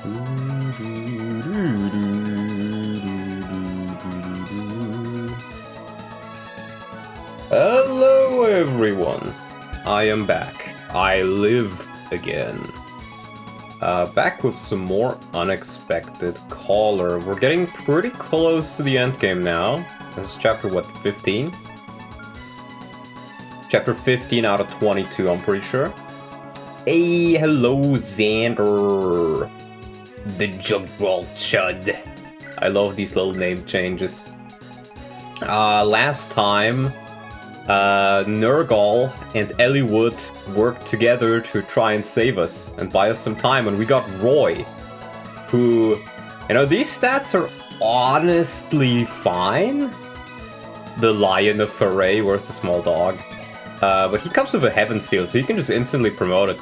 Hello everyone, I am back. I live again. Back with some more unexpected caller. We're getting pretty close to the end game now. This is chapter, what, 15? Chapter 15 out of 22, I'm pretty sure. Hey, hello Xander. The Jugwall Chud. I love these little name changes. Last time, Nurgle and Eliwood worked together to try and save us and buy us some time, and we got Roy, who, you know, these stats are honestly fine. The Lion of Foray, where's the small dog? But he comes with a Heaven Seal, so he can just instantly promote it,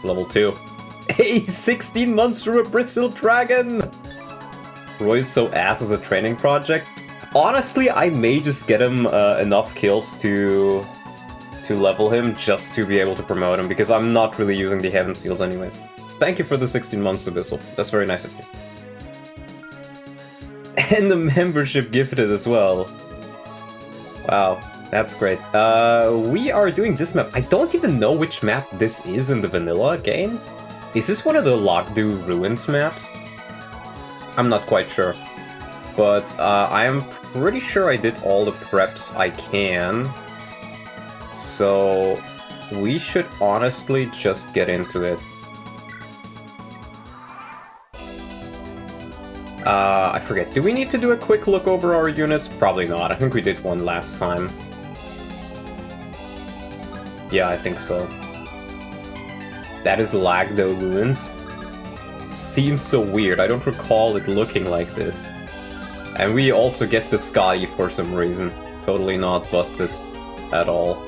level 2. Hey, 16 months from a Bristle Dragon! Roy's so ass as a training project. Honestly, I may just get him enough kills to level him just to be able to promote him, because I'm not really using the Heaven Seals anyways. Thank you for the 16 months, Abyssal. That's very nice of you. And the membership gifted as well. Wow, that's great. We are doing this map. I don't even know which map this is in the vanilla game. Is this one of the Lockdew Ruins maps? I'm not quite sure. But I am pretty sure I did all the preps I can. So we should honestly just get into it. I forget. Do we need to do a quick look over our units? Probably not. I think we did one last time. Yeah, I think so. That is Lagdo Ruins. It seems so weird. I don't recall it looking like this. And we also get the Scotty for some reason. Totally not busted at all.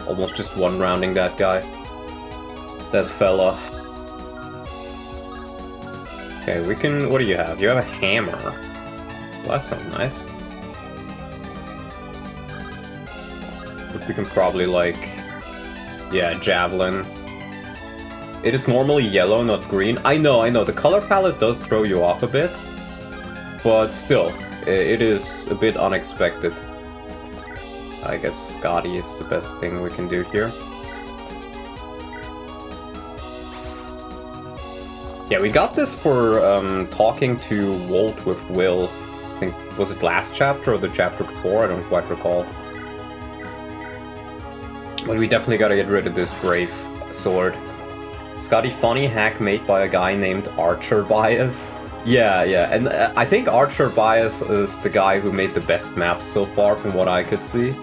Almost just one-rounding that guy. That fella. Okay, we can... What do you have? You have a hammer. Well, that sounds nice. But we can probably, like... Yeah, javelin. It is normally yellow, not green. I know. The color palette does throw you off a bit. But still, it is a bit unexpected. I guess Scotty is the best thing we can do here. Yeah, we got this for talking to Walt with Will. I think, was it last chapter or the chapter before? I don't quite recall. But we definitely gotta get rid of this Brave sword. Scotty funny hack made by a guy named Archer Bias. Yeah, and I think Archer Bias is the guy who made the best maps so far, from what I could see.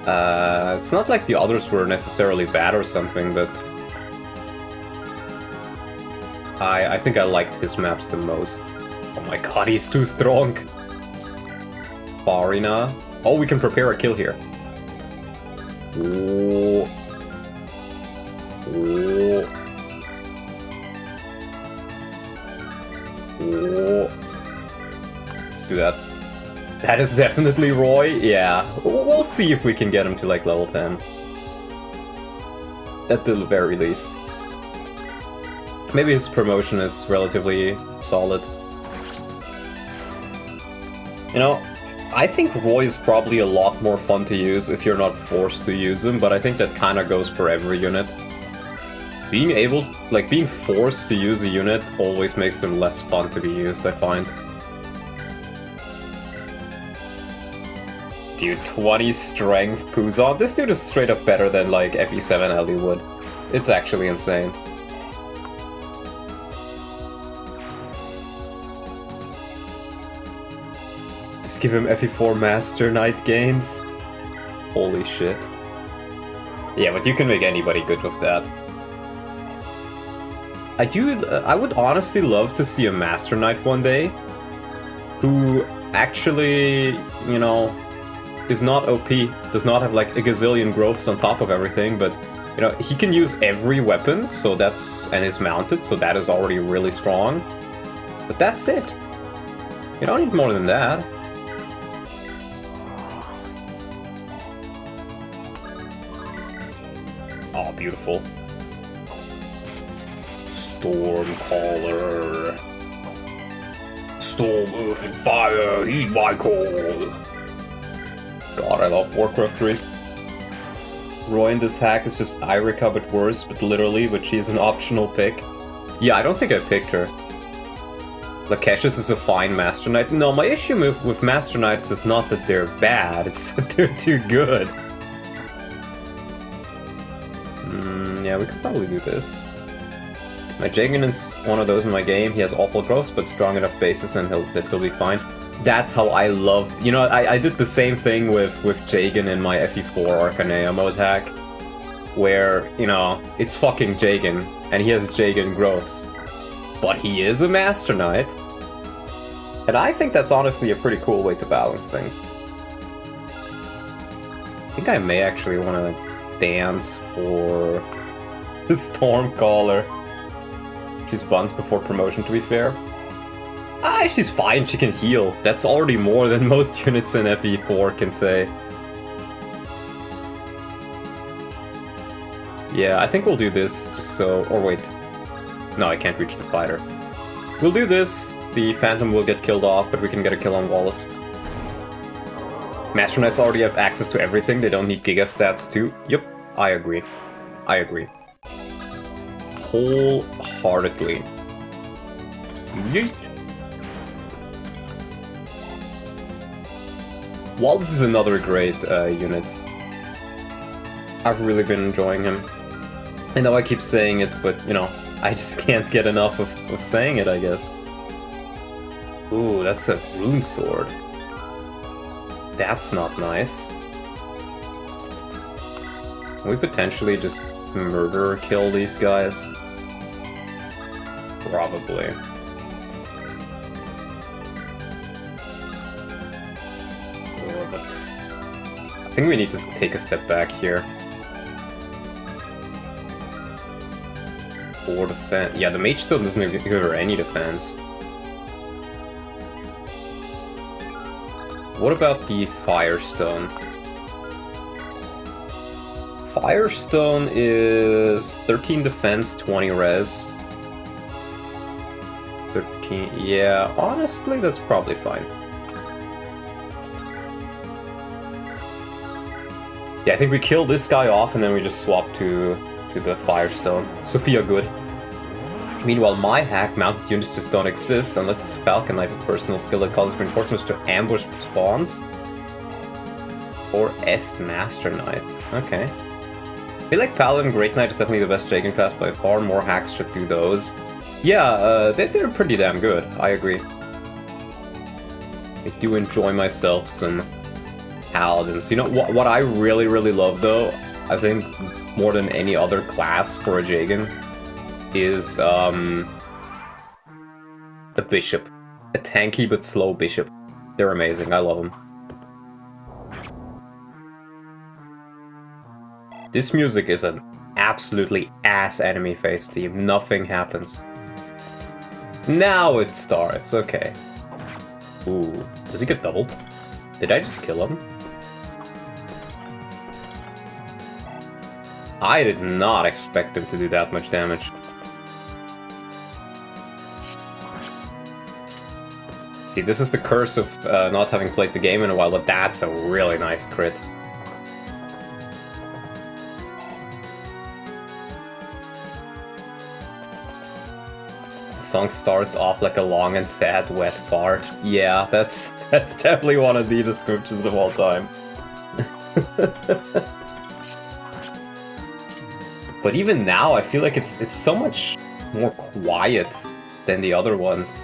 It's not like the others were necessarily bad or something, but... I think I liked his maps the most. Oh my god, he's too strong! Farina. Oh, we can prepare a kill here. Ooh. Ooh. Ooh. Let's do that. That is definitely Roy, yeah. We'll see if we can get him to like level 10. At the very least. Maybe his promotion is relatively solid. You know, I think Roy is probably a lot more fun to use if you're not forced to use him, but I think that kind of goes for every unit. Being forced to use a unit always makes them less fun to be used, I find. Dude, 20 strength PUZON. This dude is straight up better than, like, FE7 Eliwood. It's actually insane. Just give him FE4 Master Knight gains. Holy shit. Yeah, but you can make anybody good with that. I would honestly love to see a Master Knight one day who actually, you know, is not OP, does not have like a gazillion growths on top of everything, but, you know, he can use every weapon, so that's, and is mounted, so that is already really strong. But that's it. You don't need more than that. Oh, beautiful. Stormcaller. Storm, earth, and fire, heed my call. God, I love Warcraft 3. Roy in this hack is just Irika but worse, but literally, but she's an optional pick. Yeah, I don't think I picked her. Lakeshus is a fine Master Knight. No, my issue with Master Knights is not that they're bad, it's that they're too good. Yeah, we could probably do this. My Jagan is one of those in my game. He has awful growths, but strong enough bases, and he'll be fine. That's how I love... You know, I did the same thing with Jagan in my FE4 Arcanea mode hack, where, you know, it's fucking Jagan, and he has Jagan growths. But he is a Master Knight. And I think that's honestly a pretty cool way to balance things. I think I may actually want to dance for the Stormcaller. She's buns before promotion, to be fair. Ah, she's fine, she can heal. That's already more than most units in FE4 can say. Yeah, I think we'll do this just so... Or wait. No, I can't reach the fighter. We'll do this. The Phantom will get killed off, but we can get a kill on Wallace. Master Knights already have access to everything. They don't need Giga stats too. Yep, I agree. I agree. Wholeheartedly. Yeet. Wallace is another great unit. I've really been enjoying him. I know I keep saying it, but, you know, I just can't get enough of saying it, I guess. Ooh, that's a rune sword. That's not nice. Can we potentially just murder kill these guys? Probably. Oh, but I think we need to take a step back here. Or defense. Yeah, the Mage Stone doesn't give her any defense. What about the Firestone? Firestone is 13 defense, 20 res. 13, yeah, honestly, that's probably fine. Yeah, I think we kill this guy off and then we just swap to the Firestone. Sophia good. Meanwhile, my hack mounted units just don't exist unless it's Falcon Knight with personal skill that causes reinforcements to ambush spawns. Or Est Master Knight. Okay. I feel like Paladin Great Knight is definitely the best Jagan class by far. More hacks should do those. Yeah, they're pretty damn good. I agree. I do enjoy myself some Paladins. You know, what I really, really love though, I think more than any other class for a Jagan, is a bishop. A tanky but slow bishop. They're amazing, I love them. This music is an absolutely ass enemy face team. Nothing happens. Now it starts, okay. Ooh, does he get doubled? Did I just kill him? I did not expect him to do that much damage. See, this is the curse of not having played the game in a while, but that's a really nice crit. The song starts off like a long and sad wet fart. Yeah, that's definitely one of the descriptions of all time. But even now, I feel like it's so much more quiet than the other ones.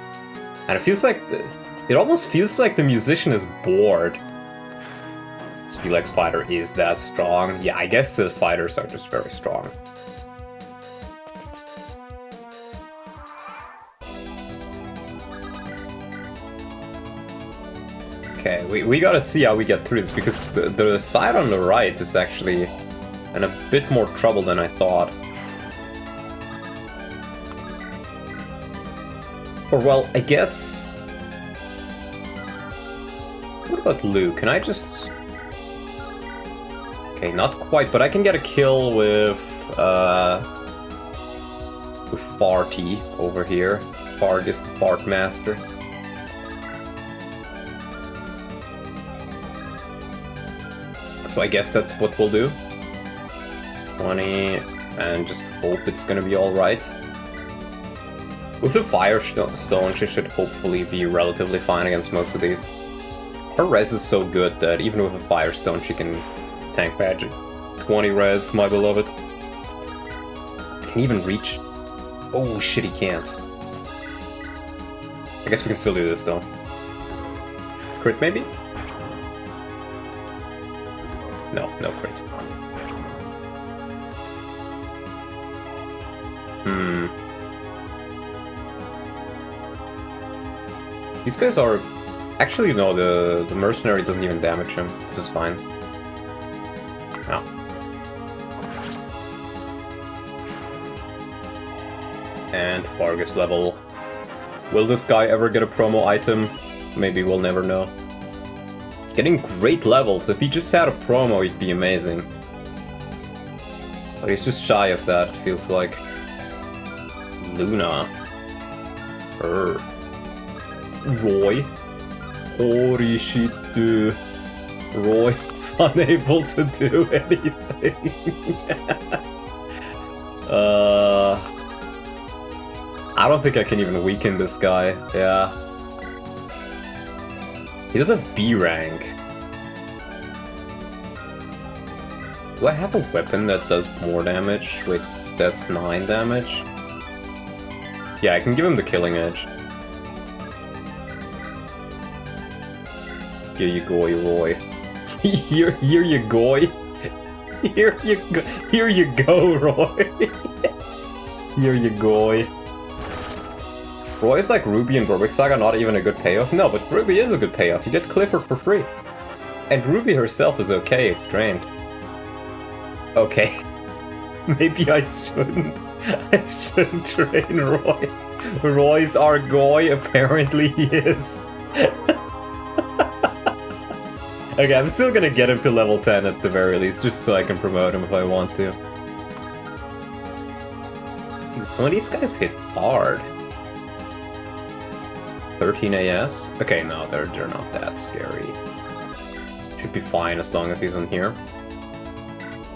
And it feels like... It almost feels like the musician is bored. Steel X Fighter is that strong. Yeah, I guess the fighters are just very strong. Okay, we gotta see how we get through this, because the side on the right is actually in a bit more trouble than I thought. Or, well, I guess... What about Luke? Can I just... Okay, not quite, but I can get a kill with with Farty over here. Fargus the Fart Master. So I guess that's what we'll do. 20, and just hope it's gonna be alright. With the Firestone, she should hopefully be relatively fine against most of these. Her res is so good that even with a Firestone she can tank magic. 20 res, my beloved. Can he even reach? Oh shit, he can't. I guess we can still do this though. Crit maybe? No, no crit. These guys are... Actually, no, the mercenary doesn't even damage him. This is fine. No. And Fargus level. Will this guy ever get a promo item? Maybe we'll never know. He's getting great levels. If he just had a promo, he'd be amazing. But he's just shy of that, it feels like. Luna. Roy. Holy shit, dude. Roy's unable to do anything. I don't think I can even weaken this guy. Yeah. He does have B rank. Do I have a weapon that does more damage? Wait, that's 9 damage? Yeah, I can give him the killing edge. Here you go, Roy. Here you go. Here you go, Roy. Here you go. Roy is like Ruby and Berwick Saga, not even a good payoff. No, but Ruby is a good payoff. You get Clifford for free. And Ruby herself is okay, drained. Okay. Maybe I shouldn't. I shouldn't train Roy. Roy's our goy, apparently he is. Okay, I'm still gonna get him to level 10 at the very least, just so I can promote him if I want to. Dude, some of these guys hit hard. 13 AS? Okay, no, they're not that scary. Should be fine as long as he's on here.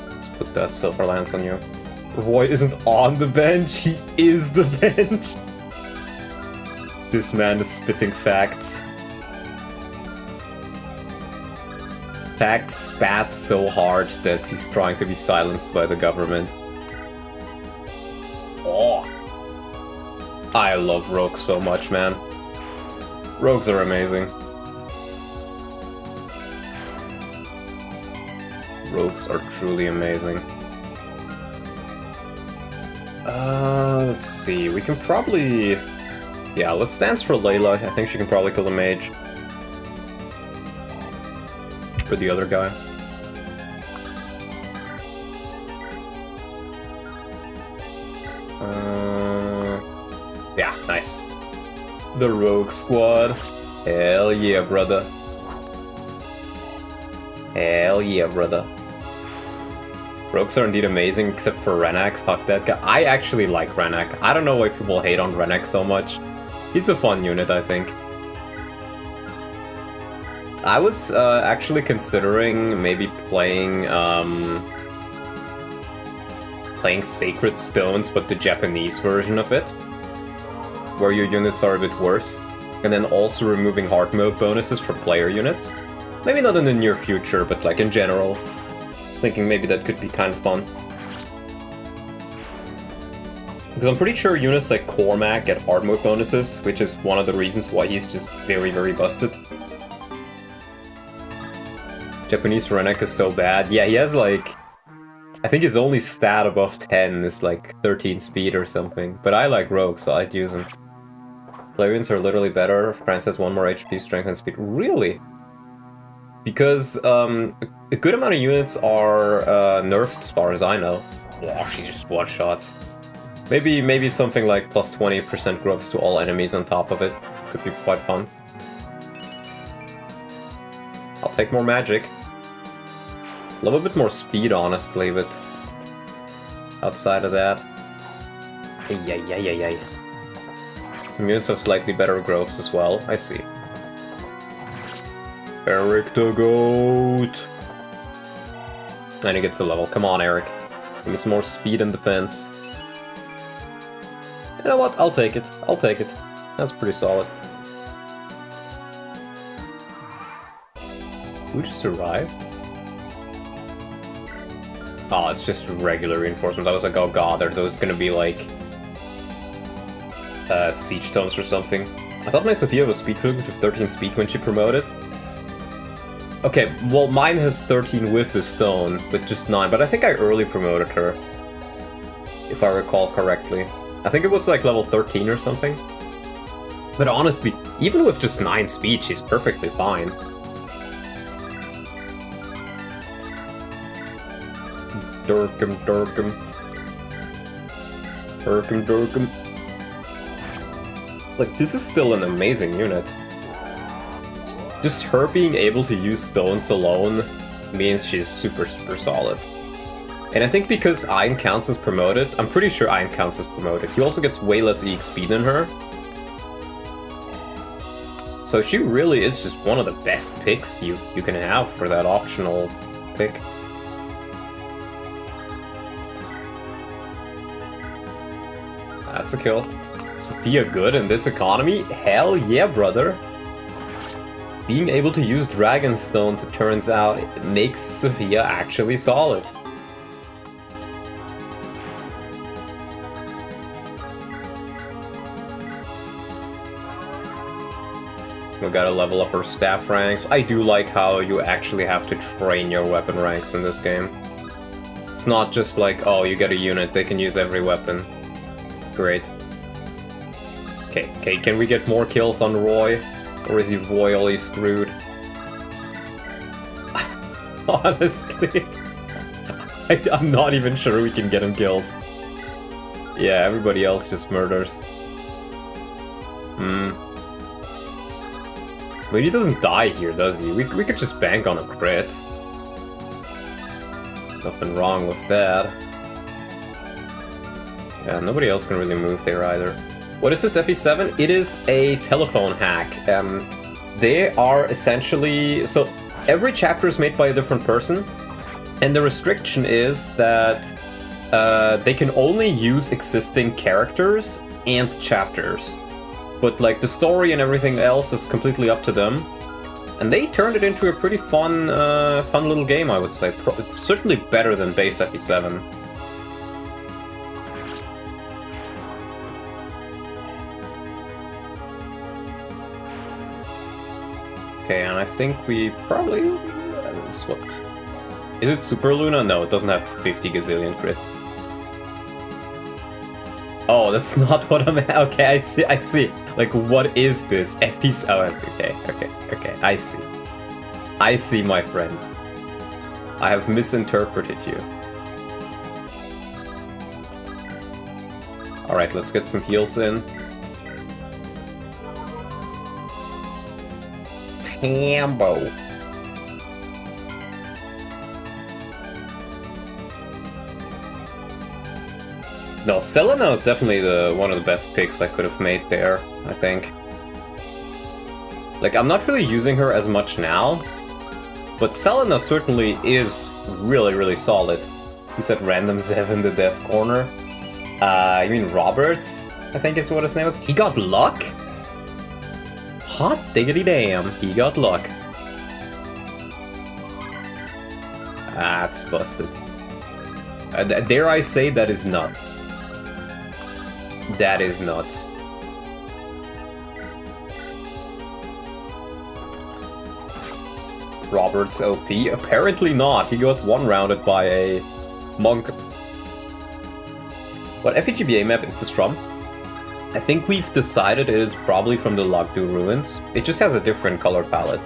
Let's put that Silver Lance on you. Roy isn't on the bench, he is the bench! This man is spitting facts. Facts spat so hard that he's trying to be silenced by the government. Oh! I love rogues so much, man. Rogues are amazing. Rogues are truly amazing. Let's see, we can probably... Yeah, let's dance for Layla. I think she can probably kill the mage. For the other guy. Yeah, nice. The Rogue Squad. Hell yeah, brother. Hell yeah, brother. Rogues are indeed amazing, except for Renak. Fuck that guy. I actually like Renak. I don't know why people hate on Renak so much. He's a fun unit, I think. I was actually considering maybe playing playing Sacred Stones, but the Japanese version of it, where your units are a bit worse, and then also removing hard mode bonuses for player units. Maybe not in the near future, but like in general. I was thinking maybe that could be kind of fun. Because I'm pretty sure units like Cormac get hard mode bonuses, which is one of the reasons why he's just very, very busted. Japanese Renek is so bad. Yeah, he has like... I think his only stat above 10 is like 13 speed or something. But I like Rogue, so I'd use him. Plebeians are literally better. France has 1 more HP, strength, and speed. Really? Because a good amount of units are nerfed as far as I know. Wow, she's just one-shots. Maybe something like plus 20% growths to all enemies on top of it. Could be quite fun. I'll take more magic. Love a bit more speed, honestly, but outside of that... Ay. Some units have slightly better growths as well, I see. Eric the Goat! And he gets a level. Come on, Eric. Give me some more speed and defense. You know what? I'll take it. That's pretty solid. Who just arrived? Oh, it's just regular reinforcement. I was like, oh god, are those gonna be like... siege tomes or something? I thought my Sophia was speed privilege with 13 speed when she promoted. Okay, well, mine has 13 with the stone, with just 9, but I think I early promoted her. If I recall correctly. I think it was like level 13 or something. But honestly, even with just 9 speed, she's perfectly fine. Durkum. Like, this is still an amazing unit. Just her being able to use stones alone means she's super solid. And I think because Ein counts as promoted, I'm pretty sure Ein counts as promoted. He also gets way less EXP than her. So she really is just one of the best picks you can have for that optional pick. That's a kill. Sophia good in this economy? Hell yeah, brother! Being able to use Dragon Stones, it turns out, it makes Sophia actually solid. We gotta level up our staff ranks. I do like how you actually have to train your weapon ranks in this game. It's not just like, oh, you get a unit, they can use every weapon. Great. Okay, can we get more kills on Roy? Or is he royally screwed? Honestly, I'm not even sure we can get him kills. Yeah, everybody else just murders. But he doesn't die here, does he? We could just bank on a crit. Nothing wrong with that. Yeah, nobody else can really move there either. What is this FE7? It is a telephone hack. They are essentially... So, every chapter is made by a different person, and the restriction is that they can only use existing characters and chapters. But, like, the story and everything else is completely up to them. And they turned it into a pretty fun little game, I would say. Certainly better than base FE7. Okay, and I think we probably swapped. Is it Super Luna? No, it doesn't have 50 gazillion crit. Oh, that's not what I'm... Okay, I see. Like, what is this? FP's... Oh, okay, I see. I see, my friend. I have misinterpreted you. Alright, let's get some heals in. Hambo. No, Selena is definitely one of the best picks I could have made there, I think. Like, I'm not really using her as much now, but Selena certainly is really solid. You said Random Zev in the death corner? You mean Roberts? I think is what his name was. He got luck? Hot diggity damn, he got luck. That's busted. Dare I say, that is nuts. That is nuts. Robert's OP? Apparently not. He got one-rounded by a monk. What FEGBA map is this from? I think we've decided it is probably from the Lagdu Ruins. It just has a different color palette.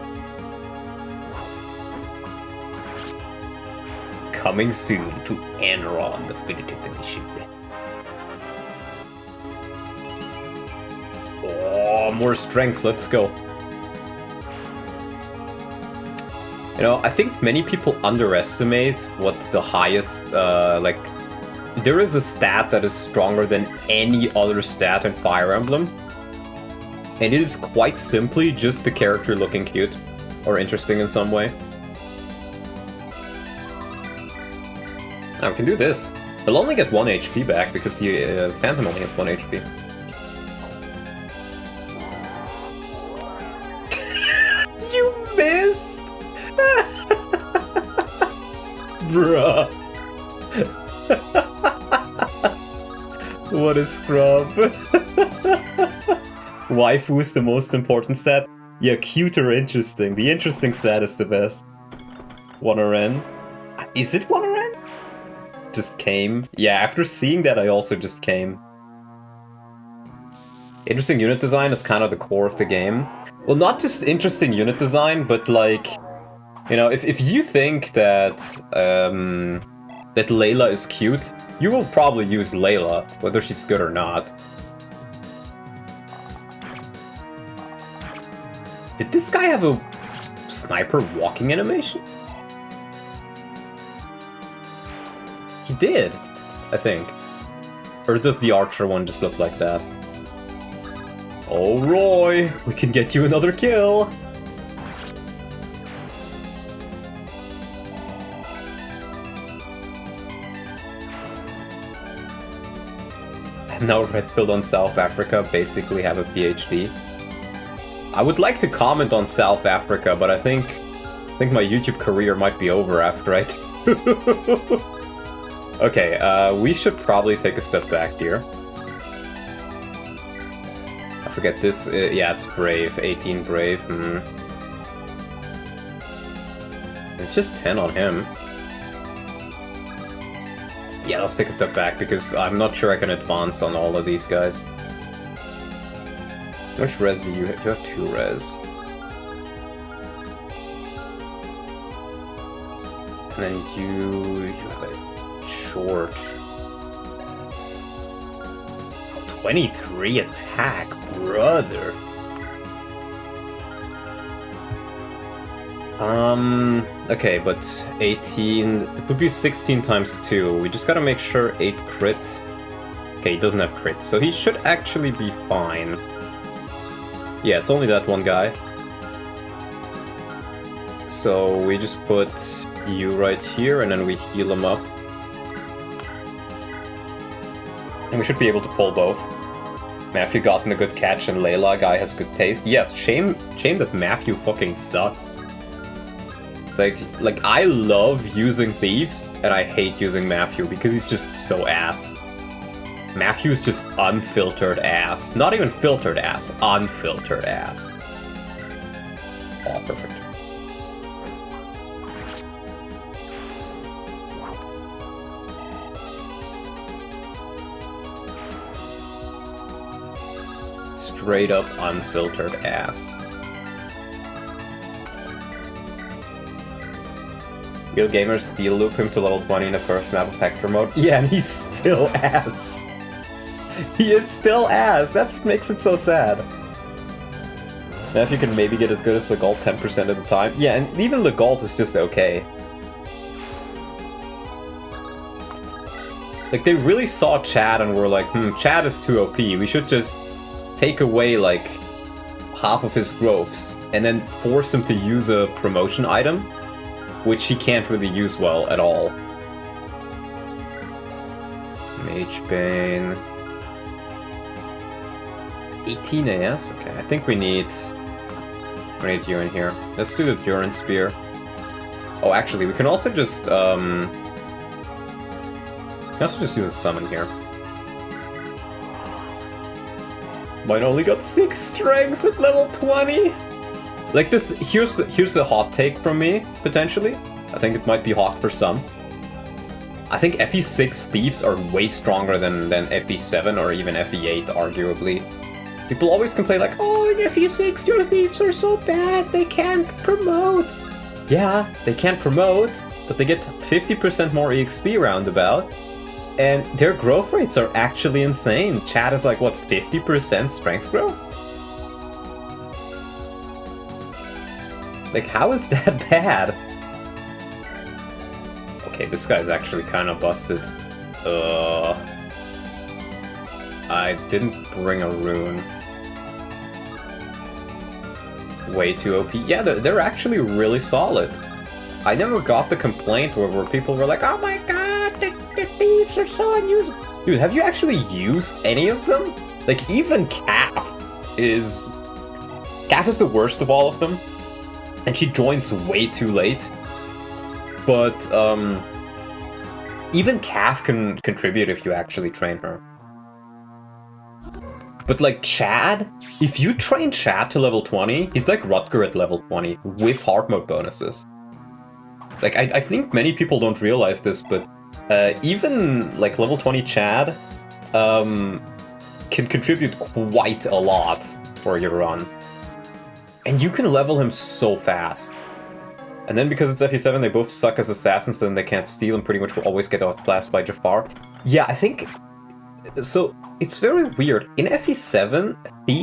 Coming soon to Enron Definitive Edition. Oh, more strength, let's go. You know, I think many people underestimate what the highest, like, there is a stat that is stronger than any other stat in Fire Emblem. And it is quite simply just the character looking cute. Or interesting in some way. Now we can do this. He'll only get 1 HP back because the Phantom only has 1 HP. You missed! Bruh. What a scrub. Waifu is the most important stat. Yeah, cute or interesting. The interesting stat is the best. 1RN. Is it 1RN? Just came. Yeah, after seeing that I also just came. Interesting unit design is kind of the core of the game. Well, not just interesting unit design, but like... You know, if you think that... that Layla is cute, you will probably use Layla, whether she's good or not. Did this guy have a sniper walking animation? He did, I think. Or does the archer one just look like that? Oh, Roy, we can get you another kill! Now Red Pill on South Africa basically have a PhD. I would like to comment on South Africa, but I think my YouTube career might be over after I do. Okay, we should probably take a step back here. I forget this. Yeah, it's Brave. 18 Brave. It's just 10 on him. Yeah, let's take a step back because I'm not sure I can advance on all of these guys. How much res do you have? You have 2 res. And then you have a short. 23 attack, brother. Okay, but 18, it would be 16 times 2. We just gotta make sure 8 crit. Okay, he doesn't have crit, so he should actually be fine. Yeah, it's only that one guy. So we just put you right here, and then we heal him up. And we should be able to pull both. Matthew gotten a good catch, and Layla guy has good taste. Yes, shame that Matthew fucking sucks. It's like I love using thieves, and I hate using Matthew because he's just so ass. Matthew is just unfiltered ass. Not even filtered ass, unfiltered ass. Oh, perfect. Straight up unfiltered ass. Real gamers steel loop him to level 20 in the first map of Hector mode. Yeah, and he's still ass. He is still ass. That's what makes it so sad. Now if you can maybe get as good as Legault 10% of the time. Yeah, and even Legault is just okay. Like, they really saw Chad and were like, Chad is too OP. We should just take away, like, half of his growths and then force him to use a promotion item, which he can't really use well at all. Mage Bane. 18 AS? Okay, I think we need you in here. Let's do the Duran Spear. Oh, actually, we can also just, use a summon here. Mine only got 6 strength at level 20! Like, here's a hot take from me, potentially. I think it might be hot for some. I think FE6 Thieves are way stronger than FE7 or even FE8, arguably. People always complain like, oh, in FE6 your Thieves are so bad, they can't promote. Yeah, they can't promote, but they get 50% more EXP roundabout. And their growth rates are actually insane. Chad is like, what, 50% strength growth? Like, how is that bad? Okay, this guy's actually kind of busted. I didn't bring a rune. Way too OP. Yeah, they're actually really solid. I never got the complaint where people were like, oh my god, the thieves are so unusable. Dude, have you actually used any of them? Like, even Calf is the worst of all of them. And she joins way too late. But, even Calf can contribute if you actually train her. But like Chad, if you train Chad to level 20, he's like Rutger at level 20, with hard mode bonuses. Like, I think many people don't realize this, but even like level 20 Chad can contribute quite a lot for your run. And you can level him so fast. And then because it's FE7, they both suck as assassins, so then they can't steal and pretty much will always get outclassed by Jafar. Yeah, I think... So, it's very weird. In FE7,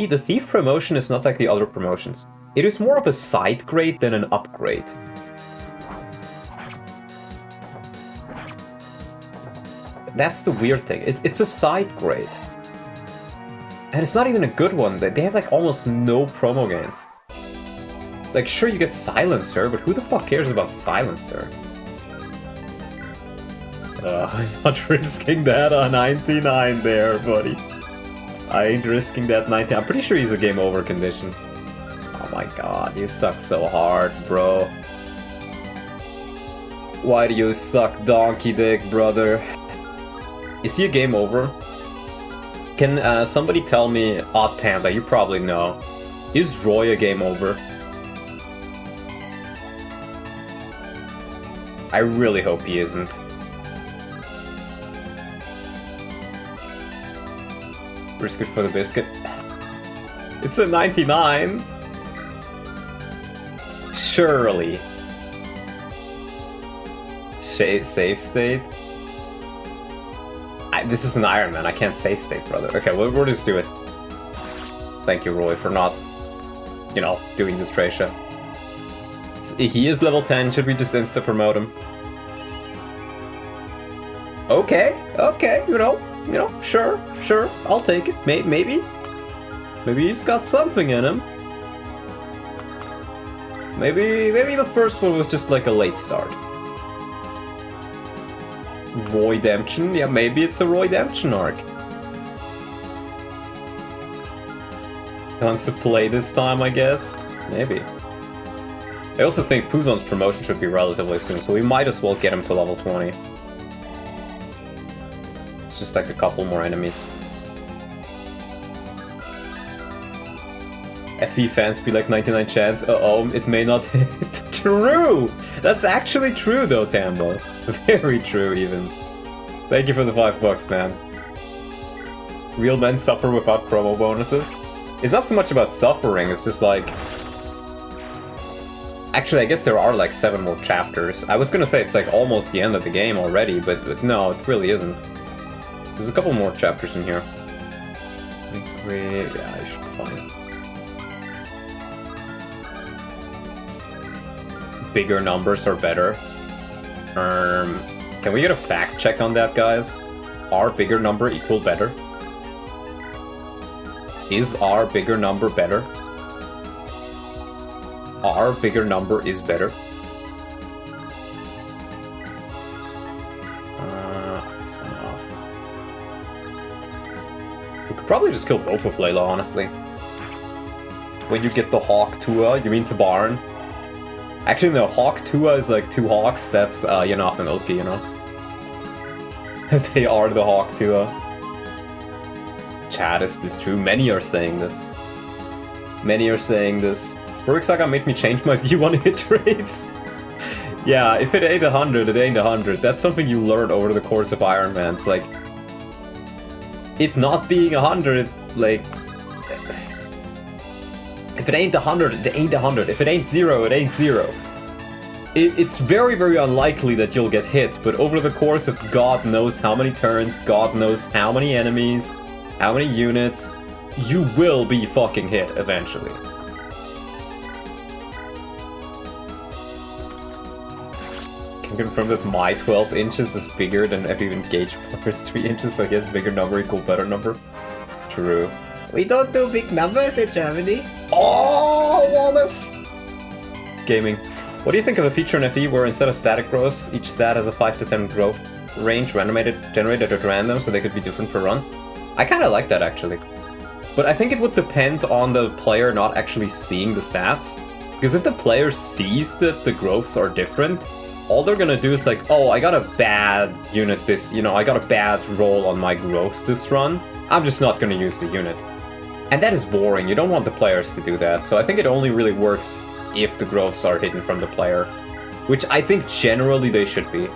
the Thief promotion is not like the other promotions. It is more of a side grade than an upgrade. That's the weird thing. It's a side grade. And it's not even a good one. They have like almost no promo gains. Like, sure, you get Silencer, but who the fuck cares about Silencer? I'm not risking that on 99 there, buddy. I ain't risking that 90. I'm pretty sure he's a game over condition. Oh my god, you suck so hard, bro. Why do you suck donkey dick, brother? Is he a game over? Can somebody tell me, Odd Panda, you probably know. Is Roy a game over? I really hope he isn't. Risk it for the biscuit. It's a 99. Surely. Save state? This is an Ironman, I can't save state, brother. Okay, we'll just do it. Thank you, Roy, for not, you know, doing this Tracia. He is level 10, should we just insta-promote him? Okay, you know, sure, I'll take it. Maybe he's got something in him. Maybe the first one was just like a late start. Roydemption? Yeah, maybe it's a Roydemption arc. Wants to play this time, I guess? Maybe. I also think PUZON's promotion should be relatively soon, so we might as well get him to level 20. It's just like a couple more enemies. FE fans be like 99 chance. Uh-oh, it may not hit. True! That's actually true though, Tambo. Very true, even. Thank you for the $5, man. Real men suffer without promo bonuses. It's not so much about suffering, it's just like... Actually, I guess there are like 7 more chapters. I was gonna say it's like almost the end of the game already, but no, it really isn't. There's a couple more chapters in here. 3, yeah, I should be fine. Bigger numbers are better. Can we get a fact check on that, guys? Are bigger number equal better? Is our bigger number better? Our bigger number is better. This one off. We could probably just kill both of Layla, honestly. When you get the Hawk Tua, you mean to Barn? Actually, no, Hawk Tua is like 2 Hawks, that's Yanaf and Ulki, you know? They are the Hawk Tua. Chat, is this true? Many are saying this. Many are saying this. Work Saga made me change my view on hit rates. Yeah, if it ain't 100, it ain't 100. That's something you learn over the course of Ironmans. Like, it not being 100, like... If it ain't 100, it ain't 100. If it ain't 0, it ain't 0. It's very, very unlikely that you'll get hit, but over the course of God knows how many turns, God knows how many enemies, how many units, you will be fucking hit eventually. Can Confirm that my 12 inches is bigger than every engaged player's 3 inches, so I guess bigger number equal better number. True. We don't do big numbers in Germany. Oh, Wallace! Gaming. What do you think of a feature in FE where instead of static growths, each stat has a 5 to 10 growth range generated at random, so they could be different per run? I kinda like that, actually. But I think it would depend on the player not actually seeing the stats. Because if the player sees that the growths are different, all they're gonna do is like, oh, I got a bad unit this, I got a bad roll on my growths this run. I'm just not gonna use the unit. And that is boring, you don't want the players to do that, so I think it only really works if the growths are hidden from the player. Which I think generally they should be.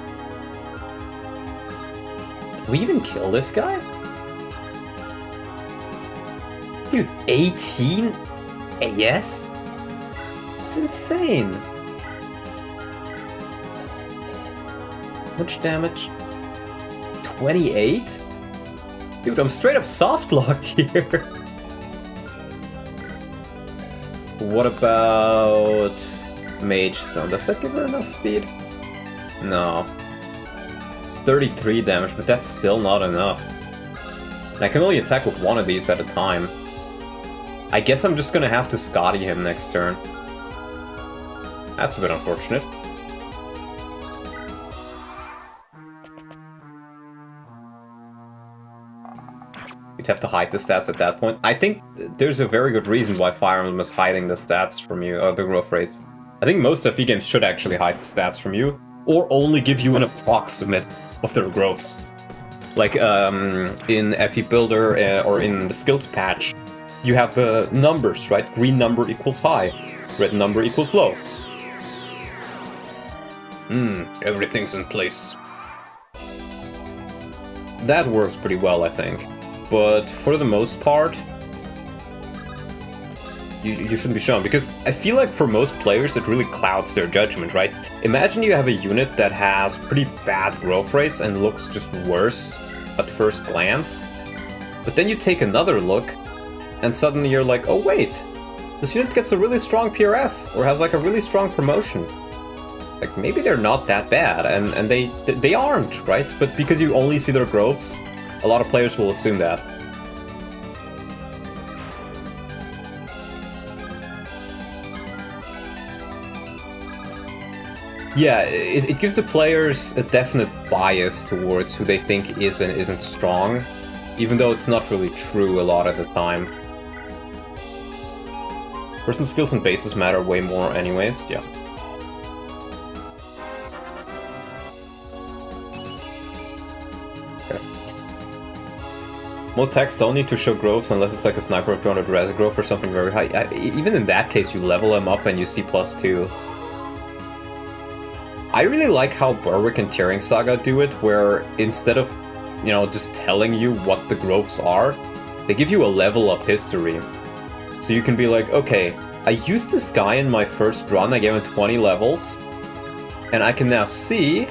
Did we even kill this guy? Dude, 18 AS? It's insane. Much damage? 28? Dude, I'm straight up soft locked here. What about Mage Stone? Does that give her enough speed? No. It's 33 damage, but that's still not enough. And I can only attack with one of these at a time. I guess I'm just gonna have to Scotty him next turn. That's a bit unfortunate. You'd have to hide the stats at that point. I think there's a very good reason why Fire Emblem is hiding the stats from you, the growth rates. I think most FE games should actually hide the stats from you, or only give you an approximate of their growths. Like in FE Builder or in the skills patch, you have the numbers, right? Green number equals high, red number equals low. Everything's in place. That works pretty well, I think. But for the most part, you shouldn't be shown, because I feel like for most players it really clouds their judgment, right? Imagine you have a unit that has pretty bad growth rates and looks just worse at first glance, but then you take another look and suddenly you're like, oh wait, this unit gets a really strong PRF or has like a really strong promotion. Like maybe they're not that bad, and they aren't, right? But because you only see their growths, a lot of players will assume that. Yeah, it gives the players a definite bias towards who they think is and isn't strong, even though it's not really true a lot of the time. Personal skills and bases matter way more anyways, yeah. Most hacks don't need to show growths unless it's like a sniper with 200 res growth or something very high. Even in that case, you level them up and you see +2. I really like how Berwick and Tearing Saga do it, where instead of, just telling you what the growths are, they give you a level up history. So you can be like, okay, I used this guy in my first run, I gave him 20 levels, and I can now see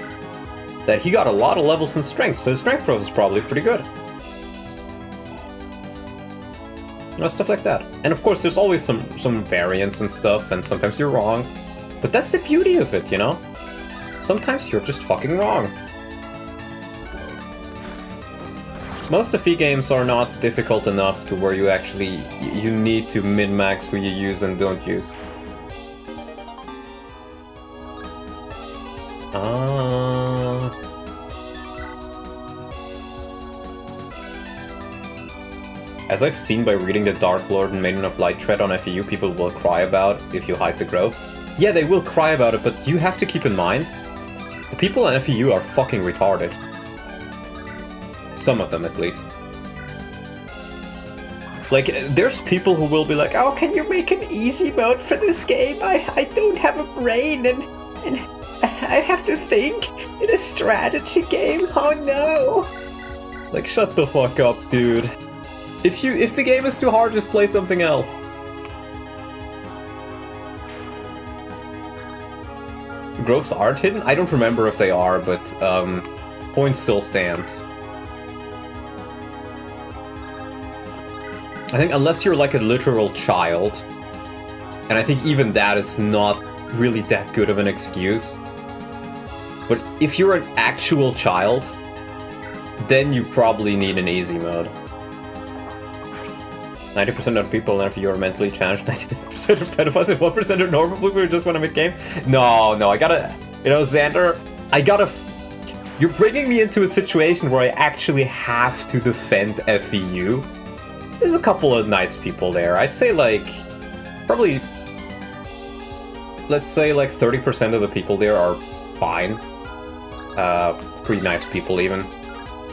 that he got a lot of levels in strength, so his strength growth is probably pretty good. Stuff like that. And of course, there's always some variants and stuff, and sometimes you're wrong. But that's the beauty of it, Sometimes you're just fucking wrong. Most FE games are not difficult enough to where you need to min-max who you use and don't use. As I've seen by reading the Dark Lord and Maiden of Light Tread on FEU, people will cry about if you hide the growths. Yeah, they will cry about it, but you have to keep in mind, the people on FEU are fucking retarded. Some of them, at least. Like, there's people who will be like, oh, can you make an easy mode for this game? I don't have a brain, and I have to think in a strategy game, oh no! Like, shut the fuck up, dude. If the game is too hard, just play something else. Growths aren't hidden? I don't remember if they are, but point still stands. I think unless you're like a literal child, and I think even that is not really that good of an excuse, But if you're an actual child, then you probably need an easy mode. 90% of people in FEU are mentally challenged, 90% are pedophiles, and 1% are normal people who just want to make game. No, I gotta... You know, Xander, I gotta... You're bringing me into a situation where I actually have to defend FEU. There's a couple of nice people there. I'd say, like... Probably... Let's say, like, 30% of the people there are fine. Pretty nice people, even.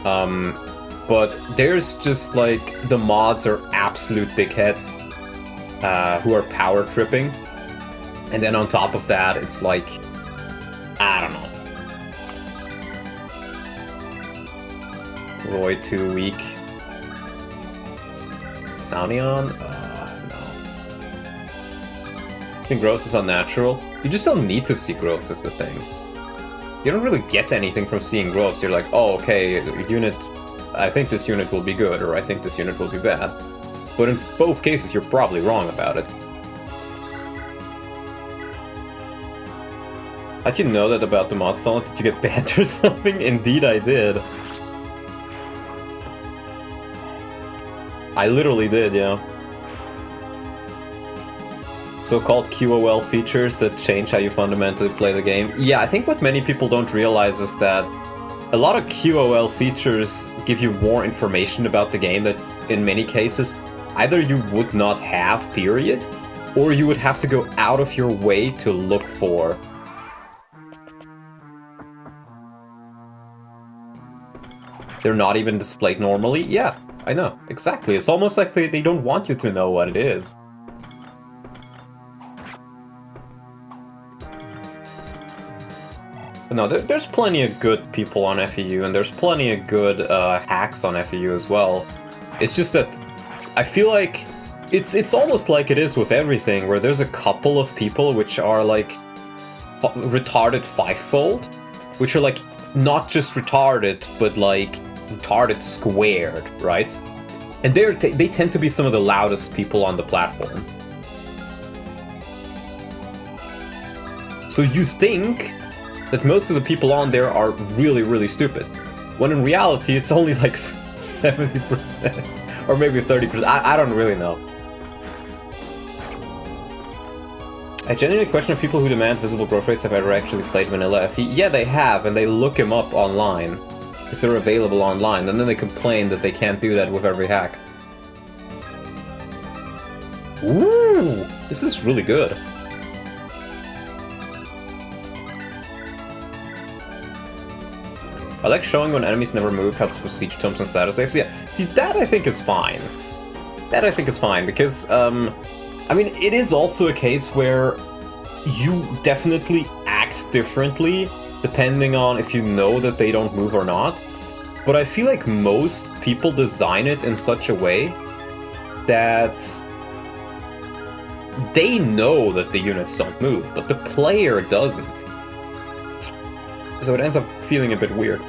But there's just, like, the mods are absolute dickheads who are power tripping. And then on top of that, it's like, I don't know. Roy too weak. Saunion? No. Seeing growth is unnatural. You just don't need to see growth is the thing. You don't really get anything from seeing growths. You're like, oh, okay, unit... I think this unit will be good, or I think this unit will be bad. But in both cases, you're probably wrong about it. How'd you know that about the mod song? Did you get banned or something? Indeed I did. I literally did, yeah. So-called QOL features that change how you fundamentally play the game. Yeah, I think what many people don't realize is that a lot of QOL features give you more information about the game that, in many cases, either you would not have, period, or you would have to go out of your way to look for. They're not even displayed normally? Yeah, I know, exactly. It's almost like they don't want you to know what it is. But no, there's plenty of good people on FEU, and there's plenty of good hacks on FEU as well. It's just that I feel like it's almost like it is with everything, where there's a couple of people which are like retarded fivefold, which are like not just retarded, but like retarded squared, right? And they tend to be some of the loudest people on the platform. So you think that most of the people on there are really, really stupid, when in reality it's only like 70%, or maybe 30%, I don't really know. I genuinely question if people who demand visible growth rates have ever actually played Vanilla FE. Yeah, they have, and they look him up online, because they're available online, and then they complain that they can't do that with every hack. Ooh, this is really good. I like showing when enemies never move, helps with siege tomes and status saves. Yeah, see, that I think is fine. That I think is fine, because, I mean, it is also a case where you definitely act differently, depending on if you know that they don't move or not. But I feel like most people design it in such a way that they know that the units don't move, but the player doesn't. So it ends up feeling a bit weird.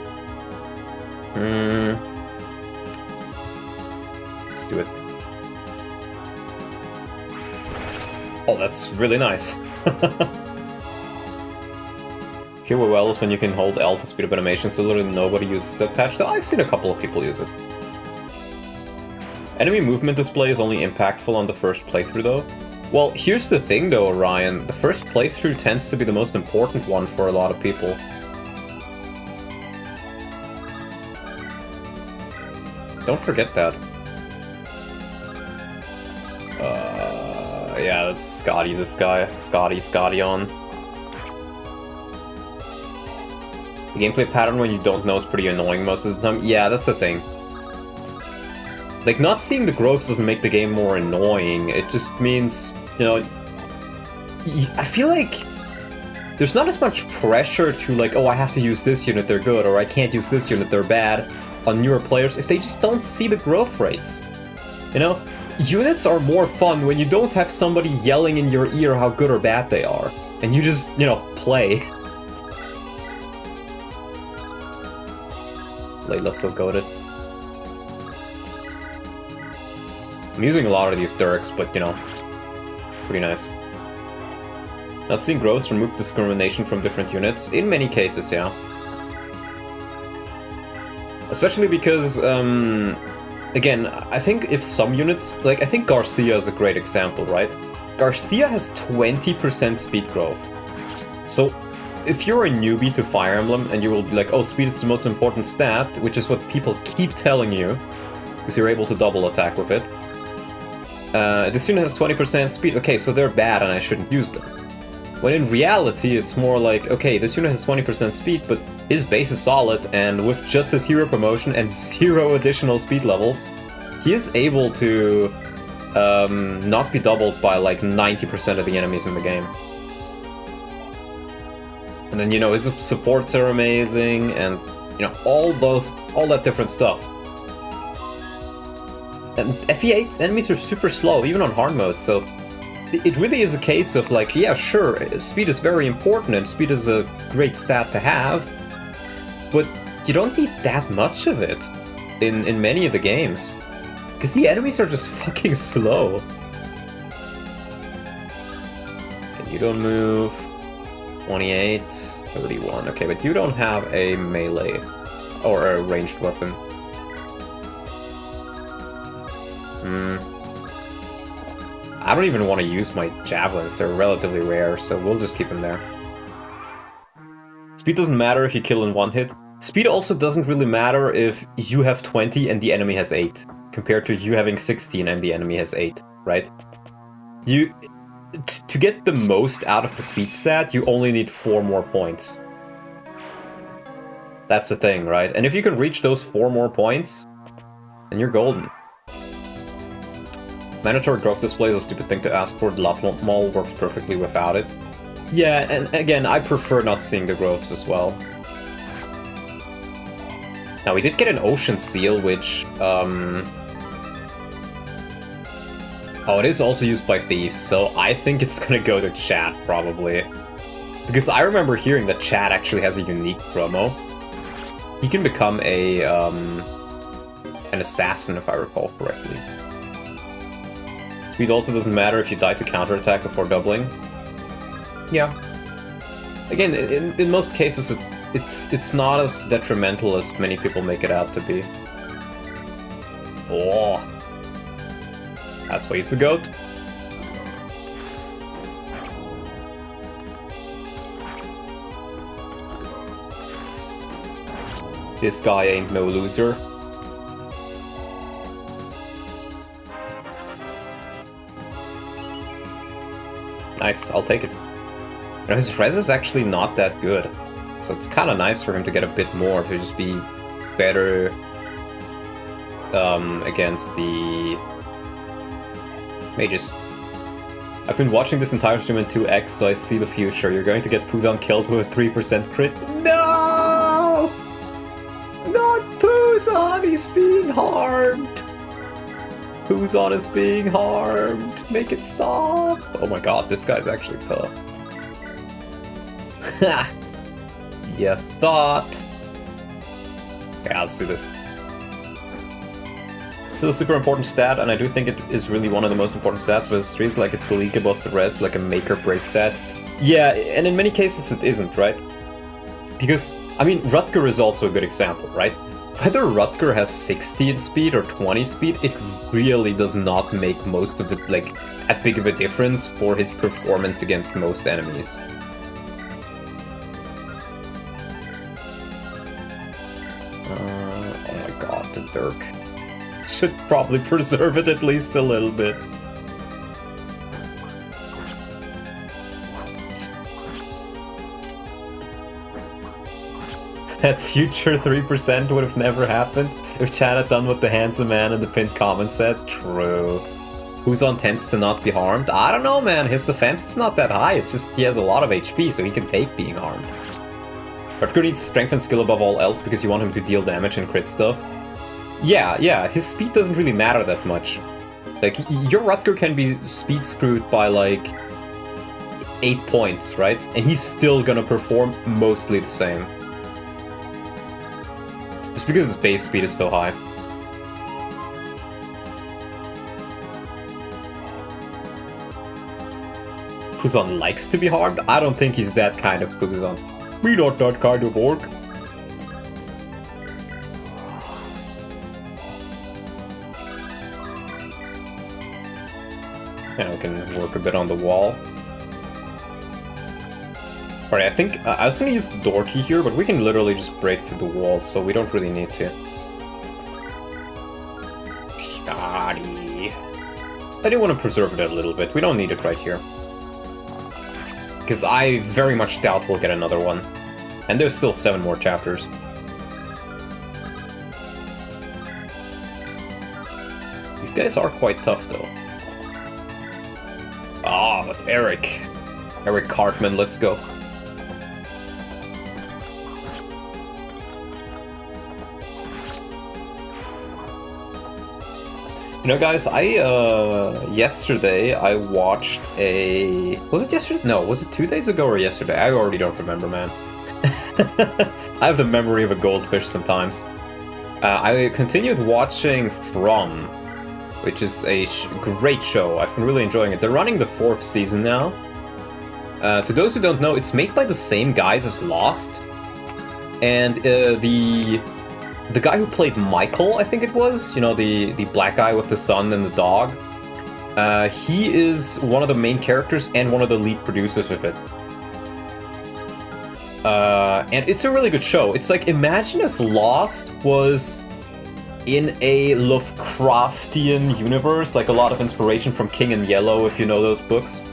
Let's do it. Oh, that's really nice. QOL is when you can hold L to speed up animations, so literally nobody uses that patch, though I've seen a couple of people use it. Enemy movement display is only impactful on the first playthrough, though. Well, here's the thing, though, Orion. The first playthrough tends to be the most important one for a lot of people. Don't forget that. Yeah, that's Scotty, this guy. Scotty on. The gameplay pattern when you don't know is pretty annoying most of the time. Yeah, that's the thing. Like, not seeing the growths doesn't make the game more annoying. It just means, you know... I feel like there's not as much pressure to, like, oh, I have to use this unit, they're good, or I can't use this unit, they're bad, on newer players if they just don't see the growth rates. You know? Units are more fun when you don't have somebody yelling in your ear how good or bad they are. And you just, you know, play. Layla's so goated. I'm using a lot of these Dirks, but, you know, pretty nice. Not seeing growths remove discrimination from different units. In many cases, yeah. Especially because, again, I think if some units... Like, I think Garcia is a great example, right? Garcia has 20% speed growth. So, if you're a newbie to Fire Emblem and you will be like, oh, speed is the most important stat, which is what people keep telling you, because you're able to double attack with it. This unit has 20% speed, okay, so they're bad and I shouldn't use them. When in reality, it's more like, okay, this unit has 20% speed, but his base is solid, and with just his hero promotion and 0 additional speed levels, he is able to not be doubled by like 90% of the enemies in the game. And then, you know, his supports are amazing, and, you know, all that different stuff. And FE8 enemies are super slow, even on hard mode, so it really is a case of like, yeah, sure, speed is very important, and speed is a great stat to have, but you don't need that much of it in many of the games. Because the enemies are just fucking slow. And you don't move. 28, 31. Okay, but you don't have a melee or a ranged weapon. I don't even want to use my javelins. They're relatively rare, so we'll just keep them there. Speed doesn't matter if you kill in one hit. Speed also doesn't really matter if you have 20 and the enemy has 8, compared to you having 16 and the enemy has 8, right? To get the most out of the speed stat, you only need 4 more points. That's the thing, right? And if you can reach those 4 more points, then you're golden. Mandatory growth display is a stupid thing to ask for. The lot mall works perfectly without it. Yeah, and again, I prefer not seeing the growths as well. Now, we did get an ocean seal, which, oh, it is also used by thieves, so I think it's gonna go to chat, probably. Because I remember hearing that chat actually has a unique promo. He can become a, an assassin, if I recall correctly. Speed also doesn't matter if you die to counterattack before doubling. Yeah. Again, in most cases, it's not as detrimental as many people make it out to be. Oh. That's why he's the GOAT. This guy ain't no loser. Nice, I'll take it. You know, his res is actually not that good, so it's kind of nice for him to get a bit more, to just be better against the mages. I've been watching this entire stream in 2x, so I see the future. You're going to get PUZON killed with a 3% crit. No! Not PUZON! He's being harmed! PUZON is being harmed! Make it stop! Oh my god, this guy's actually tough. Ha! You thought! Yeah, let's do this. Still a super important stat, and I do think it is really one of the most important stats, but it's really like it's the league above the rest, like a make or break stat. Yeah, and in many cases it isn't, right? Because, I mean, Rutger is also a good example, right? Whether Rutger has 60 in speed or 20 speed, it really does not make most of it, like, that big of a difference for his performance against most enemies. Oh my god, the Dirk. Should probably preserve it at least a little bit. That future 3% would have never happened if Chad had done what the handsome man in the pinned comment said. True. PUZON tends to not be harmed? I don't know, man. His defense is not that high. It's just he has a lot of HP, so he can take being harmed. Rutger needs strength and skill above all else because you want him to deal damage and crit stuff. Yeah, his speed doesn't really matter that much. Like, your Rutger can be speed screwed by, like, 8 points, right? And he's still gonna perform mostly the same. Just because his base speed is so high. PUZON likes to be harmed. I don't think he's that kind of PUZON. Me not that kind of orc. And we can work a bit on the wall. Alright, I think I was gonna use the door key here, but we can literally just break through the wall, so we don't really need to. Scotty. I do want to preserve it a little bit. We don't need it right here. Because I very much doubt we'll get another one. And there's still 7 more chapters. These guys are quite tough, though. Ah, but Eric. Eric Cartman, let's go. You know, guys, yesterday I watched a... Was it yesterday? No, was it 2 days ago or yesterday? I already don't remember, man. I have the memory of a goldfish sometimes. I continued watching From, which is a great show. I've been really enjoying it. They're running the 4th season now. To those who don't know, it's made by the same guys as Lost. And the guy who played Michael, I think it was, you know, the black guy with the son and the dog, he is one of the main characters and one of the lead producers of it. And it's a really good show. It's like, imagine if Lost was in a Lovecraftian universe, like a lot of inspiration from King in Yellow, if you know those books.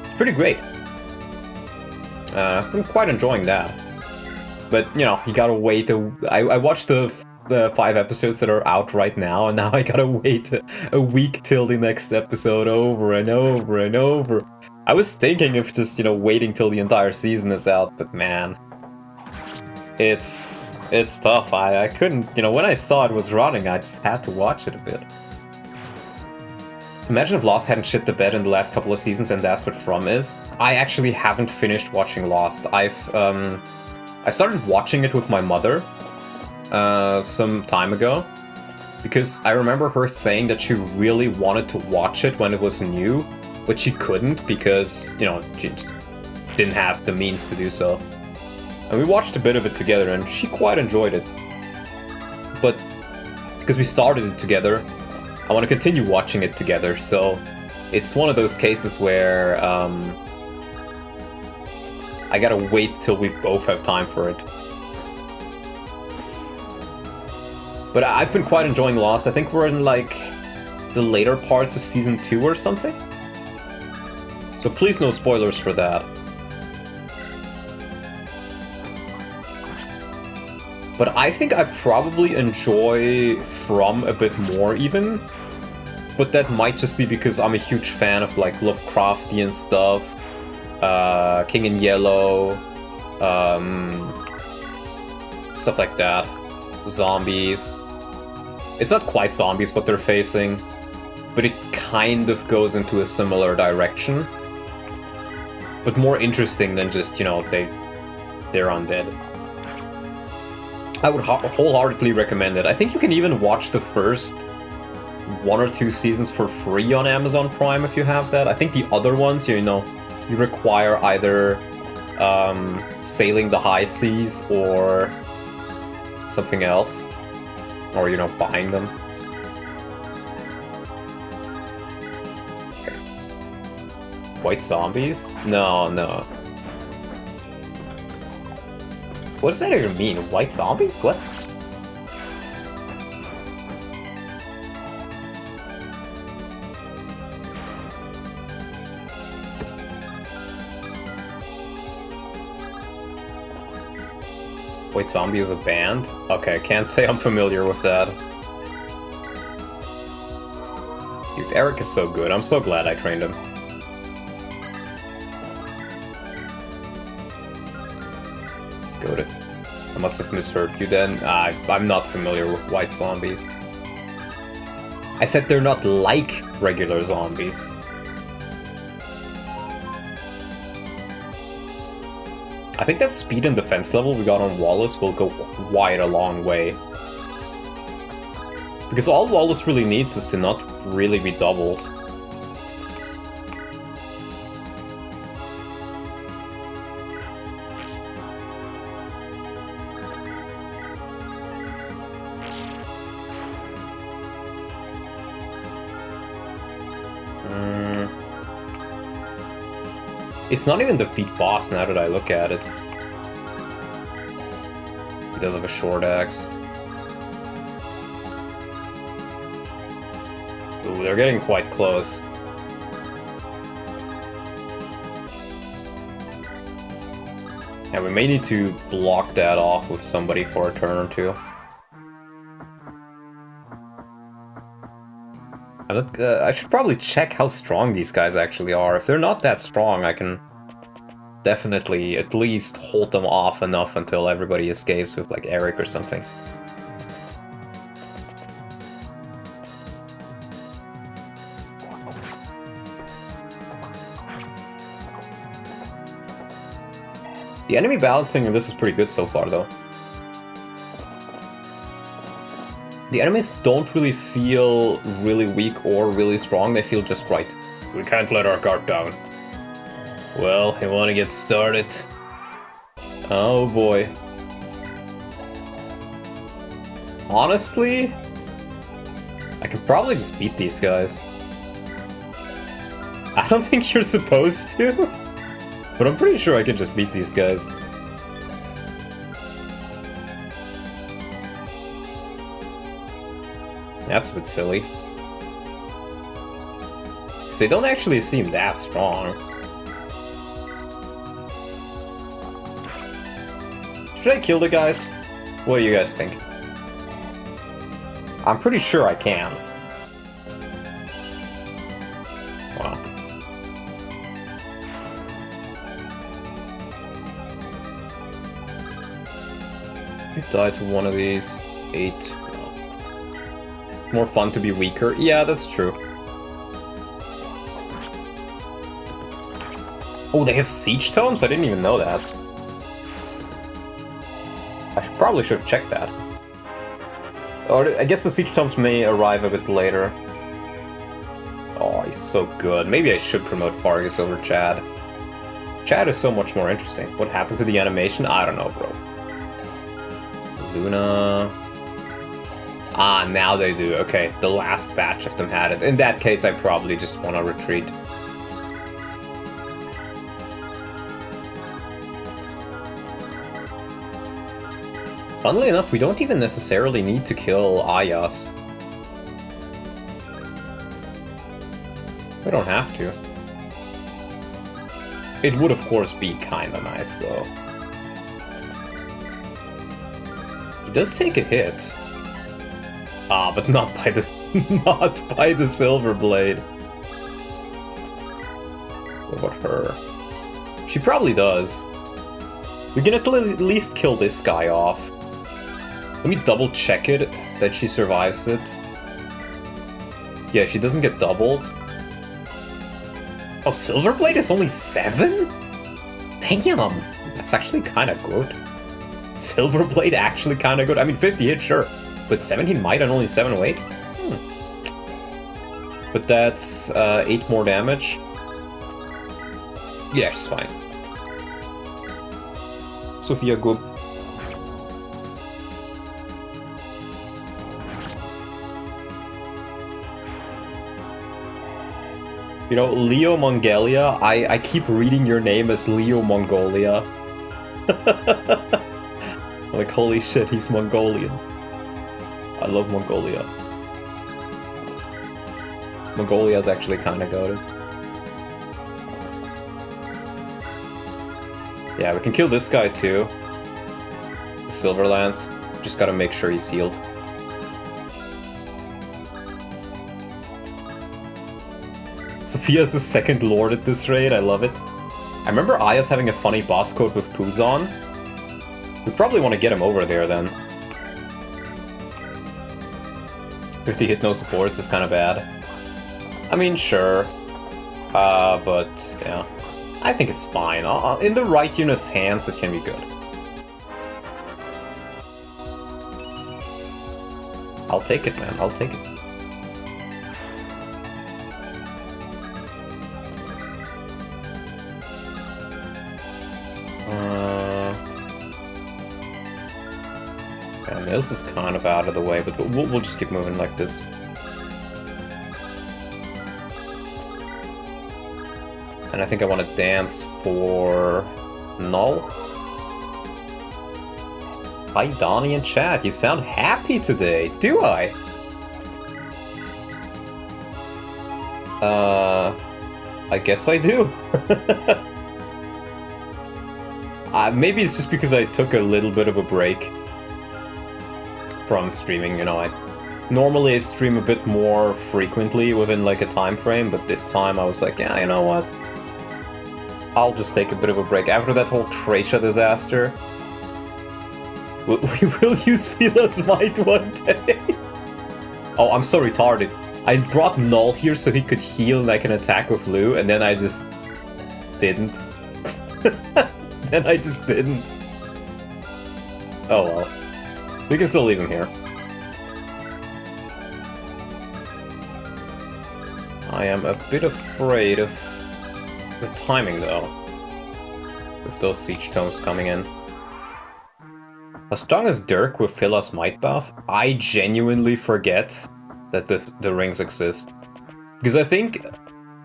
It's pretty great. I've been quite enjoying that. But, you know, you gotta wait. I watched the 5 episodes that are out right now, and now I gotta wait a week till the next episode over and over and over. I was thinking of just, you know, waiting till the entire season is out, but man, it's tough. I couldn't, you know, when I saw it was running, I just had to watch it a bit. Imagine if Lost hadn't shit the bed in the last couple of seasons, and that's what From is. I actually haven't finished watching Lost. I started watching it with my mother some time ago, because I remember her saying that she really wanted to watch it when it was new, but she couldn't because, you know, she just didn't have the means to do so. And we watched a bit of it together, and she quite enjoyed it. But because we started it together, I want to continue watching it together, so it's one of those cases where I gotta wait till we both have time for it. But I've been quite enjoying Lost. I think we're in, like, the later parts of Season 2 or something. So please no spoilers for that. But I think I probably enjoy From a bit more even. But that might just be because I'm a huge fan of, like, Lovecraftian stuff. King in Yellow, stuff like that. Zombies. It's not quite zombies what they're facing, but it kind of goes into a similar direction. But more interesting than just, you know, they're undead. I would wholeheartedly recommend it. I think you can even watch the first 1 or 2 seasons for free on Amazon Prime if you have that. I think the other ones, you know, you require either sailing the high seas or something else. Or, you know, buying them. White zombies? No, no. What does that even mean? White zombies? What? White Zombie is a band? Okay, I can't say I'm familiar with that. Dude, Eric is so good. I'm so glad I trained him. Let's go to... I must have misheard you then. I'm not familiar with white zombies. I said they're not like regular zombies. I think that speed and defense level we got on Wallace will go quite a long way. Because all Wallace really needs is to not really be doubled. It's not even defeat boss now that I look at it. He does have a short axe. Ooh, they're getting quite close. And we may need to block that off with somebody for a turn or two. I should probably check how strong these guys actually are. If they're not that strong, I can definitely at least hold them off enough until everybody escapes with like Eric or something. The enemy balancing in this is pretty good so far, though. The enemies don't really feel really weak or really strong, they feel just right. We can't let our guard down. Well, you want to get started? Oh boy. Honestly, I could probably just beat these guys. I don't think you're supposed to, but I'm pretty sure I could just beat these guys. That's a bit silly. Because they don't actually seem that strong. Should I kill the guys? What do you guys think? I'm pretty sure I can. Wow. You die to one of these. 8. More fun to be weaker. Yeah, that's true. Oh, they have siege tomes? I didn't even know that. I probably should have checked that. Or I guess the siege tomes may arrive a bit later. Oh, he's so good. Maybe I should promote Fargus over Chad. Chad is so much more interesting. What happened to the animation? I don't know, bro. Luna... Ah, now they do. Okay, the last batch of them had it. In that case, I probably just want to retreat. Funnily enough, we don't even necessarily need to kill Ayas. We don't have to. It would, of course, be kinda nice, though. He does take a hit. Ah, but not by the not by the Silver Blade. What about her? She probably does. We can at least kill this guy off. Let me double check it that she survives it. Yeah, she doesn't get doubled. Oh, Silver Blade is only 7? Damn, that's actually kind of good. Silver Blade actually kind of good. I mean, 50 hit, sure. But 17 might and only 7 weight? But that's 8 more damage. Yeah, she's fine. Sophia, good. You know, Leo Mongolia, I keep reading your name as Leo Mongolia. Like, holy shit, he's Mongolian. I love Mongolia. Mongolia's actually kinda goated. Yeah, we can kill this guy too. The Silverlance. Just gotta make sure he's healed. Sophia's the second lord at this raid, I love it. I remember Aya's having a funny boss code with PUZON. We probably want to get him over there then. 50 hit no supports is kind of bad. I mean, sure. But, yeah. I think it's fine. In the right unit's hands, it can be good. I'll take it, man. I'll take it. Mills is kind of out of the way, but we'll just keep moving like this. And I think I want to dance for Null. Hi Donnie in chat, you sound happy today. Do I? I guess I do. Maybe it's just because I took a little bit of a break from streaming, you know. Normally I stream a bit more frequently within like a time frame, but this time I was like, yeah, you know what? I'll just take a bit of a break. After that whole Tracia disaster, we will use Phila's Might one day. Oh, I'm so retarded. I brought Null here so he could heal and I can attack with Lou, and then I just didn't. Then I just didn't. Oh well. We can still leave him here. I am a bit afraid of the timing though, with those siege tomes coming in. As strong as Dirk with Phila's Might buff, I genuinely forget that the rings exist. Because I think,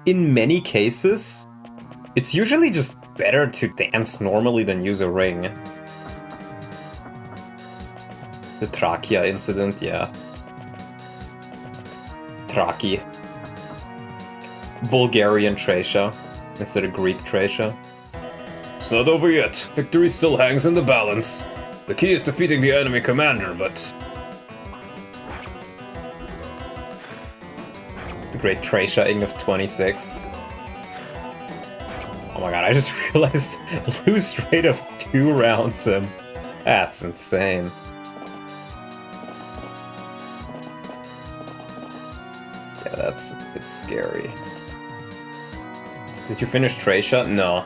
in many cases, it's usually just better to dance normally than use a ring. The Trachea incident, yeah. Traki. Bulgarian Tracia instead of Greek Tracia. It's not over yet. Victory still hangs in the balance. The key is defeating the enemy commander, but... The great Tracia-ing of 26. Oh my god, I just realized Lou straight up 2 rounds him. That's insane. Yeah, that's a bit scary. Did you finish Tracia? No.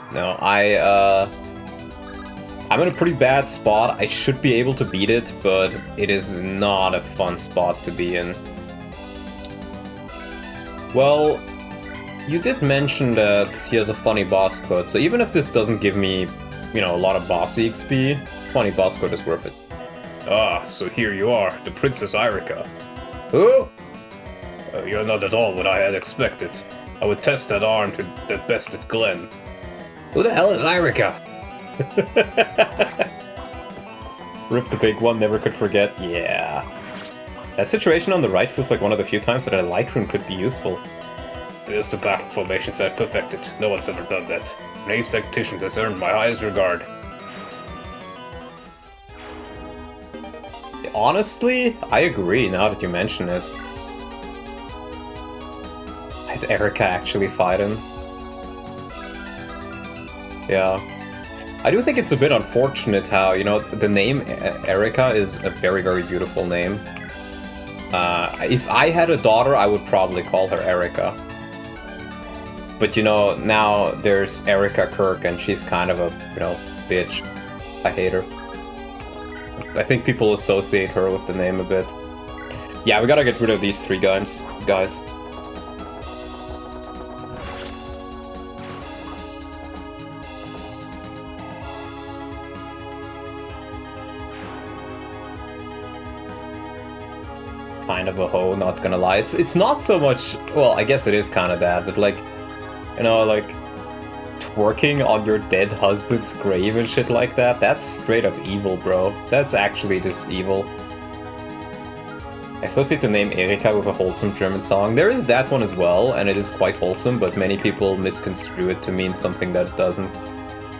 I'm in a pretty bad spot. I should be able to beat it, but it is not a fun spot to be in. Well, you did mention that he has a funny boss code, so even if this doesn't give me, you know, a lot of bossy XP, funny boss code is worth it. Ah, so here you are, the Princess Irica. Who? You're not at all what I had expected. I would test that arm to that best at Glen. Who the hell is Irica? Rip the big one, never could forget. Yeah. That situation on the right feels like one of the few times that a light rune could be useful. There's the battle formations I perfected. No one's ever done that. An ace tactician has earned my highest regard. Honestly, I agree now that you mention it. Did Erica actually fight him? Yeah. I do think it's a bit unfortunate how, you know, the name Erica is a very, very beautiful name. If I had a daughter, I would probably call her Erica. But, you know, now there's Erica Kirk and she's kind of a, you know, bitch. I hate her. I think people associate her with the name a bit. Yeah, we gotta get rid of these 3 guys. Kind of a hoe, not gonna lie. It's not so much, well, I guess it is kind of that, but like, you know, like, twerking on your dead husband's grave and shit like that, that's straight up evil, bro. That's actually just evil. I associate the name Erika with a wholesome German song. There is that one as well, and it is quite wholesome, but many people misconstrue it to mean something that it doesn't,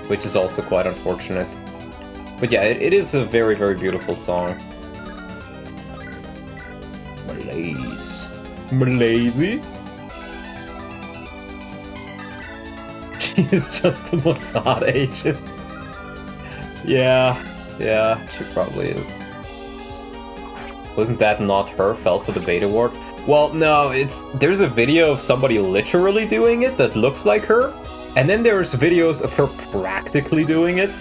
which is also quite unfortunate. But yeah, it is a very, very beautiful song. Malaise. Malaise? She is just a Mossad agent. Yeah, she probably is. Wasn't that not her? Fell for the beta ward? Well, no, there's a video of somebody literally doing it that looks like her, and then there's videos of her practically doing it,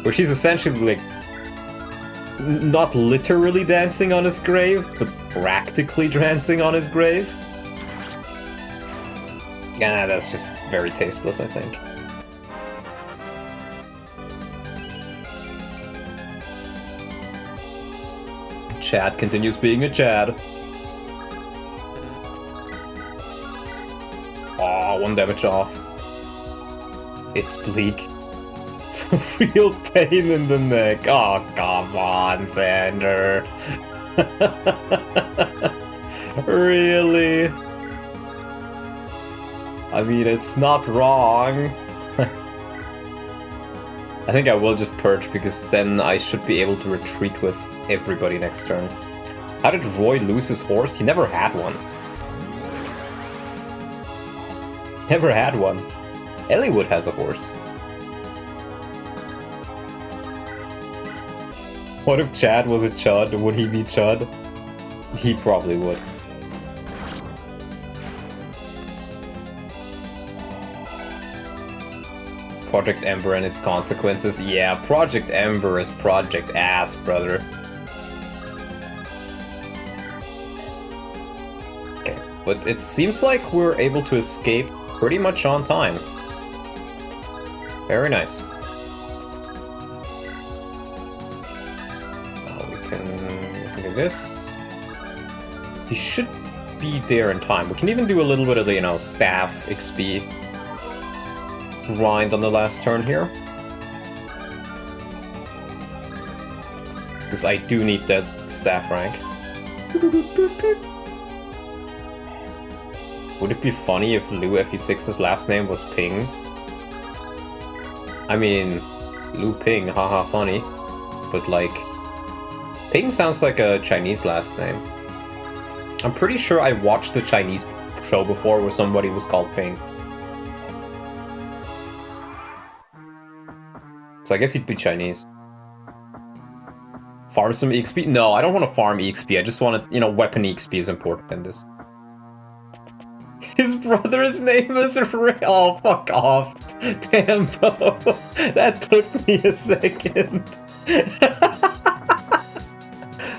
where she's essentially like not literally dancing on his grave, but practically dancing on his grave. Yeah, that's just very tasteless, I think. Chad continues being a Chad. Aw, 1 damage off. It's bleak. It's a real pain in the neck. Oh, come on, Xander. Really? I mean, it's not wrong. I think I will just purge, because then I should be able to retreat with everybody next turn. How did Roy lose his horse? He never had one. Never had one. Elliewood has a horse. What if Chad was a Chud? Would he be Chud? He probably would. Project Ember and its consequences. Yeah, Project Ember is Project Ass, brother. Okay, but it seems like we're able to escape pretty much on time. Very nice. Now we can do this. He should be there in time. We can even do a little bit of the, you know, staff XP grind on the last turn here. Because I do need that staff rank. Would it be funny if Lou FE6's last name was Ping? I mean, Lu Ping, haha funny. But like, Ping sounds like a Chinese last name. I'm pretty sure I watched the Chinese show before where somebody was called Ping. So I guess he'd be Chinese. Farm some EXP? No, I don't want to farm EXP. I just want to, you know, weapon EXP is important in this. His brother's name is Oh, fuck off. Tambo. That took me a second.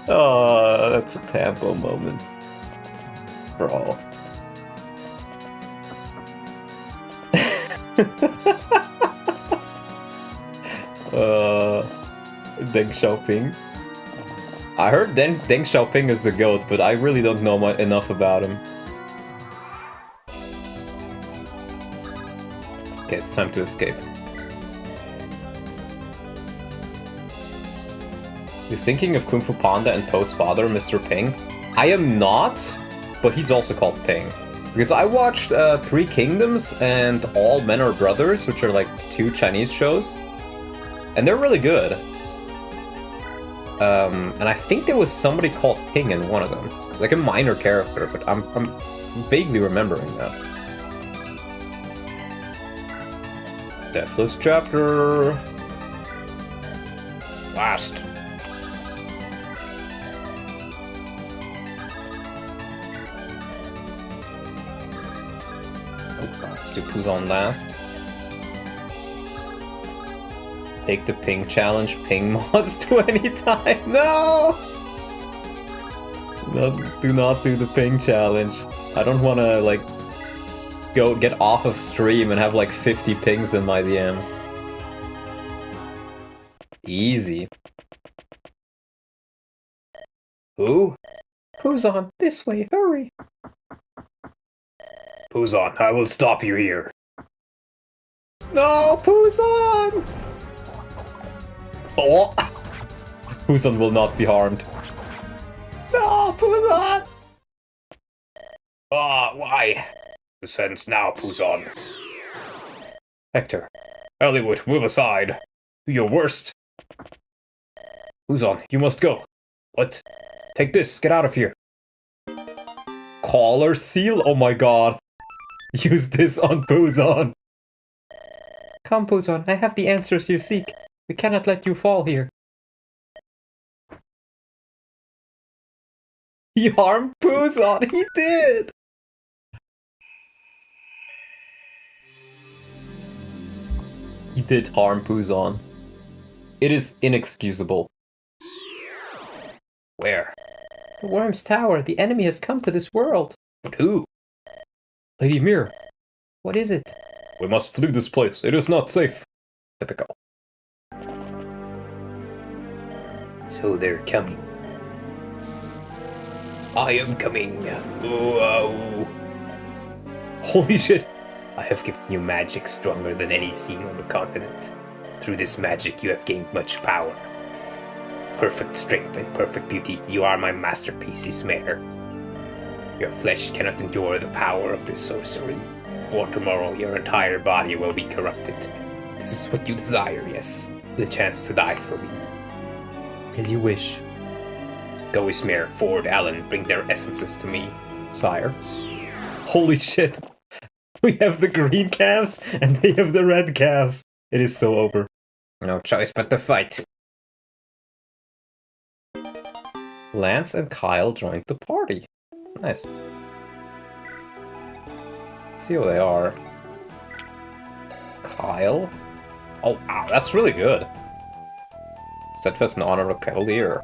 Oh, that's a Tambo moment. Bro. Deng Xiaoping. I heard Deng Xiaoping is the GOAT, but I really don't know enough about him. Okay, it's time to escape. You're thinking of Kung Fu Panda and Poe's father, Mr. Ping? I am not, but he's also called Ping. Because I watched Three Kingdoms and All Men Are Brothers, which are like 2 Chinese shows. And they're really good. And I think there was somebody called Ping in one of them. Like a minor character, but I'm vaguely remembering that. Deathless Chapter. Last. Oh, let's do PUZON last. Take the ping challenge, ping mods 20 times. No! No, do not do the ping challenge. I don't want to, like, go get off of stream and have, like, 50 pings in my DMs. Easy. Who? PUZON, this way, hurry! PUZON, I will stop you here. No, PUZON! Oh! PUZON will not be harmed. No, PUZON! Ah, why? Descends now, PUZON. Hector. Elliewood, move aside. Do your worst. PUZON, you must go. What? Take this, get out of here. Collar seal? Oh my god. Use this on PUZON. Come, PUZON, I have the answers you seek. We cannot let you fall here. He harmed PUZON! He did! He did harm PUZON. It is inexcusable. Where? The Worm's Tower. The enemy has come to this world. But who? Lady Mir. What is it? We must flee this place. It is not safe. Typical. So they're coming. I am coming. Ooh, Holy shit. I have given you magic stronger than any seen on the continent. Through this magic you have gained much power. Perfect strength and perfect beauty, you are my masterpiece, Ismare. Your flesh cannot endure the power of this sorcery. For tomorrow your entire body will be corrupted. This is what you desire, yes. The chance to die for me. As you wish. Go, Ismare, Ford, Allen, bring their essences to me. Sire. Holy shit. We have the green calves and they have the red calves. It is so over. No choice but to fight. Lance and Kyle joined the party. Nice. See who they are. Kyle? Oh, wow, that's really good. Steadfast and Honorable Cavalier.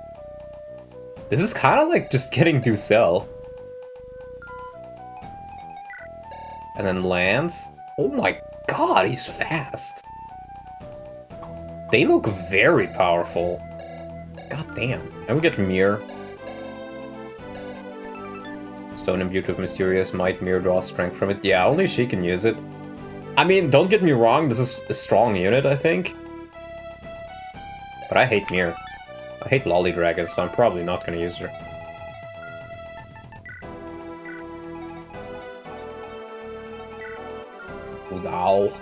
This is kind of like just getting to sell. And then Lance. Oh my god, he's fast. They look very powerful. God damn. And we get Mir. Stone imbued with mysterious might. Mir draws strength from it. Yeah, only she can use it. I mean, don't get me wrong, this is a strong unit, I think. But I hate Mir. I hate Lolly Dragon, so I'm probably not gonna use her. Wow.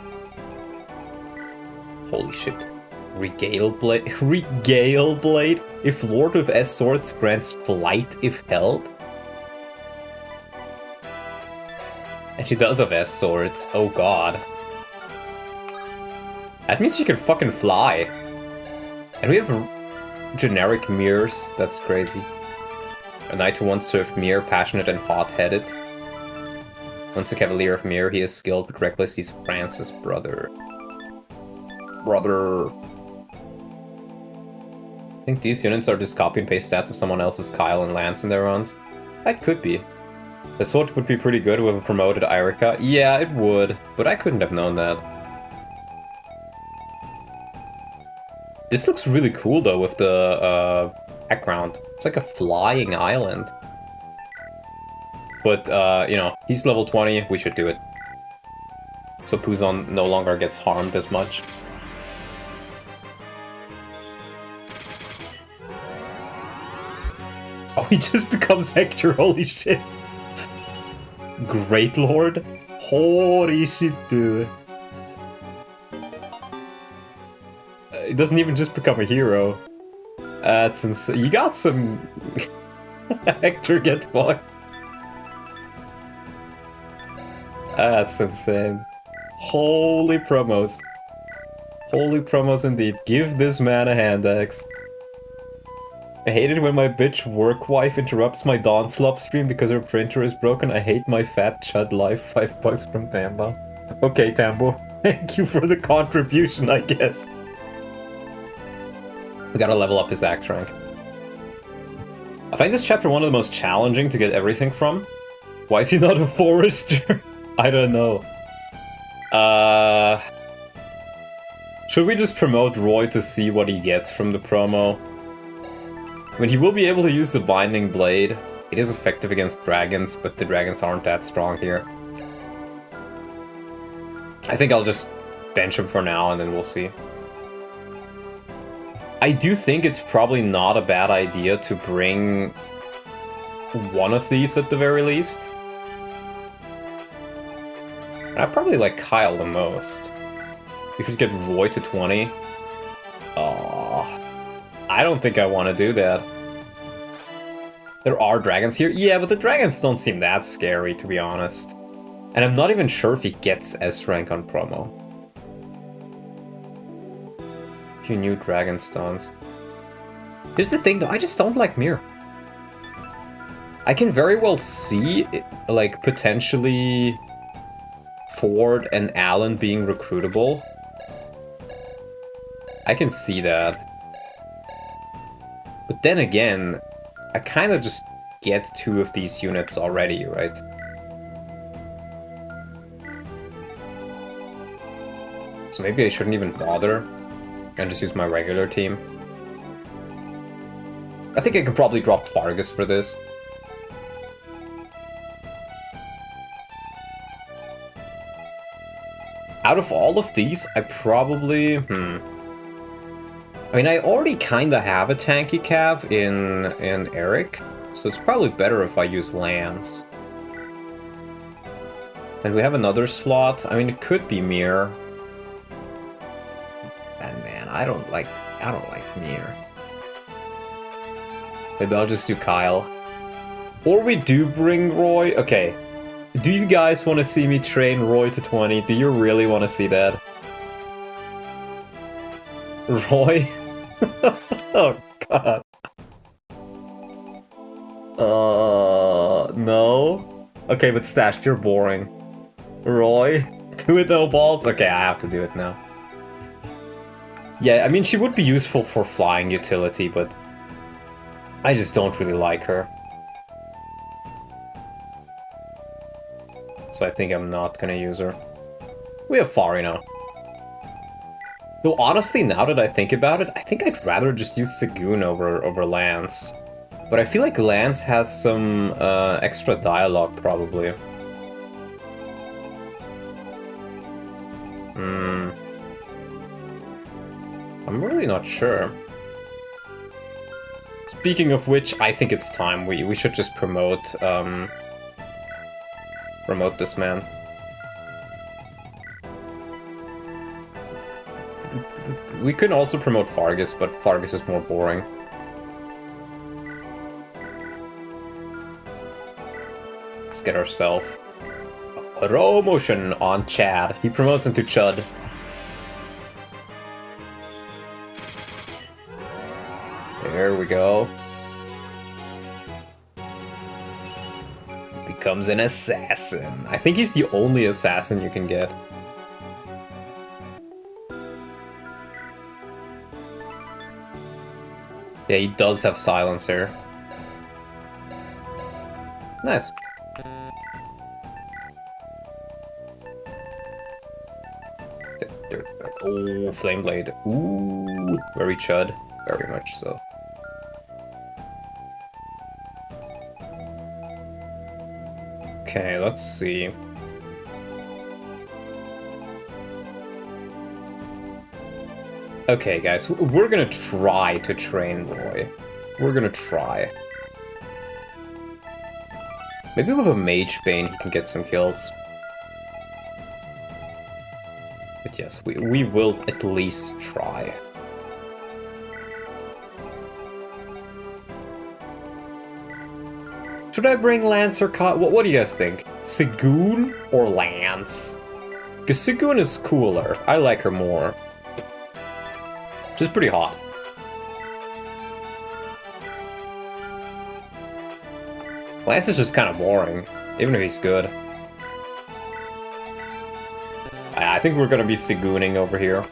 Holy shit. Regale Blade? Regale Blade? If Lord with S Swords grants flight if held? And she does have S Swords. Oh god. That means she can fucking fly. And we have generic mirrors. That's crazy. A knight who once served Mir, passionate and hot-headed. Once a cavalier of Mir, he is skilled but reckless. He's France's brother. I think these units are just copy and paste stats of someone else's Kyle and Lance in their runs. That could be. The sword would be pretty good with a promoted Irica. Yeah, it would, but I couldn't have known that. This looks really cool though with the background. It's like a flying island. But, you know, he's level 20, we should do it. So PUZON no longer gets harmed as much. Oh, he just becomes Hector, holy shit. Great Lord? Holy shit, dude. He doesn't even just become a hero. That's insane. You got some... Hector get fucked. That's insane. Holy promos. Holy promos indeed. Give this man a hand axe. I hate it when my bitch work wife interrupts my Dawn Slop stream because her printer is broken. I hate my fat chud life. $5 from Tambo. Okay, Tambo. Thank you for the contribution, I guess. We gotta level up his axe rank. I find this chapter one of the most challenging to get everything from. Why is he not a forester? I don't know. Should we just promote Roy to see what he gets from the promo? I mean, he will be able to use the Binding Blade. It is effective against dragons, but the dragons aren't that strong here. I think I'll just bench him for now, and then we'll see. I do think it's probably not a bad idea to bring one of these at the very least. And I probably like Kyle the most. You should get Roy to 20. Oh, I don't think I want to do that. There are dragons here. Yeah, but the dragons don't seem that scary, to be honest. And I'm not even sure if he gets S rank on promo. A few new dragon stones. Here's the thing, though. I just don't like Mir. I can very well see, like, potentially Ford and Allen being recruitable. I can see that. But then again, I kind of just get two of these units already, right? So maybe I shouldn't even bother and just use my regular team. I think I can probably drop Vargas for this. Out of all of these, I probably... I mean, I already kinda have a tanky cav in Eric, so it's probably better if I use Lance. And we have another slot. I mean, it could be Mir. And man, I don't like Mir. Maybe I'll just do Kyle. Or we do bring Roy. Okay. Do you guys want to see me train Roy to 20? Do you really want to see that? Roy? Oh god. No? Okay, but Stash, you're boring. Roy? Do it no balls? Okay, I have to do it now. Yeah, I mean, she would be useful for flying utility, but I just don't really like her. So I think I'm not gonna use her. We have Fari now. Though honestly, now that I think about it, I think I'd rather just use Segun over Lance. But I feel like Lance has some extra dialogue, probably. I'm really not sure. Speaking of which, I think it's time. We should just promote this man. We could also promote Fargus, but Fargus is more boring. Let's get ourselves a promotion on Chad. He promotes into Chud. There we go. He becomes an assassin. I think he's the only assassin you can get. Yeah, he does have silencer. Nice. Oh, flame blade. Ooh, very Chud. Very much so. Okay, let's see. Okay, guys, we're gonna try to train Roy. We're gonna try. Maybe with a Mage Bane he can get some kills. But yes, we will at least try. Should I bring Lance or Kyle? What do you guys think? Segun or Lance? Because Segun is cooler. I like her more. She's pretty hot. Lance is just kind of boring, even if he's good. I think we're gonna be Segooning over here.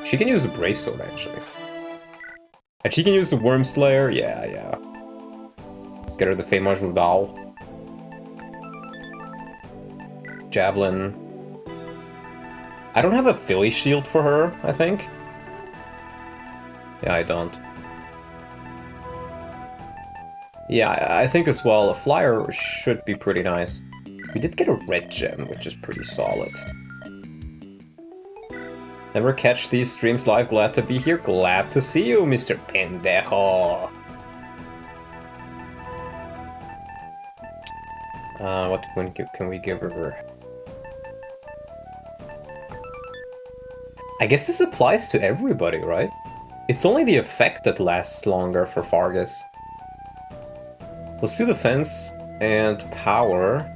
She can use the Brave Sword, actually. And she can use the Worm Slayer? Yeah. Let's get her the Fema Judao. Javelin. I don't have a Philly Shield for her, I think. Yeah, I don't. Yeah, I think as well, a Flyer should be pretty nice. We did get a red gem, which is pretty solid. Never catch these streams live, glad to be here. Glad to see you, Mr. Pendejo. What can we give her? I guess this applies to everybody, right? It's only the effect that lasts longer for Fargus. Let's do defense and power.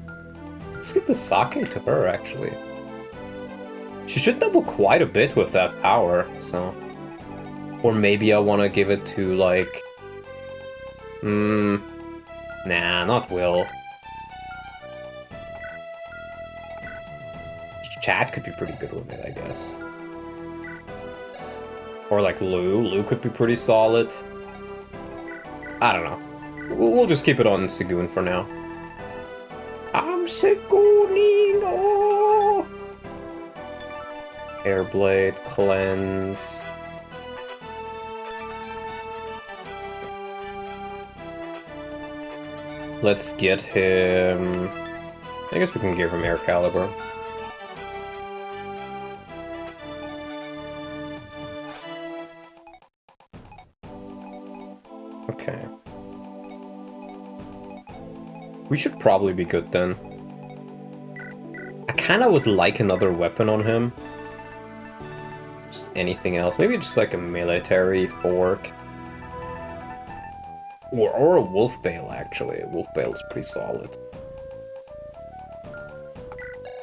Let's give the Sake to her, actually. She should double quite a bit with that power, so... Or maybe I want to give it to, like... Nah, not Will. Chad could be pretty good with it, I guess. Or like Lou. Lou could be pretty solid. I don't know. We'll just keep it on Segun for now. I'm Segooning! Oh! Airblade, cleanse. Let's get him... I guess we can give him Air Caliber. We should probably be good then. I kinda would like another weapon on him. Just anything else. Maybe just like a military fork. Or a wolf bale, actually. A wolf bale is pretty solid.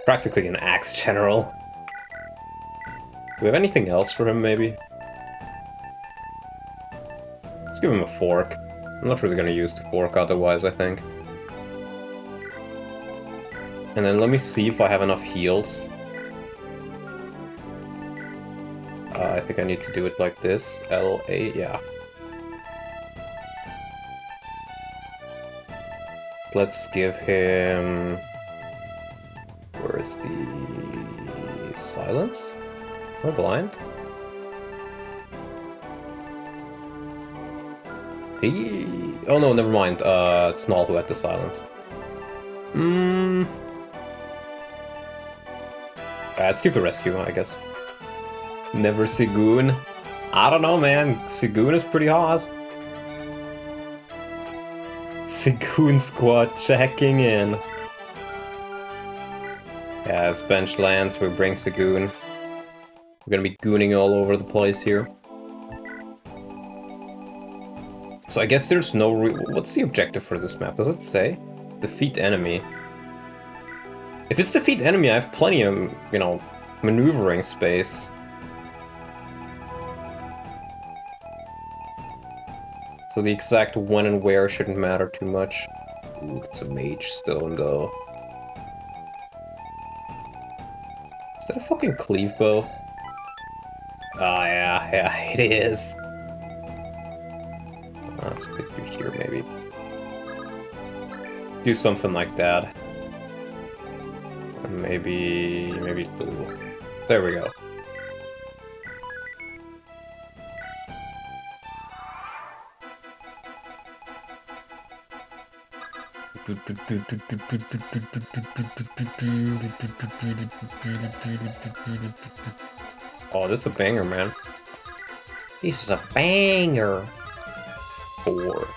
Practically an axe general. Do we have anything else for him, maybe? Let's give him a fork. I'm not really gonna use the fork otherwise, I think. And then let me see if I have enough heals. I think I need to do it like this. L-A, yeah. Let's give him... Where is the... silence? Am I blind? Oh no, never mind. It's Null who had the silence. Let's skip the rescue, I guess. Never Sigoon. I don't know, man. Sigoon is pretty hot. Sigoon squad checking in. Yeah, it's bench lands. We bring Sigoon. We're gonna be gooning all over the place here. So I guess there's no what's the objective for this map? Does it say? Defeat enemy. If it's defeat enemy, I have plenty of, you know, maneuvering space. So the exact when and where shouldn't matter too much. Ooh, it's a mage stone though. Is that a fucking cleave bow? Oh yeah, it is. Let's put you here, maybe. Do something like that. And maybe blue. There we go. Oh, that's a banger, man. This is a banger. 4.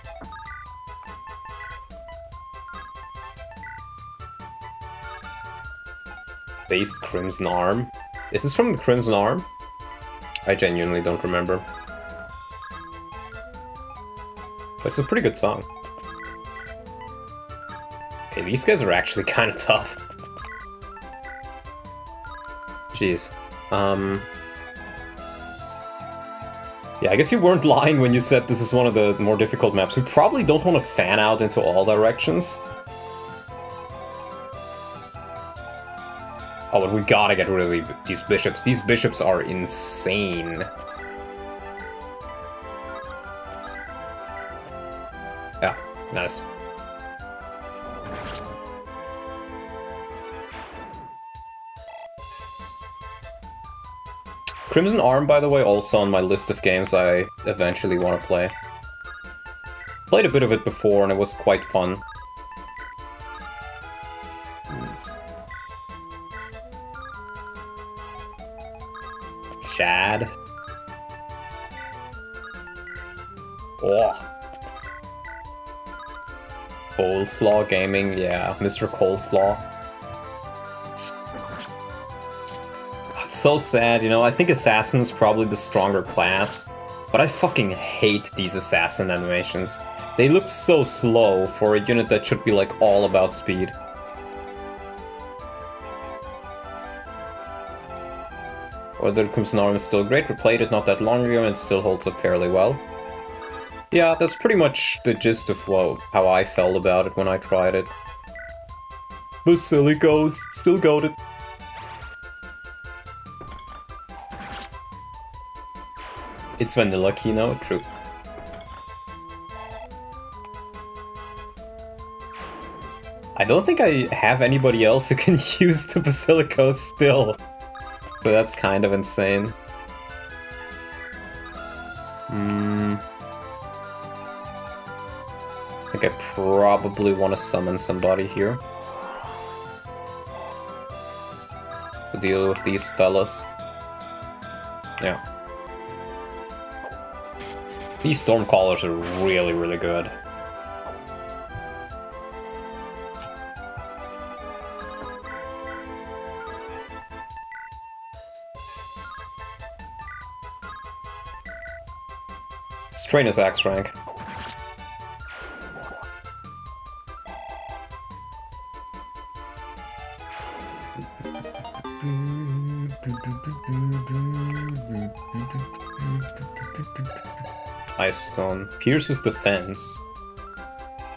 Based Crimson Arm. Is this from the Crimson Arm? I genuinely don't remember. But it's a pretty good song. Okay, these guys are actually kind of tough. Jeez. Yeah, I guess you weren't lying when you said this is one of the more difficult maps. We probably don't want to fan out into all directions. Oh, but we gotta get rid of these bishops. These bishops are insane. Yeah, nice. Crimson Arm, by the way, also on my list of games I eventually want to play. Played a bit of it before and it was quite fun. Shad. Oh. Coleslaw Gaming, yeah, Mr. Coleslaw. It's so sad, you know, I think Assassin's probably the stronger class, but I fucking hate these Assassin animations. They look so slow for a unit that should be like all about speed. Whether Crimson Arm is still great, we played it not that long ago and it still holds up fairly well. Yeah, that's pretty much the gist of how I felt about it when I tried it. Basilicos, still goated. It's vanilla Kino, true. I don't think I have anybody else who can use the Basilicos still. So that's kind of insane. I think I probably want to summon somebody here. To deal with these fellas. Yeah. These Stormcallers are really, really good. Strain is Axe rank. Ice Stone. Pierces defense.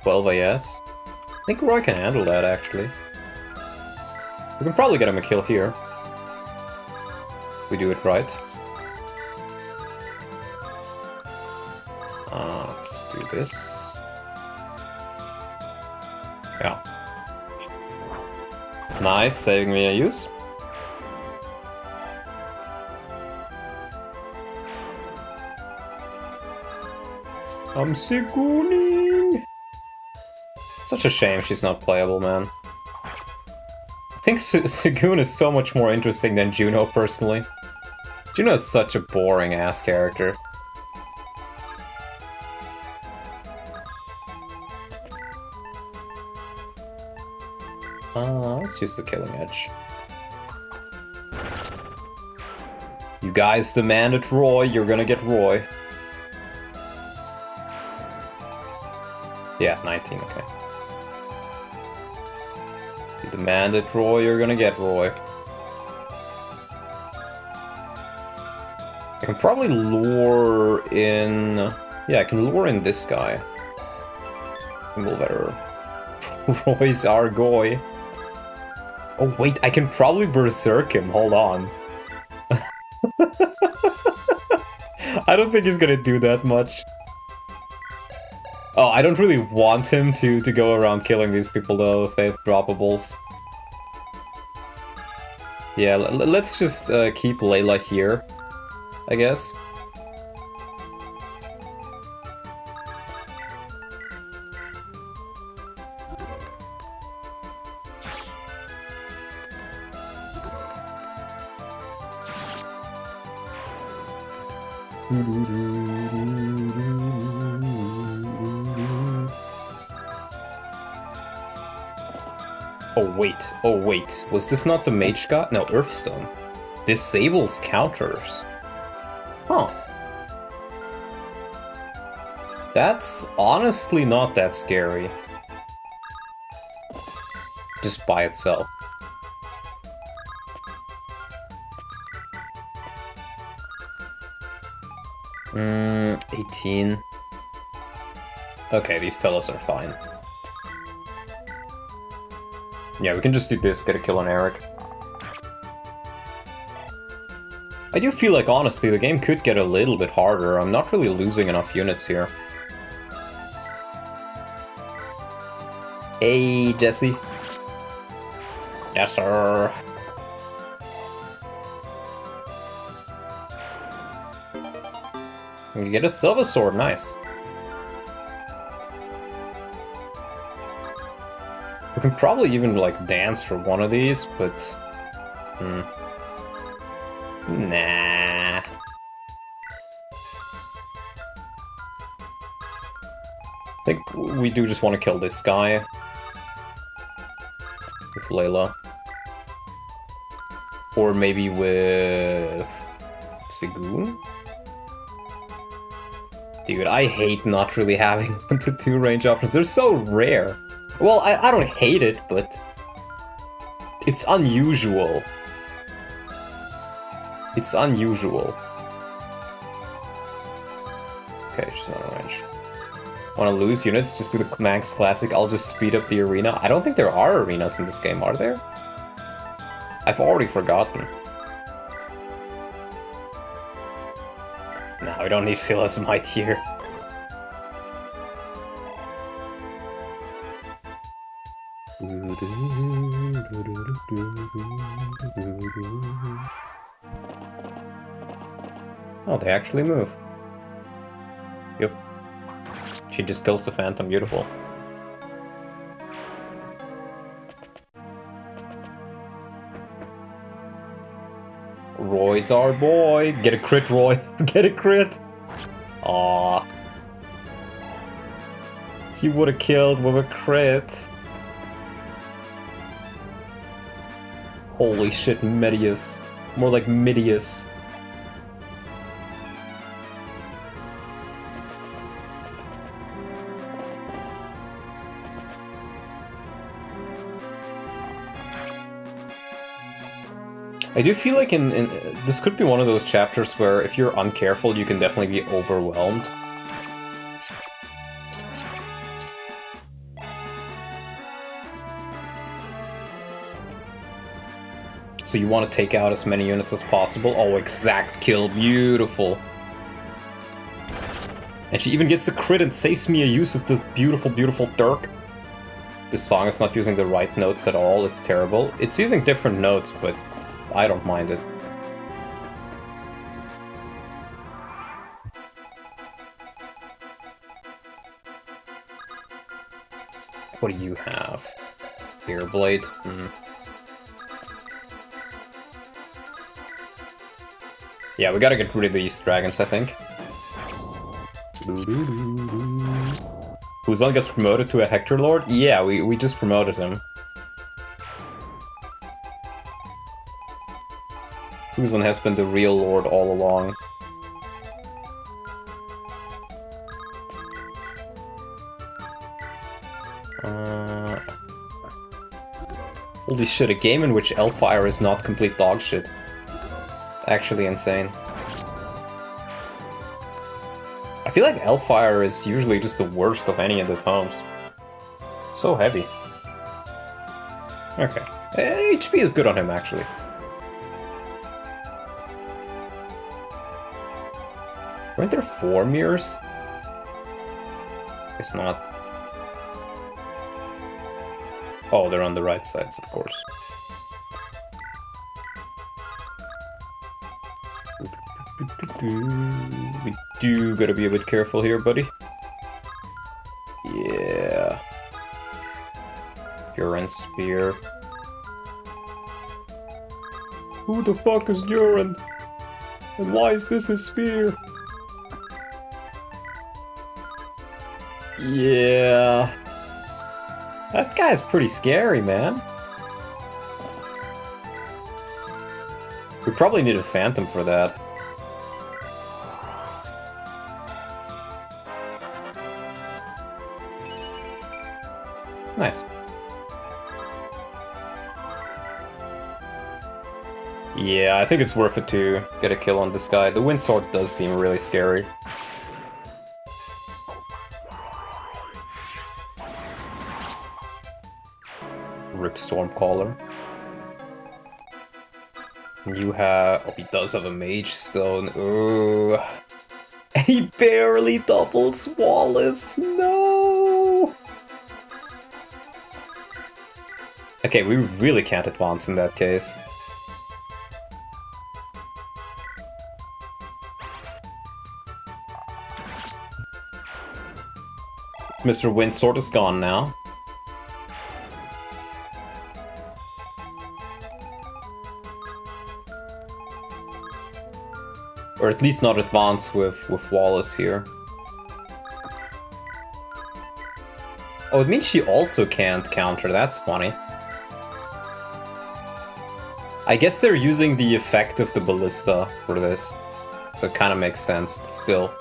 12 AS. I think Roy can handle that, actually. We can probably get him a kill here. We do it right. Let's do this. Yeah. Nice, saving me a use. I'm Sigooning! Such a shame she's not playable, man. I think Sigoon is so much more interesting than Juno, personally. Juno is such a boring-ass character. Let's use the Killing Edge. You guys demanded Roy, you're gonna get Roy. Yeah, 19, okay. You demanded Roy, you're gonna get Roy. I can probably lure in... Yeah, I can lure in this guy. We'll better... Roy's Argoy. Oh wait, I can probably berserk him, hold on. I don't think he's gonna do that much. Oh, I don't really want him to go around killing these people though, if they have droppables. Yeah, let's just keep Layla here, I guess. Oh wait, was this not the Mage God? No, Earthstone. Disables counters. Huh. That's honestly not that scary. Just by itself. Hmm, 18. Okay, these fellas are fine. Yeah, we can just do this, get a kill on Eric. I do feel like, honestly, the game could get a little bit harder. I'm not really losing enough units here. Hey, Jesse. Yes, sir. You get a Silver Sword, nice. We can probably even, like, dance for one of these, but... Nah. I think we do just want to kill this guy. With Layla. Or maybe with... Sigoon? Dude, I hate not really having 1 to 2 range options. They're so rare. Well, I don't hate it, but... It's unusual. It's unusual. Okay, she's not in range. Wanna lose units? Just do the Max Classic, I'll just speed up the arena. I don't think there are arenas in this game, are there? I've already forgotten. No, we don't need Phyllis Might here. Oh, they actually move. Yep. She just kills the Phantom, beautiful. Roy's our boy! Get a crit, Roy! Get a crit! Aww. He would've killed with a crit. Holy shit, Medius. More like Midius. I do feel like in this could be one of those chapters where if you're uncareful, you can definitely be overwhelmed. So you want to take out as many units as possible. Oh, exact kill, beautiful. And she even gets a crit and saves me a use of the beautiful, beautiful Dirk. This song is not using the right notes at all, it's terrible. It's using different notes, but I don't mind it. What do you have? Airblade? Yeah, we gotta get rid of these dragons, I think. PUZON gets promoted to a Hector Lord? Yeah, we just promoted him. PUZON has been the real lord all along. Holy shit, a game in which Elfire is not complete dog shit. Actually insane. I feel like Elfire is usually just the worst of any of the tomes. So heavy. Okay. HP is good on him, actually. Weren't there 4 mirrors? It's not. Oh, they're on the right sides, of course. We do gotta be a bit careful here, buddy. Yeah. Gurren Spear. Who the fuck is Gurren? And why is this his spear? Yeah. That guy's pretty scary, man. We probably need a Phantom for that. Nice. Yeah, I think it's worth it to get a kill on this guy. The Wind Sword does seem really scary. Rip Stormcaller. You have... Oh, he does have a Mage Stone. Ooh. And he barely doubles Wallace. No! Okay, we really can't advance in that case. Mr. Windsword is gone now. Or at least not advance with Wallace here. Oh, it means she also can't counter, that's funny. I guess they're using the effect of the ballista for this, so it kind of makes sense, but still.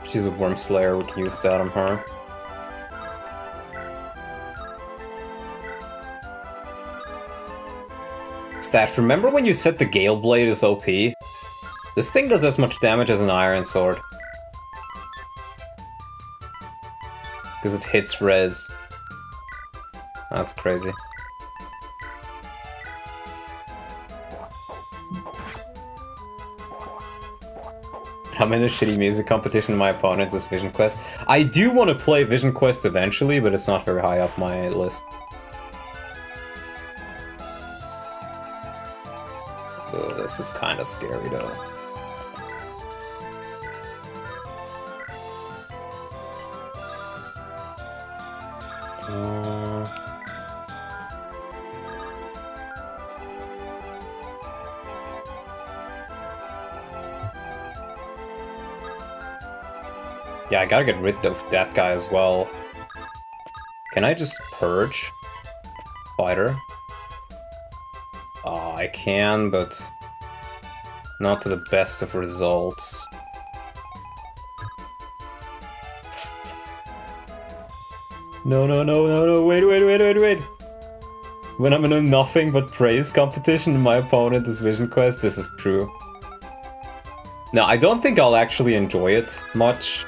She's a Worm Slayer, we can use that on her. Stash, remember when you said the Gale Blade is OP? This thing does as much damage as an Iron Sword. Because it hits res. That's crazy. I'm in a shitty music competition and my opponent is Vision Quest. I do want to play Vision Quest eventually, but it's not very high up my list. Oh, this is kind of scary though. Yeah, I gotta get rid of that guy as well. Can I just purge? Fighter? I can, but not to the best of results. No, no, no, no, no, wait, wait, wait, wait, wait. When I'm in a nothing but praise competition and my opponent is Vision Quest, this is true. Now, I don't think I'll actually enjoy it much.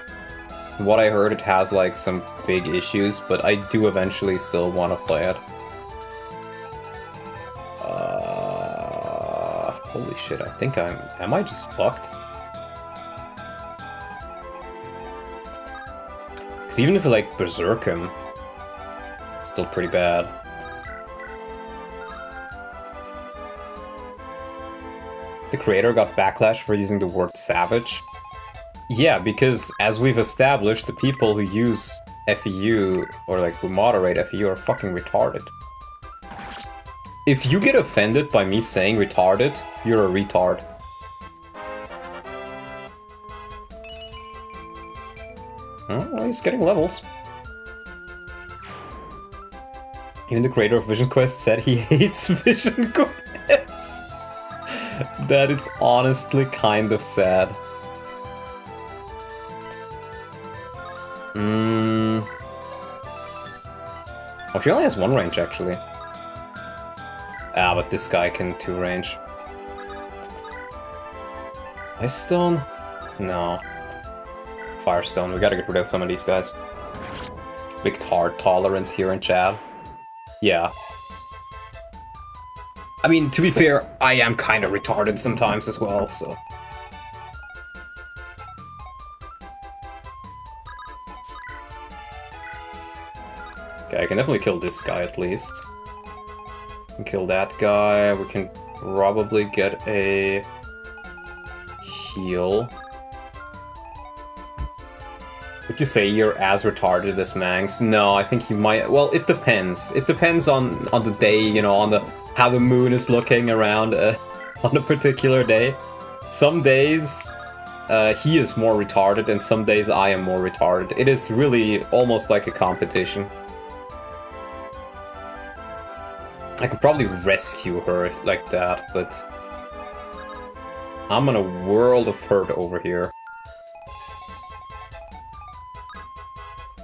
What I heard, it has like some big issues, but I do eventually still want to play it. Holy shit, I think am I just fucked? Because even if I like berserk him, still pretty bad. The creator got backlash for using the word savage. Yeah, because as we've established, the people who use FEU, or like who moderate FEU, are fucking retarded. If you get offended by me saying retarded, you're a retard. Oh, he's getting levels. Even the creator of Vision Quest said he hates Vision Quest. That is honestly kind of sad. Oh, she only has one range, actually. Ah, but this guy can 2 range. Ice Stone? No. Firestone, we gotta get rid of some of these guys. Big tard tolerance here in chat. Yeah. I mean, to be fair, I am kind of retarded sometimes as well, so... Okay, I can definitely kill this guy at least. And kill that guy. We can probably get a heal. Would you say you're as retarded as Mangs? No, I think you might. Well, it depends. It depends on the day, you know, on the how the moon is looking around on a particular day. Some days he is more retarded, and some days I am more retarded. It is really almost like a competition. I could probably rescue her like that, but I'm in a world of hurt over here.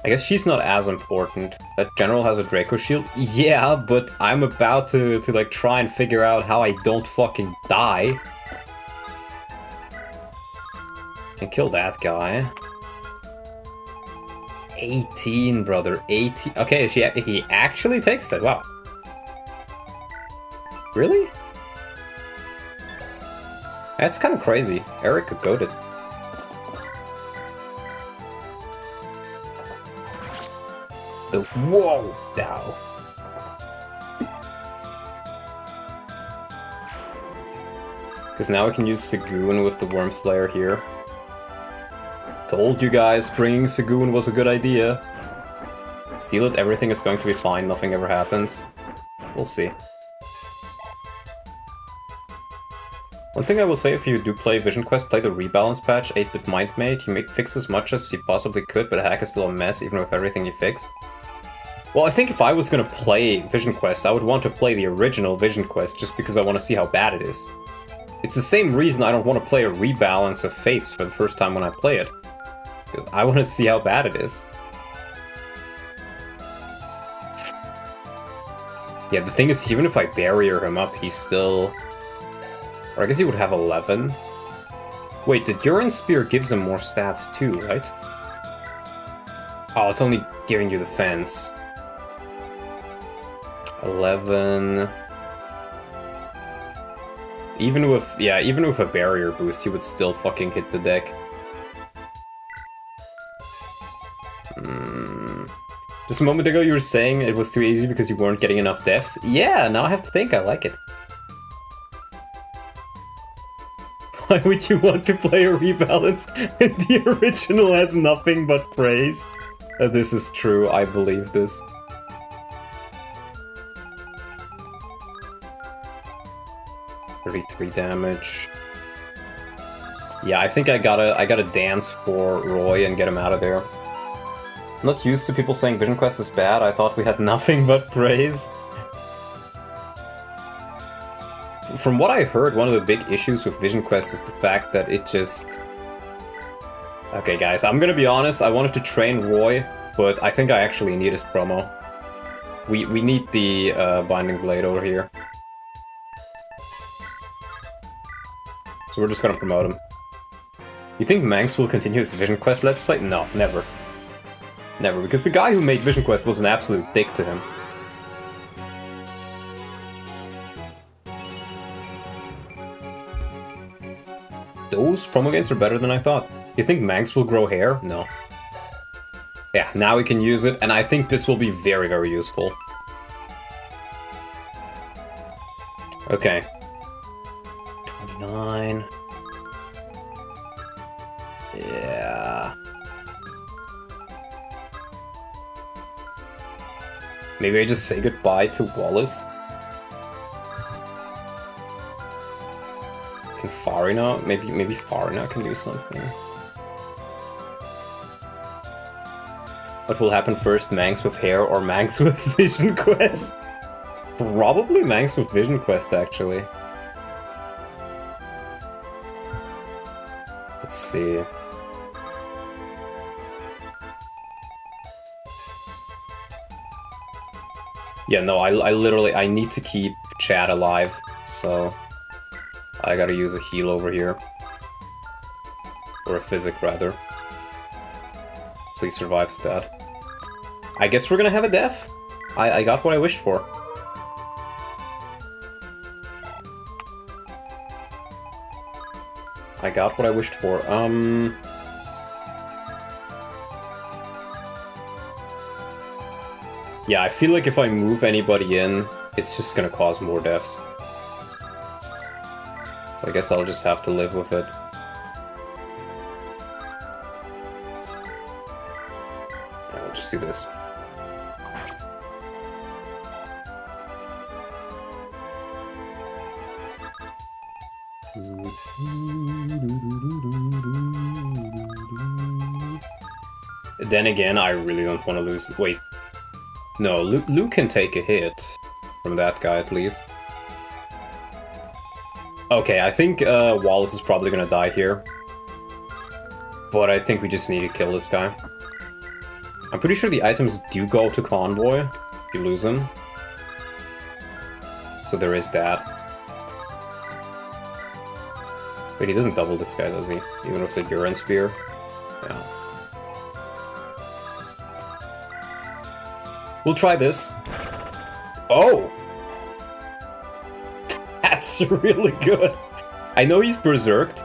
I guess she's not as important. That general has a Draco shield. Yeah, but I'm about to like try and figure out how I don't fucking die. Can kill that guy. 18, brother. 18. Okay, he actually takes it. Wow. Really? That's kind of crazy. Eric could goat it. Whoa! Dow. Because now I can use Sagoon with the Worm Slayer here. Told you guys, bringing Sagoon was a good idea. Steal it, everything is going to be fine, nothing ever happens. We'll see. One thing I will say, if you do play Vision Quest, play the rebalance patch, 8-bit Mind Mate. He fixed as much as he possibly could, but the hack is still a mess, even with everything he fixed. Well, I think if I was gonna play Vision Quest, I would want to play the original Vision Quest, just because I want to see how bad it is. It's the same reason I don't want to play a rebalance of Fates for the first time when I play it. Because I want to see how bad it is. Yeah, the thing is, even if I barrier him up, he's still... Or I guess he would have 11. Wait, the Durin Spear gives him more stats too, right? Oh, it's only giving you defense. 11... Even with a barrier boost, he would still fucking hit the deck. Just a moment ago you were saying it was too easy because you weren't getting enough deaths. Yeah, now I have to think, I like it. Why would you want to play a rebalance when the original has nothing but praise? This is true, I believe this. .33 damage. Yeah, I think I gotta dance for Roy and get him out of there. I'm not used to people saying Vision Quest is bad. I thought we had nothing but praise. From what I heard, one of the big issues with Vision Quest is the fact that it just... Okay guys, I'm gonna be honest, I wanted to train Roy but I think I actually need his promo. We need the Binding Blade over here. So we're just gonna promote him. You think Manx will continue his Vision Quest Let's Play? No, never. Never, because the guy who made Vision Quest was an absolute dick to him. Those promo games are better than I thought. You think Manx will grow hair? No. Yeah, now we can use it, and I think this will be very, very useful. Okay. 29. Yeah. Maybe I just say goodbye to Wallace. Can Farina? Maybe Farina can do something. What will happen first, Manx with hair or Manx with Vision Quest? Probably Manx with Vision Quest, actually. Let's see. Yeah, no, I need to keep Chad alive, so I gotta use a heal over here. Or a physic, rather. So he survives that. I guess we're gonna have a death. I got what I wished for. I got what I wished for. Yeah, I feel like if I move anybody in, it's just gonna cause more deaths. So I guess I'll just have to live with it. I'll just do this. Then again, I really don't want to lose. Wait. No, Luke can take a hit from that guy at least. Okay, I think Wallace is probably gonna die here. But I think we just need to kill this guy. I'm pretty sure the items do go to Convoy if you lose them. So there is that. Wait, he doesn't double this guy, does he? Even with the Duran Spear? Yeah. We'll try this. Oh! That's really good. I know he's berserked,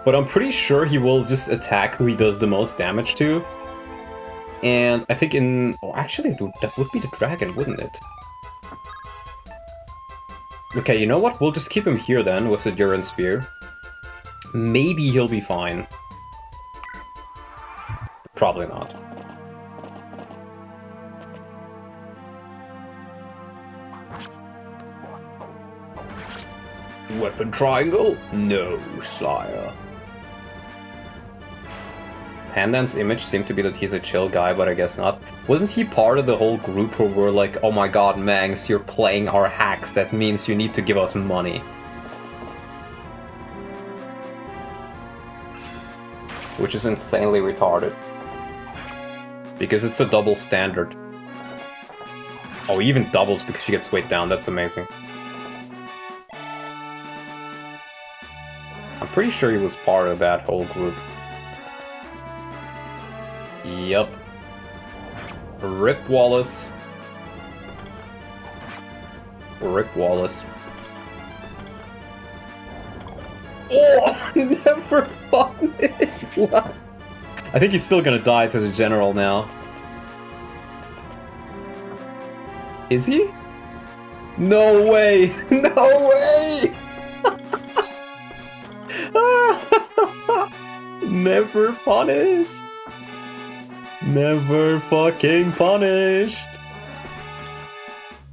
but I'm pretty sure he will just attack who he does the most damage to. And I think in... Oh, actually, that would be the dragon, wouldn't it? Okay, you know what? We'll just keep him here then, with the Duran Spear. Maybe he'll be fine. Probably not. Weapon triangle? No, sire. Pandan's image seemed to be that he's a chill guy, but I guess not. Wasn't he part of the whole group who were like, oh my god, Mangs, you're playing our hacks, that means you need to give us money? Which is insanely retarded. Because it's a double standard. Oh, he even doubles because she gets weighed down, that's amazing. I'm pretty sure he was part of that whole group. Yup. Rip Wallace. Rip Wallace. Oh! Never punished! What? I think he's still gonna die to the general now. Is he? No way! No way! Never punished. Never fucking punished.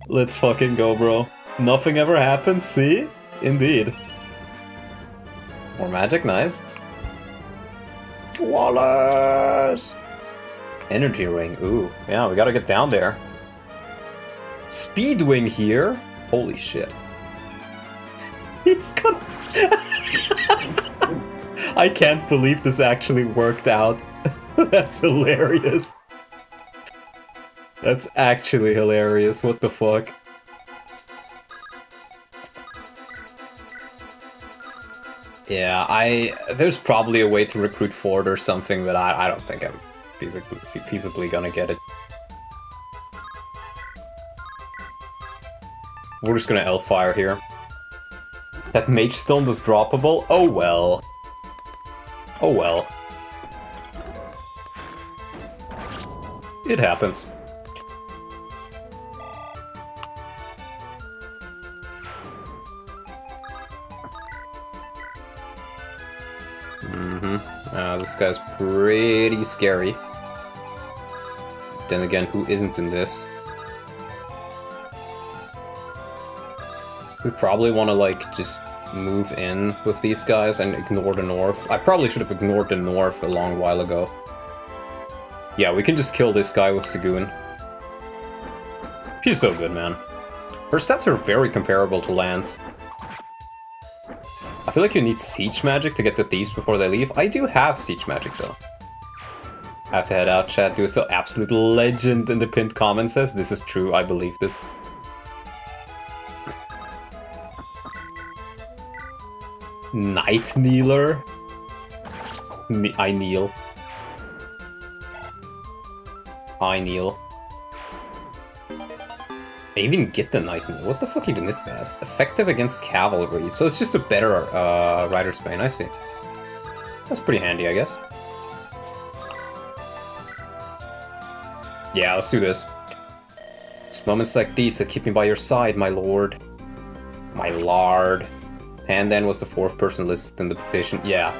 Let's fucking go, bro. Nothing ever happens, see? Indeed. More magic, nice. Wallace! Energy ring, ooh. Yeah, we gotta get down there. Speedwing here? Holy shit. He's gonna... I can't believe this actually worked out. That's hilarious. That's actually hilarious, what the fuck? Yeah, there's probably a way to recruit Ford or something, but I don't think I'm feasibly gonna get it. We're just gonna L-Fire here. That Mage Stone was droppable? Oh well. Oh well. It happens. This guy's pretty scary. Then again, who isn't in this? We probably want to, like, just move in with these guys and ignore the north. I probably should have ignored the north a long while ago. Yeah, we can just kill this guy with Sagoon. He's so good, man. Her stats are very comparable to Lance. I feel like you need Siege Magic to get the thieves before they leave. I do have Siege Magic, though. I have to head out, chat. Do so absolute legend in the pinned comment says. This is true, I believe this. Night Kneeler? I kneel. I kneel. I even get the Night Kneel. What the fuck even is that? Effective against cavalry. So it's just a better Rider's Bane, I see. That's pretty handy, I guess. Yeah, let's do this. It's moments like these that keep me by your side, my lord. My lord. Pandan was the 4th person listed in the petition. Yeah.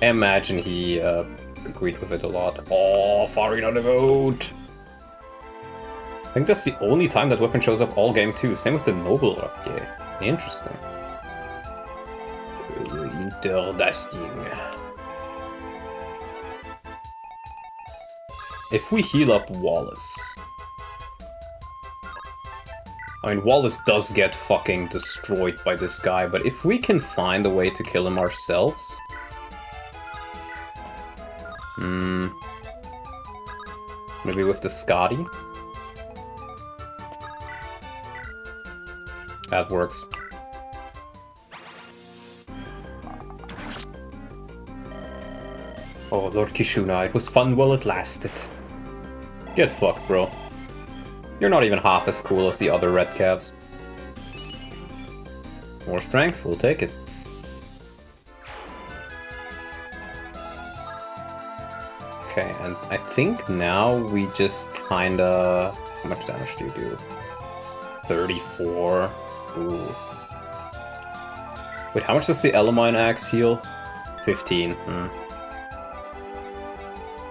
I imagine he agreed with it a lot. Oh, Farina the Goat! I think that's the only time that weapon shows up all game too. Same with the Noble Rapier. Interesting. Interesting. If we heal up Wallace... I mean, Wallace does get fucking destroyed by this guy, but if we can find a way to kill him ourselves... Maybe with the Scotty? That works. Oh, Lord Kishuna, it was fun while it lasted. Get fucked, bro. You're not even half as cool as the other red calves. More strength, we'll take it. Okay, and I think now we just kinda... How much damage do you do? 34. Ooh. Wait, how much does the Elamine Axe heal? 15.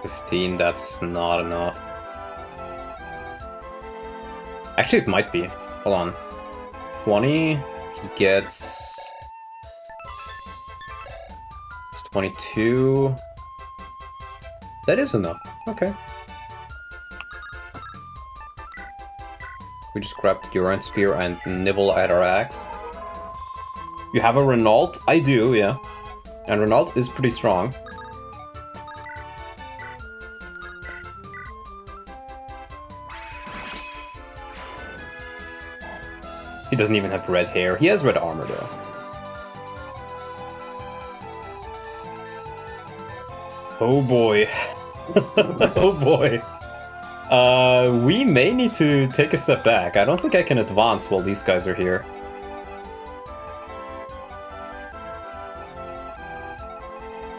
15, that's not enough. Actually, it might be. Hold on. 20, he gets... It's 22. That is enough. Okay. We just grab the Durant Spear and nibble at our axe. You have a Renault? I do, yeah. And Renault is pretty strong. He doesn't even have red hair. He has red armor, though. Oh boy. Oh boy. We may need to take a step back. I don't think I can advance while these guys are here.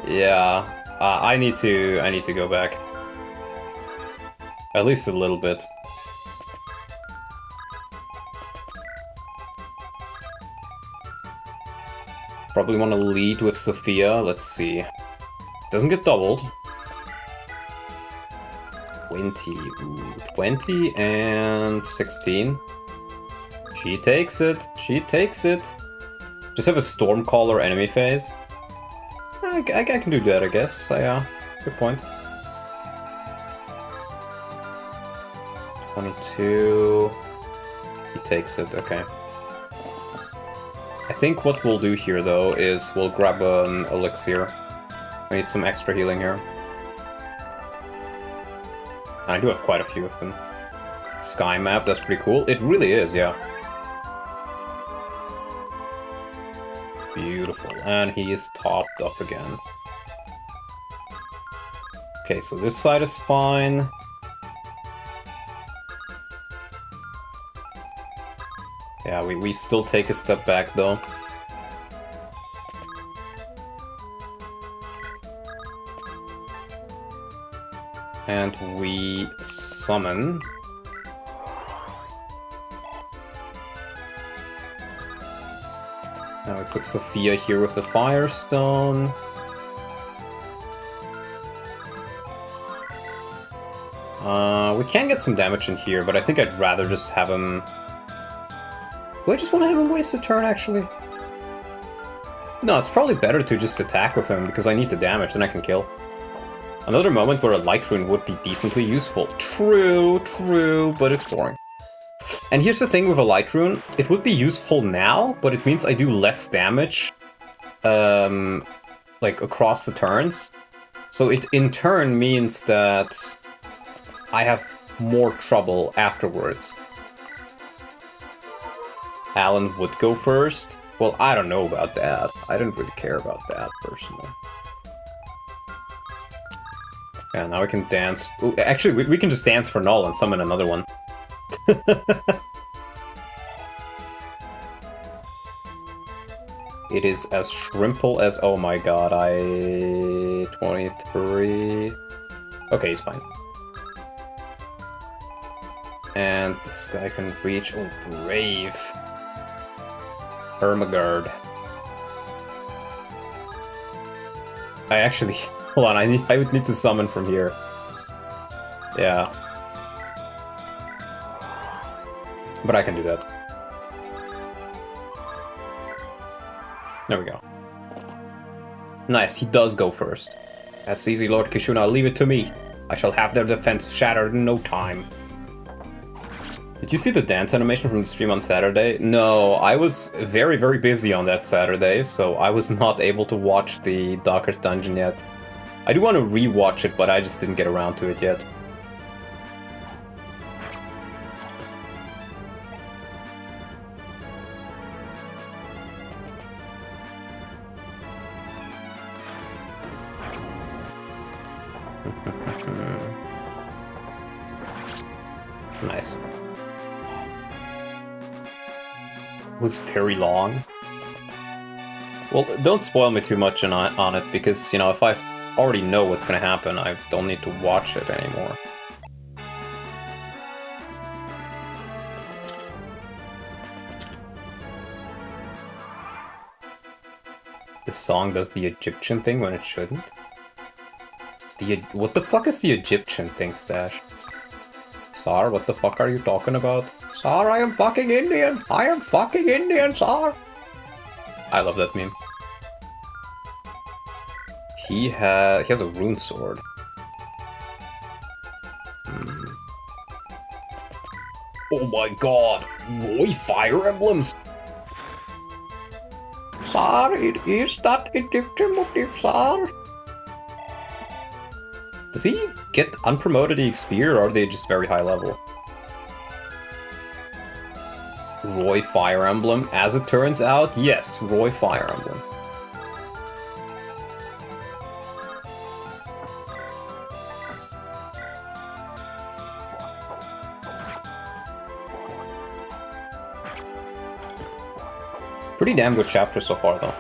Yeah. I need to go back. At least a little bit. Probably want to lead with Sophia. Let's see. Doesn't get doubled. 20. Ooh, 20 and 16. She takes it. She takes it. Just have a Stormcaller enemy phase. I can do that, I guess. Yeah, good point. 22. He takes it, okay. I think what we'll do here, though, is we'll grab an elixir. I need some extra healing here. I do have quite a few of them. sky map. That's pretty cool. It really is, yeah. Beautiful. And he is topped up again. Okay, so this side is fine. Yeah, we still take a step back, though. And we summon. Now we put Sophia here with the Firestone. We can get some damage in here, but I think I'd rather just have him... Do I just want to have him waste a turn, actually? No, it's probably better to just attack with him, because I need the damage, then I can kill. Another moment where a Light Rune would be decently useful. True, but it's boring. And here's the thing with a Light Rune. It would be useful now, but it means I do less damage, like, across the turns. So it, in turn, means that I have more trouble afterwards. Alan would go first. Well, I don't know about that. I didn't really care about that, personally. Yeah, now we can dance. Ooh, actually, we can just dance for Null and summon another one. It is as shrimple as... Oh my god, 23... Okay, he's fine. And this guy can reach... Oh, brave. Ermagard. I actually... Hold on, I would need to summon from here. Yeah. But I can do that. There we go. Nice, he does go first. That's easy, Lord Kishuna, leave it to me. I shall have their defense shattered in no time. Did you see the dance animation from the stream on Saturday? No, I was very, very busy on that Saturday, so I was not able to watch the Docker's Dungeon yet. I do want to rewatch it, but I just didn't get around to it yet. Nice. It was very long. Well, don't spoil me too much on it, because, you know, if I already know what's gonna happen, I don't need to watch it anymore. This song does the Egyptian thing when it shouldn't? What the fuck is the Egyptian thing, Stash? Sar, what the fuck are you talking about? Sar, I am fucking Indian! I am fucking Indian, Sar! I love that meme. He has a rune sword. Oh my god! Roy Fire Emblem! Sar, it is that Egyptian motif, Sar! Does he get unpromoted EXP, or are they just very high level? Roy Fire Emblem, as it turns out, yes, Roy Fire Emblem. Pretty damn good chapter so far, though.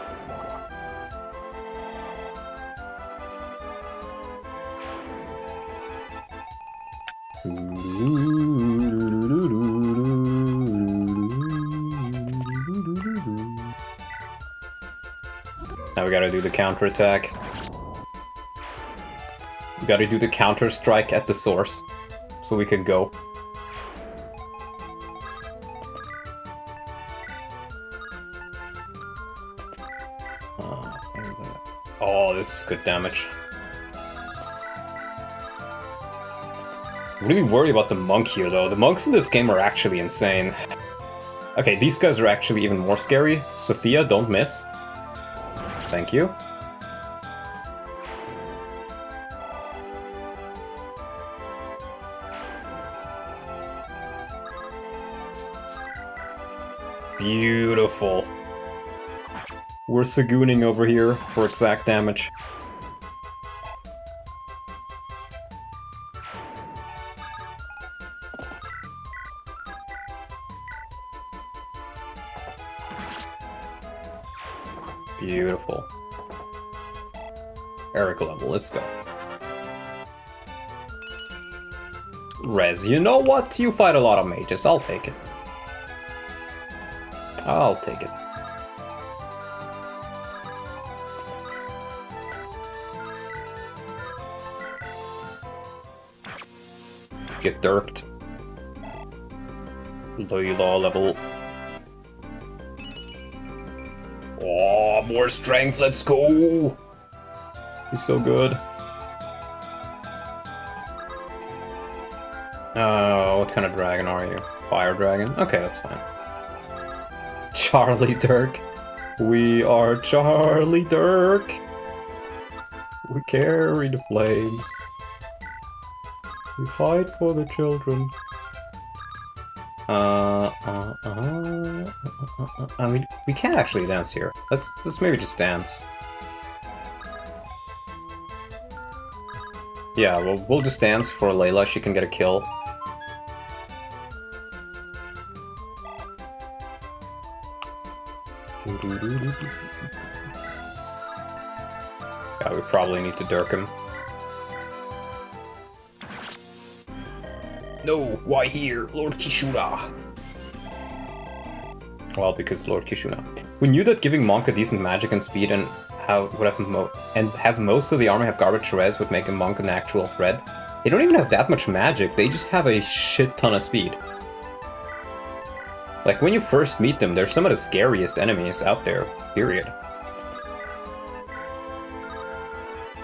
Now we gotta do the counterattack. We gotta do the counter strike at the source, so we can go. Oh, this is good damage. I'm really worried about the monk here, though. The monks in this game are actually insane. Okay, these guys are actually even more scary. Sophia, don't miss. Thank you. Beautiful. We're Sagooning over here for exact damage. Beautiful. Eric level, let's go. Rez, you know what? You fight a lot of mages, I'll take it. I'll take it. Get dirked. Low level. Oh, more strength, let's go! He's so good. What kind of dragon are you? Fire dragon? Okay, that's fine. Charlie Dirk. We are Charlie Dirk. We carry the flame. We fight for the children. I mean, we can't actually dance here. Let's maybe just dance. Yeah, well, we'll just dance for Layla. She can get a kill. Yeah, we probably need to dirk him. No, why here, Lord Kishuna? Well, because Lord Kishuna. We knew that giving Monk a decent magic and speed and have most of the army have garbage res would make a Monk an actual threat. They don't even have that much magic, they just have a shit ton of speed. Like, when you first meet them, they're some of the scariest enemies out there, period.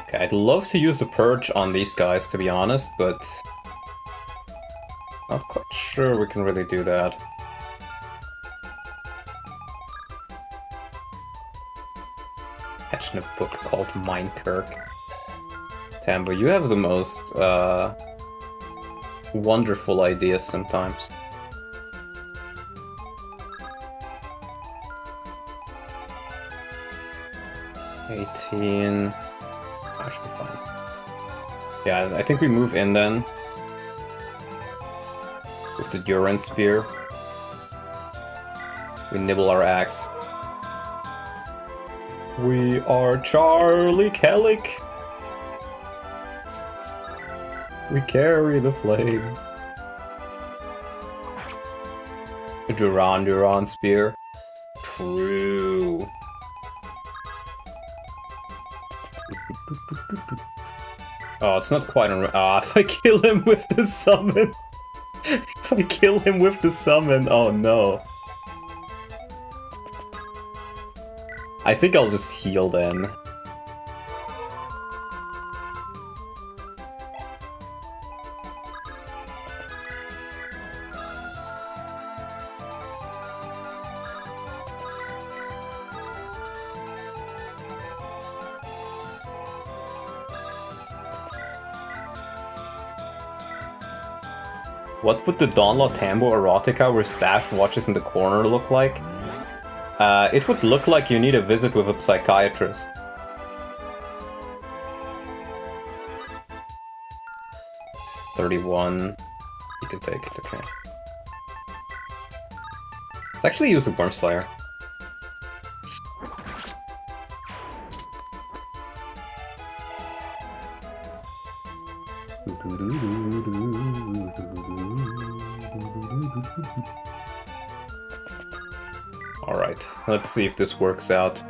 Okay, I'd love to use the Purge on these guys, to be honest, but... not quite sure we can really do that. Imagine a book called Mindkirk. Tambo, you have the most wonderful ideas sometimes. I should be fine. Yeah, I think we move in then. With the Duran Spear. We nibble our axe. We are Charlie Kellick. We carry the flame. The Duran Spear. True. Oh, it's not quite on. If I kill him with the summon. If I kill him with the summon, oh no. I think I'll just heal then. What would the Donla Tambo erotica where Stash watches in the corner look like? It would look like you need a visit with a psychiatrist. $31. You can take it, okay. Let's actually use the Worm Slayer. Alright, let's see if this works out.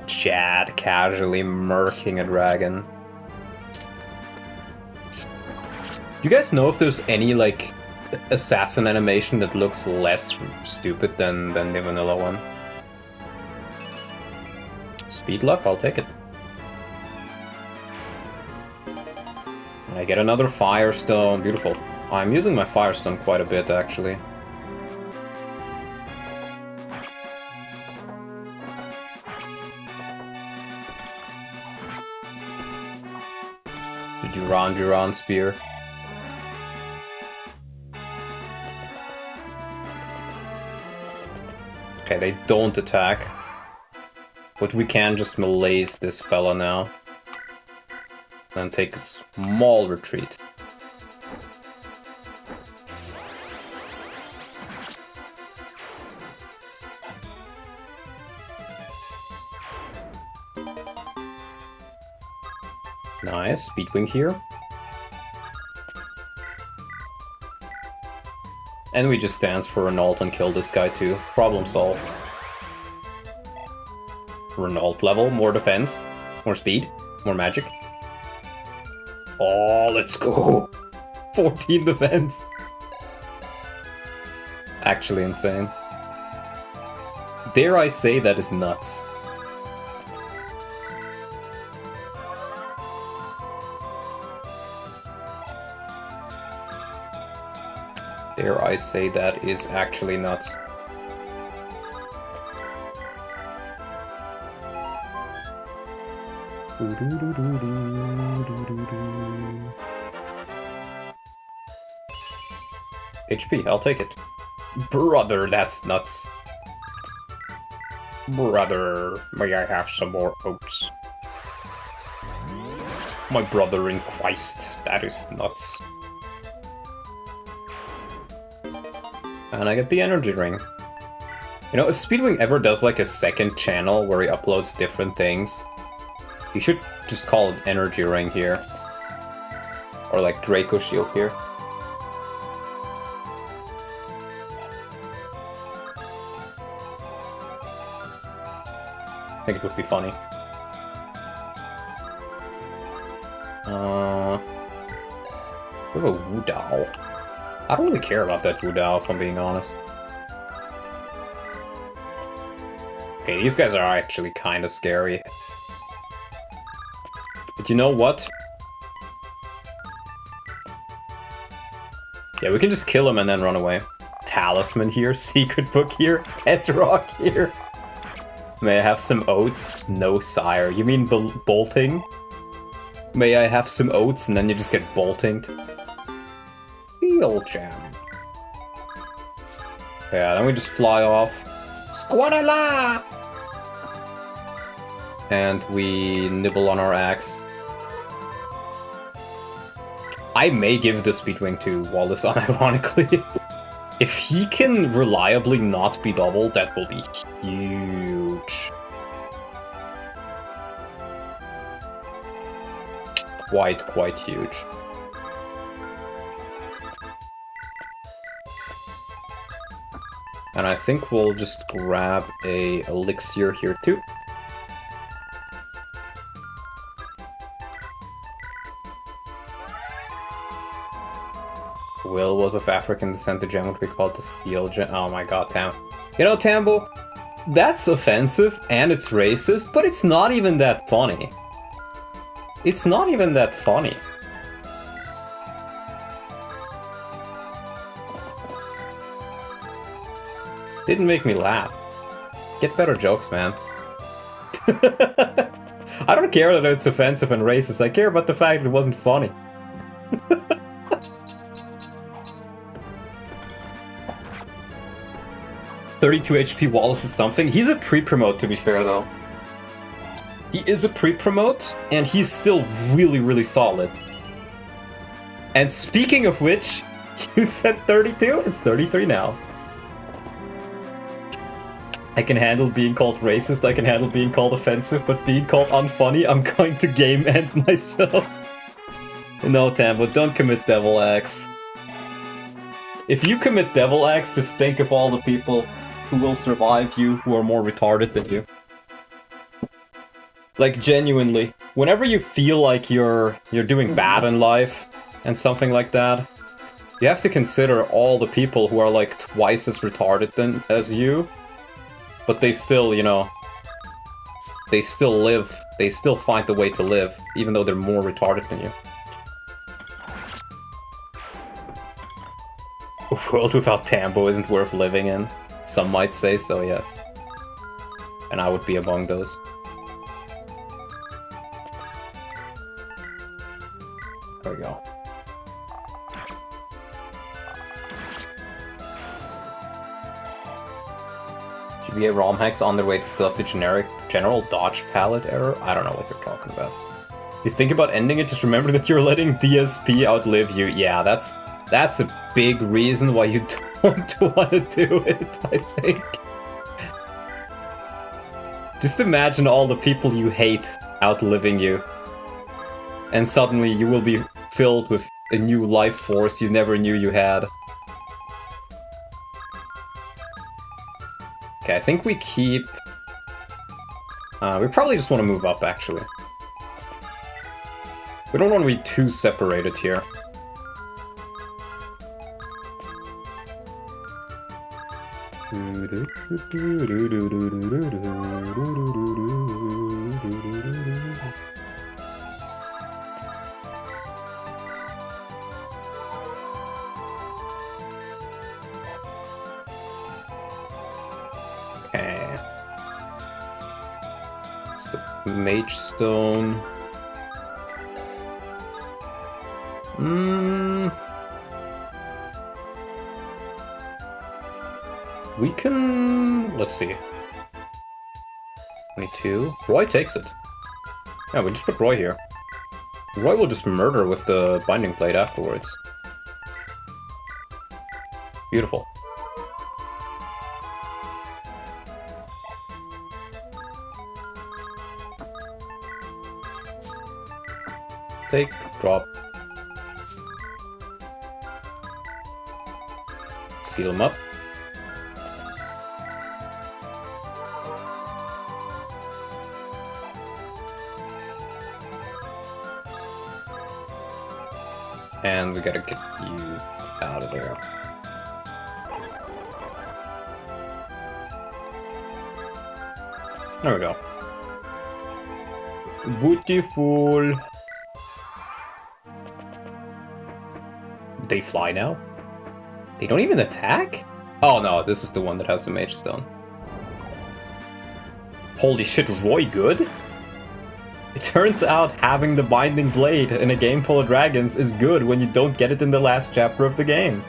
Chad casually murking a dragon. Do you guys know if there's any, like, assassin animation that looks less stupid than the vanilla one? Speed luck, I'll take it. And I get another Firestone, beautiful. I'm using my Firestone quite a bit, actually. The Duran Spear. Okay, they don't attack. But we can just malaise this fella now. And take a small retreat. Nice, Speedwing here. And we just stance for Renault and kill this guy too. Problem solved. Renault level, more defense, more speed, more magic. Oh, let's go! 14 defense! Actually insane. Dare I say that is nuts. Dare I say that is actually nuts. HP, I'll take it. Brother, that's nuts. Brother, may I have some more oats? My brother in Christ, that is nuts. And I get the energy ring. You know, if Speedwing ever does like a second channel where he uploads different things, you should just call it energy ring here. Or like Draco shield here. I think it would be funny. We have a Wu Dao. I don't really care about that Wu Dao, if I'm being honest. Okay, these guys are actually kind of scary. But you know what? Yeah, we can just kill him and then run away. Talisman here, secret book here, pet rock here. May I have some oats? No, sire. You mean bolting? May I have some oats and then you just get bolting? Field jam. Yeah, then we just fly off. Squadala! And we nibble on our axe. I may give the Speedwing to Wallace unironically. If he can reliably not be doubled, that will be huge. Quite huge. And I think we'll just grab a elixir here too. Will was of African descent, the gem would be called the steel gem. Oh my god, Tam. You know, Tambo, that's offensive and it's racist, but it's not even that funny. It's not even that funny. Didn't make me laugh. Get better jokes, man. I don't care that it's offensive and racist, I care about the fact that it wasn't funny. 32 HP Wallace is something. He's a pre-promote, to be fair, though. He is a pre-promote, and he's still really solid. And speaking of which, you said 32? It's 33 now. I can handle being called racist, I can handle being called offensive, but being called unfunny, I'm going to game end myself. No, Tambo, don't commit devil acts. If you commit devil acts, just think of all the people who will survive you, who are more retarded than you. Like, genuinely, whenever you feel like you're doing bad in life, and something like that, you have to consider all the people who are like twice as retarded as you, but they still, you know, they still live, they still find the way to live, even though they're more retarded than you. A world without Tambo isn't worth living in. Some might say so, yes. And I would be among those. There we go. GBA ROM hacks on their way to still have the general dodge palette error? I don't know what you're talking about. If you think about ending it, just remember that you're letting DSP outlive you. Yeah, that's a big reason why you don't want to do it, I think. Just imagine all the people you hate outliving you. And suddenly you will be filled with a new life force you never knew you had. Okay, I think we keep... we probably just want to move up, actually. We don't want to be too separated here. Okay. It's the Mage Stone. We can... let's see. 22. Roy takes it. Yeah, we just put Roy here. Roy will just murder with the Binding Blade afterwards. Beautiful. Take, drop. Seal him up. And we gotta get you out of there. There we go. Beautiful. They fly now? They don't even attack? Oh no, this is the one that has the Mage Stone. Holy shit, Roy good? It turns out having the Binding Blade in a game full of dragons is good when you don't get it in the last chapter of the game.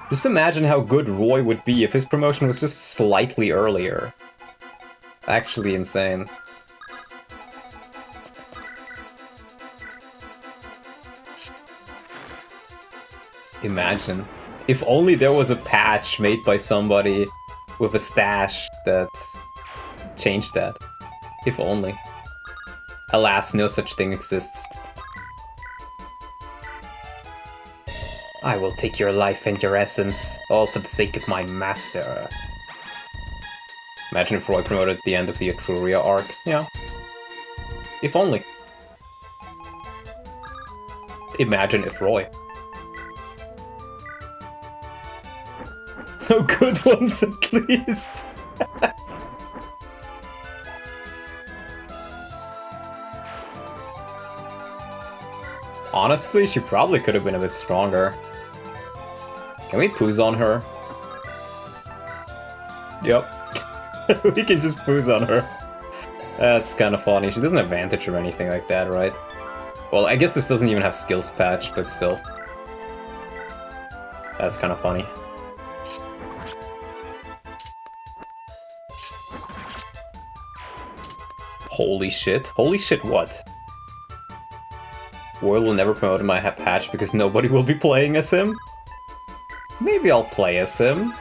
Just imagine how good Roy would be if his promotion was just slightly earlier. Actually insane. Imagine. If only there was a patch made by somebody with a stash that changed that. If only. Alas, no such thing exists. I will take your life and your essence, all for the sake of my master. Imagine if Roy promoted at the end of the Etruria arc. Yeah. If only. Imagine if Roy. No good ones at least. Honestly, she probably could have been a bit stronger. Can we PUZON her? Yep. We can just PUZON her. That's kind of funny. She doesn't have advantage or anything like that, right? Well, I guess this doesn't even have skills patch, but still. That's kind of funny. Holy shit. Holy shit, what? Royal will never promote my patch because nobody will be playing as him? Maybe I'll play as him.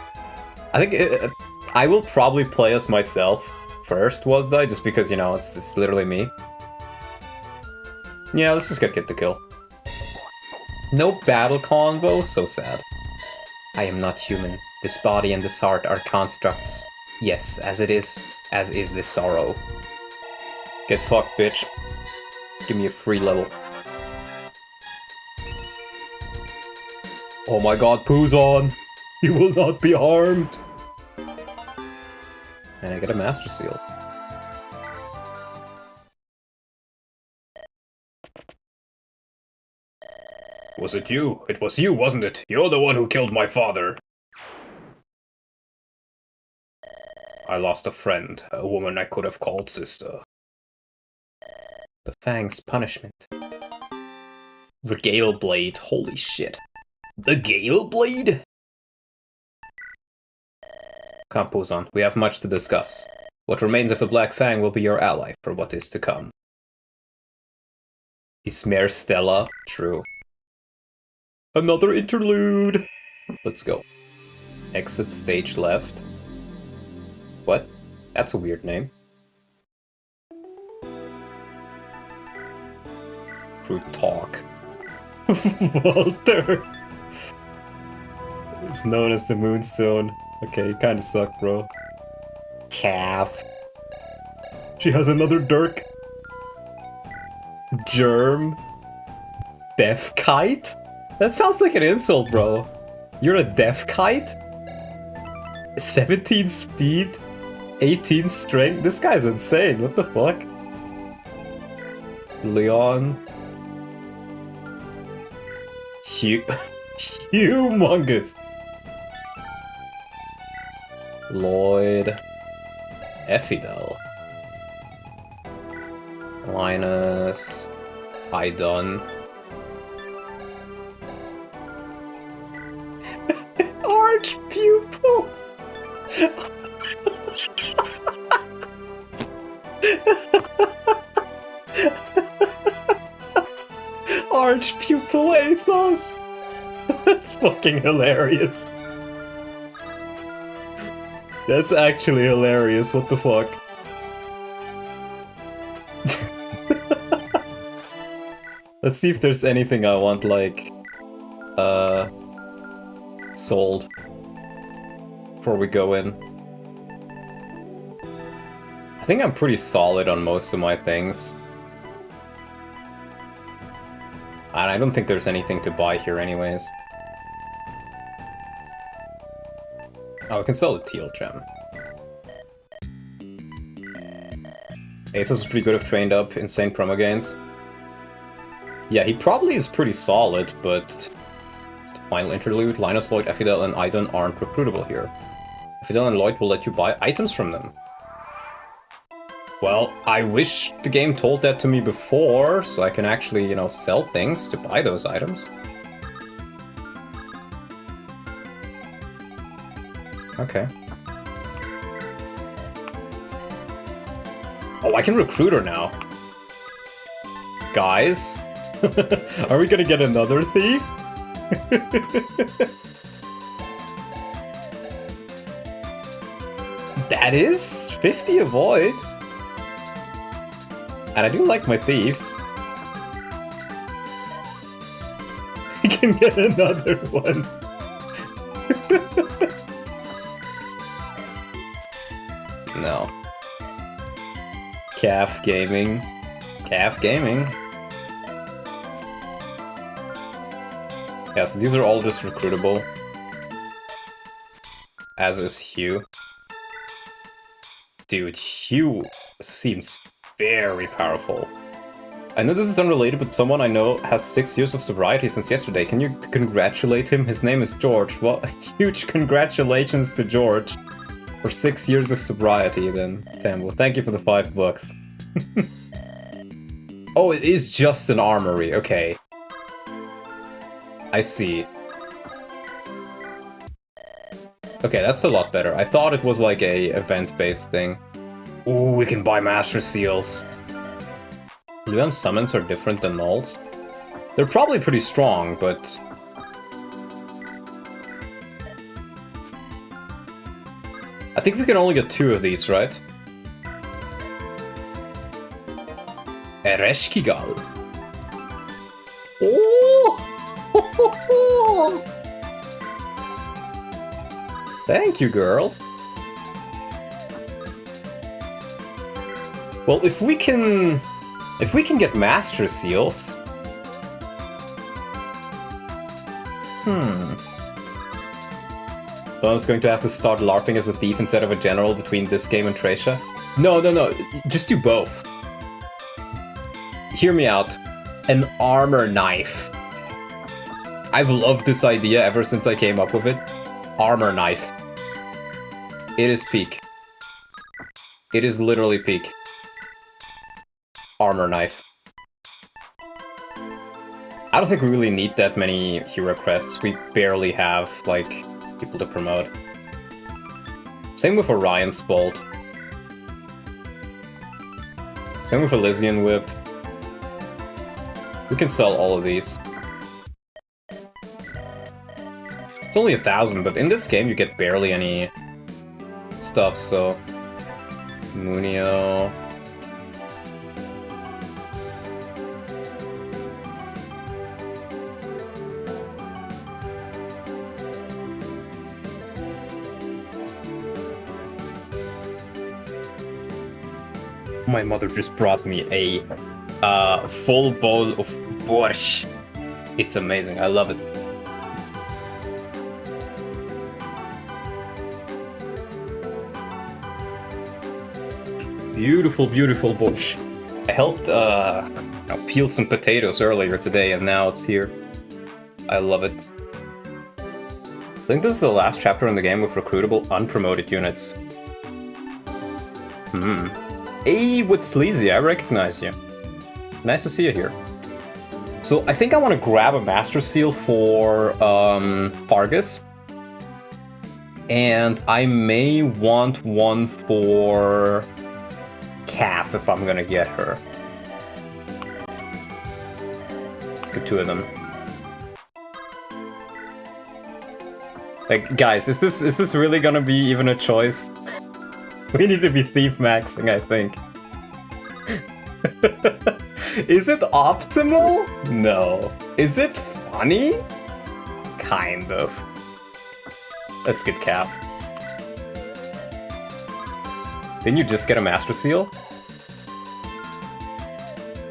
I think I will probably play as myself first, Wasdai, just because, you know, it's literally me. Yeah, let's just get the kill. No battle convo? So sad. I am not human. This body and this heart are constructs. Yes, as is this sorrow. Get fucked, bitch. Give me a free level. Oh my god, PUZON! You will not be harmed! And I get a Master Seal. Was it you? It was you, wasn't it? You're the one who killed my father. I lost a friend, a woman I could have called sister. The Fang's punishment. Regale Blade, holy shit. The Gale Blade? Come, PUZON, we have much to discuss. What remains of the Black Fang will be your ally for what is to come. He smears Stella. True. Another interlude! Let's go. Exit stage left. What? That's a weird name. True talk. Walter! It's known as the Moonstone. Okay, you kinda suck, bro. Calf. She has another Dirk. Germ. Deaf kite? That sounds like an insult, bro. You're a deaf kite? 17 speed? 18 strength? This guy's insane, what the fuck? Leon. Humongous. Lloyd. Effidel. Linus. Idon. Arch pupil. Arch pupil Athos. That's fucking hilarious. That's actually hilarious, what the fuck? Let's see if there's anything I want, like, sold before we go in. I think I'm pretty solid on most of my things. And I don't think there's anything to buy here anyways. Oh, we can sell the teal gem. Athos is pretty good if trained up, insane promo gains. Yeah, he probably is pretty solid, but... Final interlude, Linus, Lloyd, Effidel, and Idon aren't recruitable here. Effidel and Lloyd will let you buy items from them. Well, I wish the game told that to me before, so I can actually, you know, sell things to buy those items. Okay. Oh, I can recruit her now. Guys? Are we gonna get another thief? That is 50 avoid. And I do like my thieves. We can get another one. No. Calf Gaming. Calf Gaming. Yeah, so these are all just recruitable. As is Hugh. Dude, Hugh seems very powerful. I know this is unrelated, but someone I know has 6 years of sobriety since yesterday. Can you congratulate him? His name is George. Well, huge congratulations to George for 6 years of sobriety then. Damn, well, thank you for the $5. Oh, it is just an armory, okay. I see. Okay, that's a lot better. I thought it was like a event-based thing. Ooh, we can buy Master Seals. Luan summons are different than Nulls. They're probably pretty strong, but... I think we can only get 2 of these, right? Ereshkigal. Oh! Thank you, girl. Well, if we can get Master Seals... So I'm just going to have to start LARPing as a thief instead of a general between this game and Tracia? No, just do both. Hear me out. An armor knife. I've loved this idea ever since I came up with it. Armor knife. It is peak. It is literally peak. Armor knife. I don't think we really need that many hero crests. We barely have, like, people to promote. Same with Orion's Bolt. Same with Elysian Whip. We can sell all of these. It's only 1,000, but in this game you get barely any stuff, so... Munio... My mother just brought me a full bowl of borscht. It's amazing, I love it. Beautiful, beautiful borscht. I helped peel some potatoes earlier today and now it's here. I love it. I think this is the last chapter in the game with recruitable unpromoted units. Hey, with Sleazy, I recognize you. Nice to see you here. So I think I want to grab a Master Seal for Fargus. And I may want one for Calf if I'm gonna get her. Let's get 2 of them. Like, guys, is this really gonna be even a choice? We need to be thief maxing, I think. Is it optimal? No. Is it funny? Kind of. Let's get Cap. Didn't you just get a Master Seal?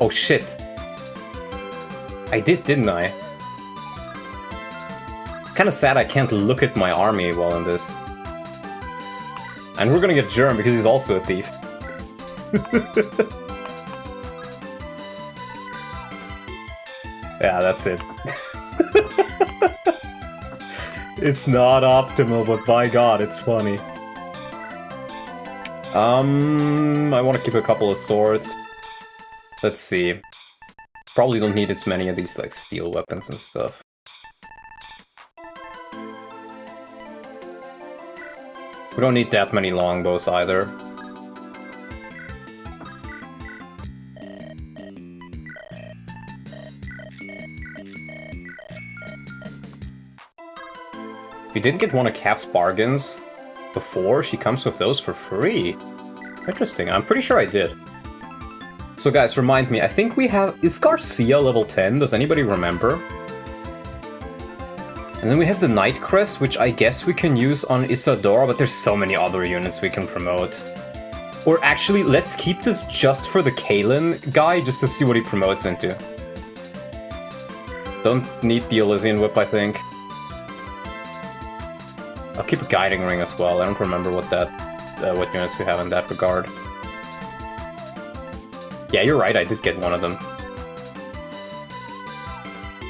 Oh shit. I did, didn't I? It's kind of sad I can't look at my army while in this. And we're gonna get Germ because he's also a thief. Yeah, that's it. It's not optimal, but by god, it's funny. I want to keep a couple of swords. Let's see. Probably don't need as many of these, like, steel weapons and stuff. We don't need that many longbows either. If you didn't get one of Cap's bargains before, she comes with those for free. Interesting, I'm pretty sure I did. So guys, remind me, I think we have... Is Garcia level 10? Does anybody remember? And then we have the Night Crest, which I guess we can use on Isadora, but there's so many other units we can promote. Or actually, let's keep this just for the Kalen guy, just to see what he promotes into. Don't need the Elysian Whip, I think. I'll keep a Guiding Ring as well. I don't remember what what units we have in that regard. Yeah, you're right, I did get one of them.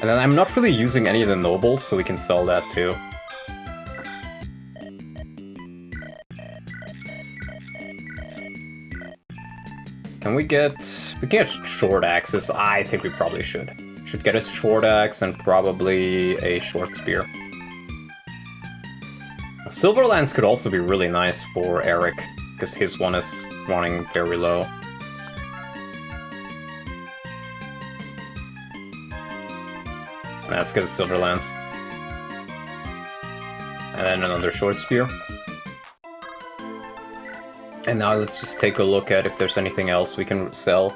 And then I'm not really using any of the nobles, so we can sell that too. Can we get... We can get short axes. I think we probably should. Should get a short axe and probably a short spear. Silverlands could also be really nice for Eric, because his one is running very low. Let's get a Silverlands. And then another short spear. And now let's just take a look at if there's anything else we can sell.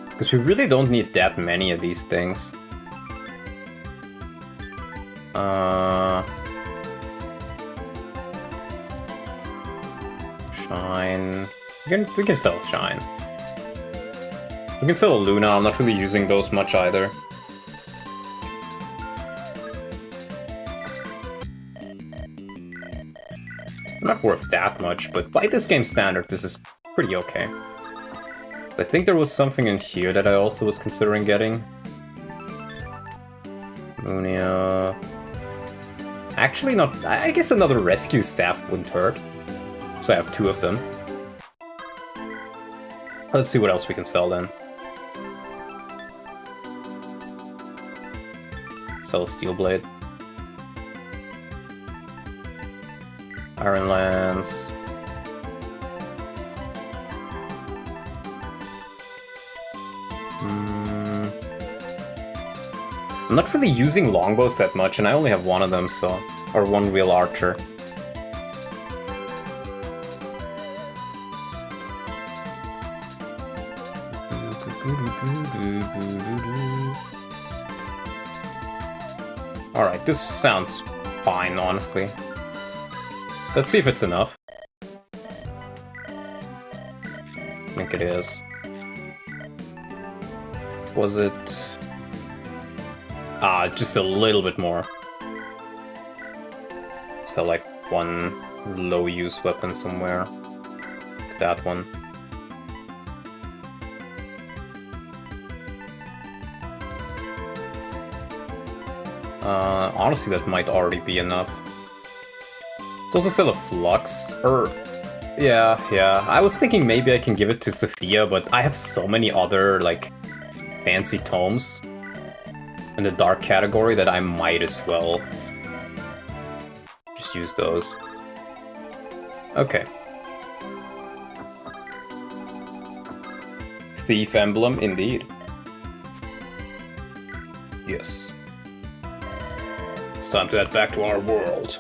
Because we really don't need that many of these things. Shine. We can sell Shine. We can sell a Luna, I'm not really using those much either. Not worth that much, but by this game's standard, this is pretty okay. I think there was something in here that I also was considering getting. Munia. Actually, not. I guess another rescue staff wouldn't hurt. So I have 2 of them. Let's see what else we can sell then. Sell a steel blade. Iron Lance. I'm not really using longbows that much, and I only have one of them, so... Or one real archer. Alright, this sounds fine, honestly. Let's see if it's enough. I think it is. Was it... Ah, just a little bit more. So like one low-use weapon somewhere. That one. Honestly, that might already be enough. It's also still a flux, or... Yeah. I was thinking maybe I can give it to Sophia, but I have so many other, like, fancy tomes in the dark category that I might as well just use those. Okay. Thief emblem, indeed. Yes. It's time to head back to our world.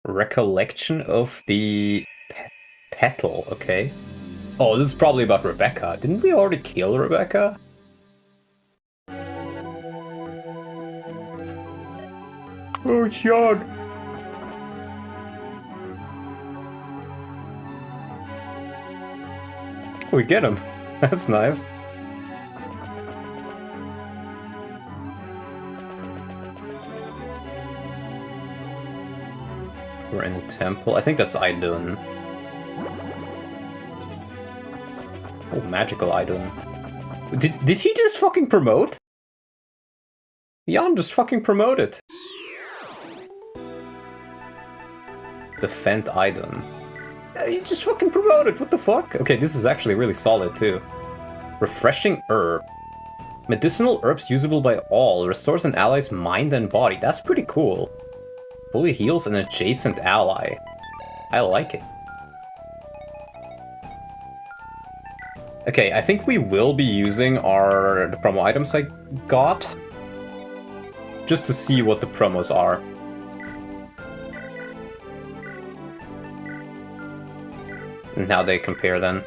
Recollection of the petal, okay. Oh, this is probably about Rebecca. Didn't we already kill Rebecca? Oh, it's young. We get him. That's nice. We're in a temple. I think that's Idun. Oh, magical Idun. Did he just fucking promote? Jan just fucking promoted. Defend Idun. He just fucking promoted, what the fuck? Okay, this is actually really solid too. Refreshing herb. Medicinal herbs usable by all. Restores an ally's mind and body. That's pretty cool. Fully heals an adjacent ally. I like it. Okay, I think we will be using the promo items I got. Just to see what the promos are. And how they compare then.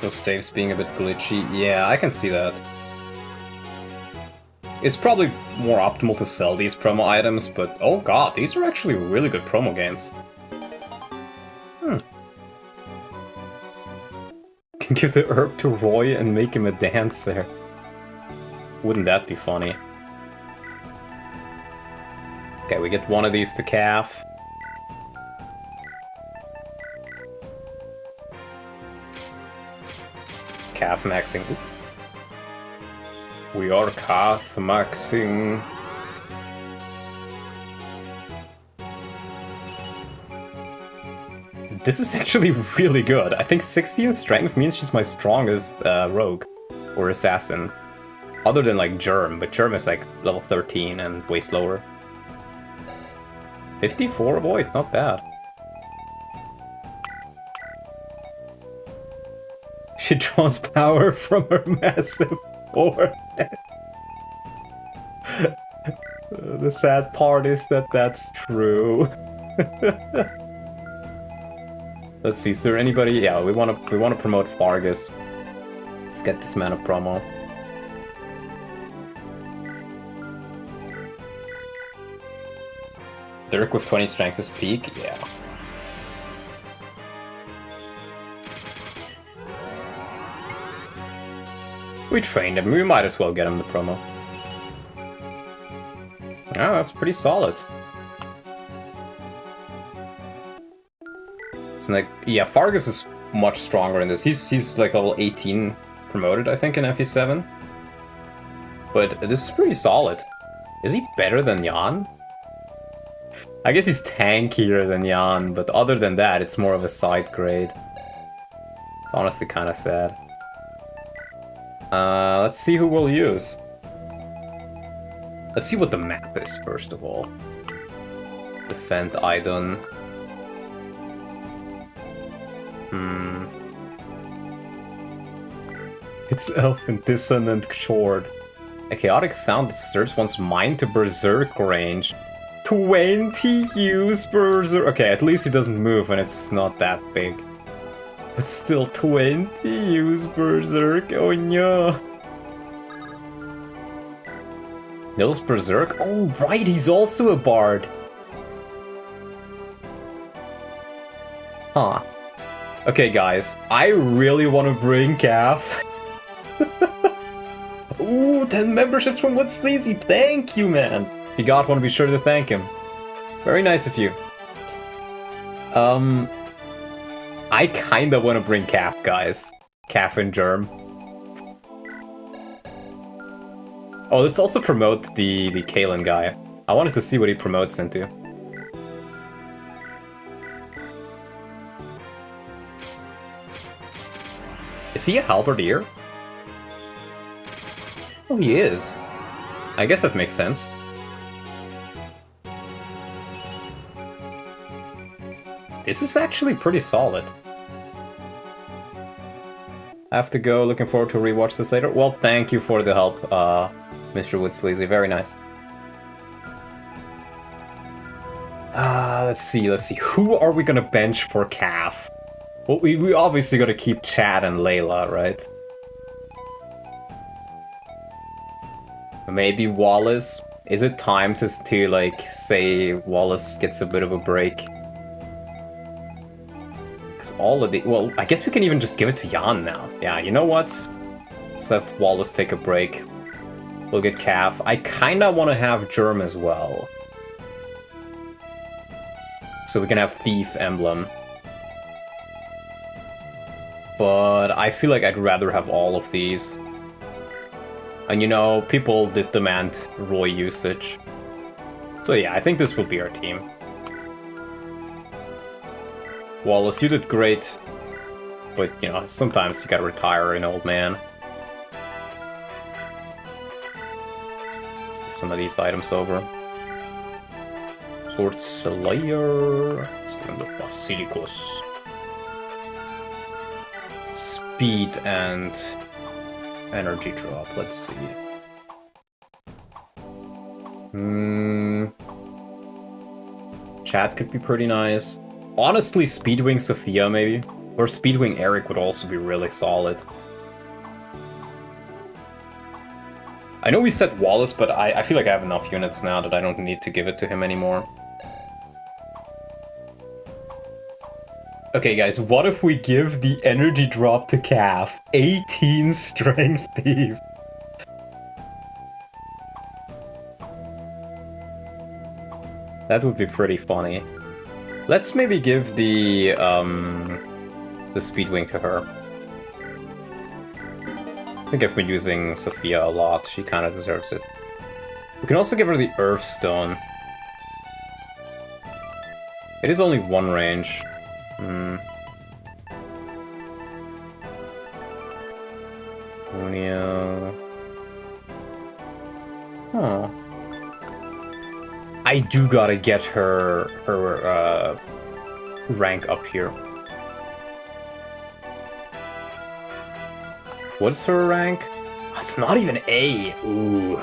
Those staves being a bit glitchy. Yeah, I can see that. It's probably more optimal to sell these promo items, but oh god, these are actually really good promo games. Can give the herb to Roy and make him a dancer. Wouldn't that be funny? Okay, we get one of these to Calf. Calf maxing. Oop. We are calf maxing. This is actually really good. I think 16 strength means she's my strongest rogue or assassin. Other than like Germ, but Germ is like level 13 and way slower. 54 avoid, not bad. She draws power from her massive forehead. The sad part is that that's true. Let's see, is there anybody? Yeah, we want to promote Fargus. Let's get this man a promo. Dirk with 20 strength is peak? Yeah. We trained him, we might as well get him the promo. Oh, that's pretty solid. It's like, yeah, Fargus is much stronger in this. He's like level 18 promoted, I think, in FE7. But this is pretty solid. Is he better than Jan? I guess he's tankier than Jan, but other than that, it's more of a side grade. It's honestly kind of sad. Let's see who we'll use. Let's see what the map is, first of all. Defend Idun. It's Elf and Dissonant Short. A chaotic sound disturbs one's mind to berserk range. 20 use berserk. Okay, at least it doesn't move and it's not that big. But still 20 use berserk. Oh no. Nils Berserk? Oh right, he's also a bard. Huh. Okay guys, I really want to bring Calf. Ooh, 10 memberships from What's Sleazy. Thank you, man. If you got one, be sure to thank him. Very nice of you. I kinda want to bring Calf, guys. Calf and Germ. Oh, let's also promote the Kalen guy. I wanted to see what he promotes into. Is he a halberdier? Oh, he is. I guess that makes sense. This is actually pretty solid. I have to go. Looking forward to rewatch this later. Well, thank you for the help, Mr. Woodsleazy. Very nice. Let's see. Who are we gonna bench for Calf? Well, we obviously gotta keep Chad and Layla, right? Maybe Wallace? Is it time to like, say Wallace gets a bit of a break? Because all of the... Well, I guess we can even just give it to Jan now. Yeah, you know what? Let's have Wallace take a break. We'll get Calf. I kinda want to have Germ as well. So we can have Thief emblem. But I feel like I'd rather have all of these. And you know, people did demand Roy usage. So yeah, I think this will be our team. Wallace, you did great. But, you know, sometimes you gotta retire an old man. Let's get some of these items over. Sword Slayer. Let's give him the Basilicus. Speed and energy drop, let's see. Chat could be pretty nice. Honestly, Speedwing Sophia maybe. Or Speedwing Eric would also be really solid. I know we said Wallace, but I feel like I have enough units now that I don't need to give it to him anymore. Okay guys, what if we give the energy drop to Calf? 18 Strength Thief. That would be pretty funny. Let's maybe give the Speedwing to her. I think I've been using Sophia a lot, she kinda deserves it. We can also give her the Earthstone. It is only one range. Unio. Oh. I do gotta get her rank up here. What's her rank? It's not even A. Ooh.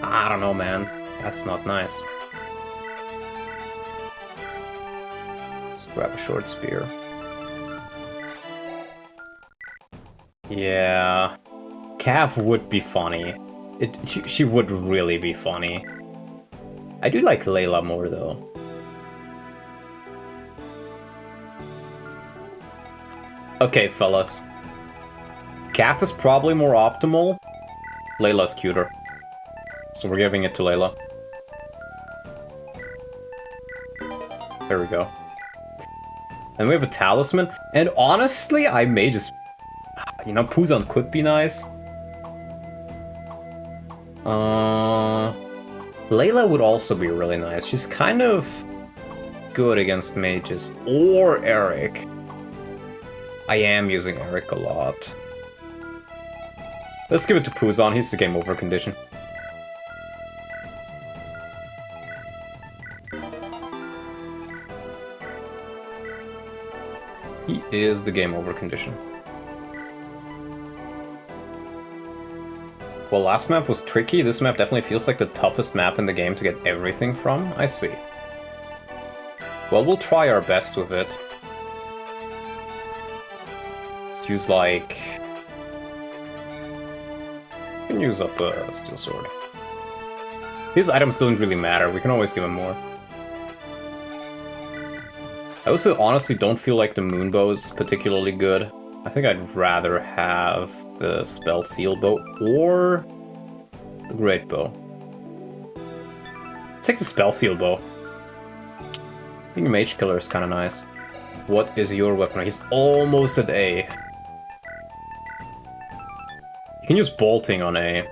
I don't know, man. That's not nice. Let's grab a short spear. Yeah. Calf would be funny. She would really be funny. I do like Layla more, though. Okay, fellas. Calf is probably more optimal. Layla's cuter. So we're giving it to Layla. There we go. And we have a talisman. And honestly, I may just... You know, Puzon Layla would also be really nice. She's kind of good against mages. Or Eric. I am using Eric a lot. Let's give it to PUZON. He's the game over condition. He is the game over condition. Well, last map was tricky. This map definitely feels like the toughest map in the game to get everything from. I see. Well, we'll try our best with it. Let's use, like... We can use up a steel sword. His items don't really matter. We can always give him more. I also honestly don't feel like the moonbow is particularly good. I think I'd rather have the spell seal bow or the great bow. Let's take the spell seal bow. Being a mage killer is kind of nice. What is your weapon? He's almost at A. You can use bolting on A.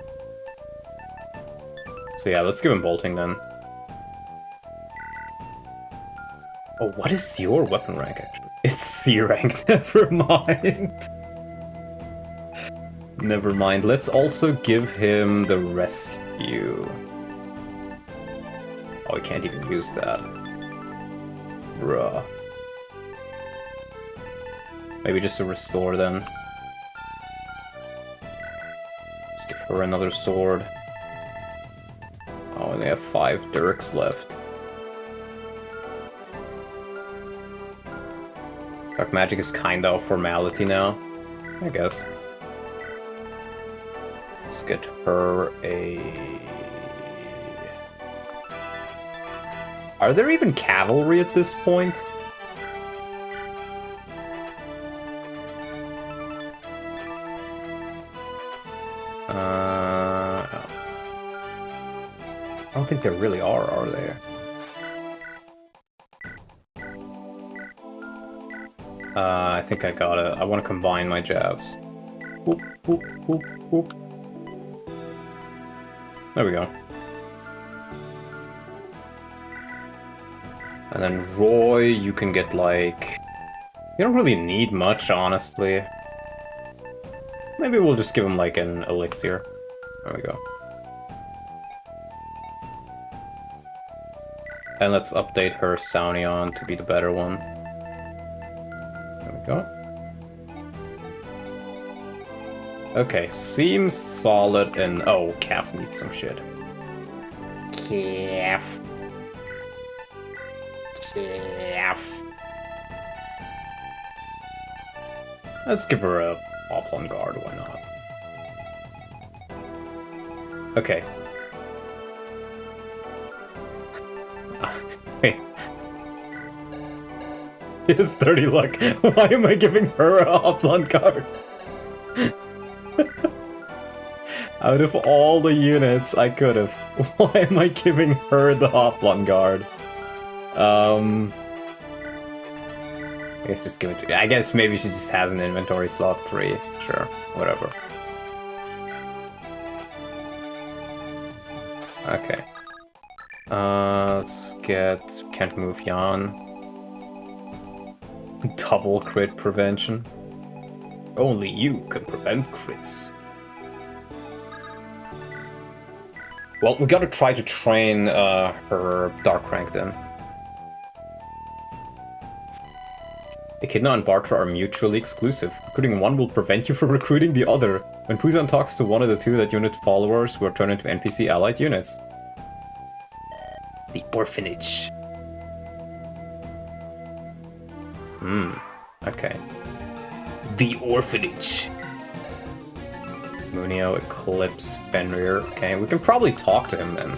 So yeah, let's give him bolting then. Oh, what is your weapon rank, actually? It's C rank, never mind. Never mind, let's also give him the rescue. Oh, we can't even use that. Bruh. Maybe just a restore then. Let's give her another sword. Oh, and they have 5 dirks left. Dark magic is kinda a formality now, I guess. Let's get her a... Are there even cavalry at this point? I don't think there really are there? I think I got it. I want to combine my jabs. Whoop, whoop, whoop, whoop. There we go. And then Roy, you can get like... You don't really need much, honestly. Maybe we'll just give him like an elixir. There we go. And let's update her Saunion to be the better one. Go. Okay, seems solid and... Oh, Calf needs some shit. Calf. Calf. Let's give her a Oplon Guard, why not? Okay. Hey. He has 30 luck. Why am I giving her a Oplon Guard? Out of all the units I could have, why am I giving her the Oplon Guard? I guess just give it to... I guess maybe she just has an inventory slot 3. Sure, whatever. Okay. Let's get... Can't move Jan. Double crit prevention. Only you can prevent crits. Well, we gotta try to train her Dark Rank then. Echidna and Bartra are mutually exclusive. Recruiting one will prevent you from recruiting the other. When PUZON talks to one of the two, that unit followers will turn into NPC allied units. The orphanage. Okay. The orphanage. Munio, Eclipse, Fenrir. Okay, we can probably talk to him then.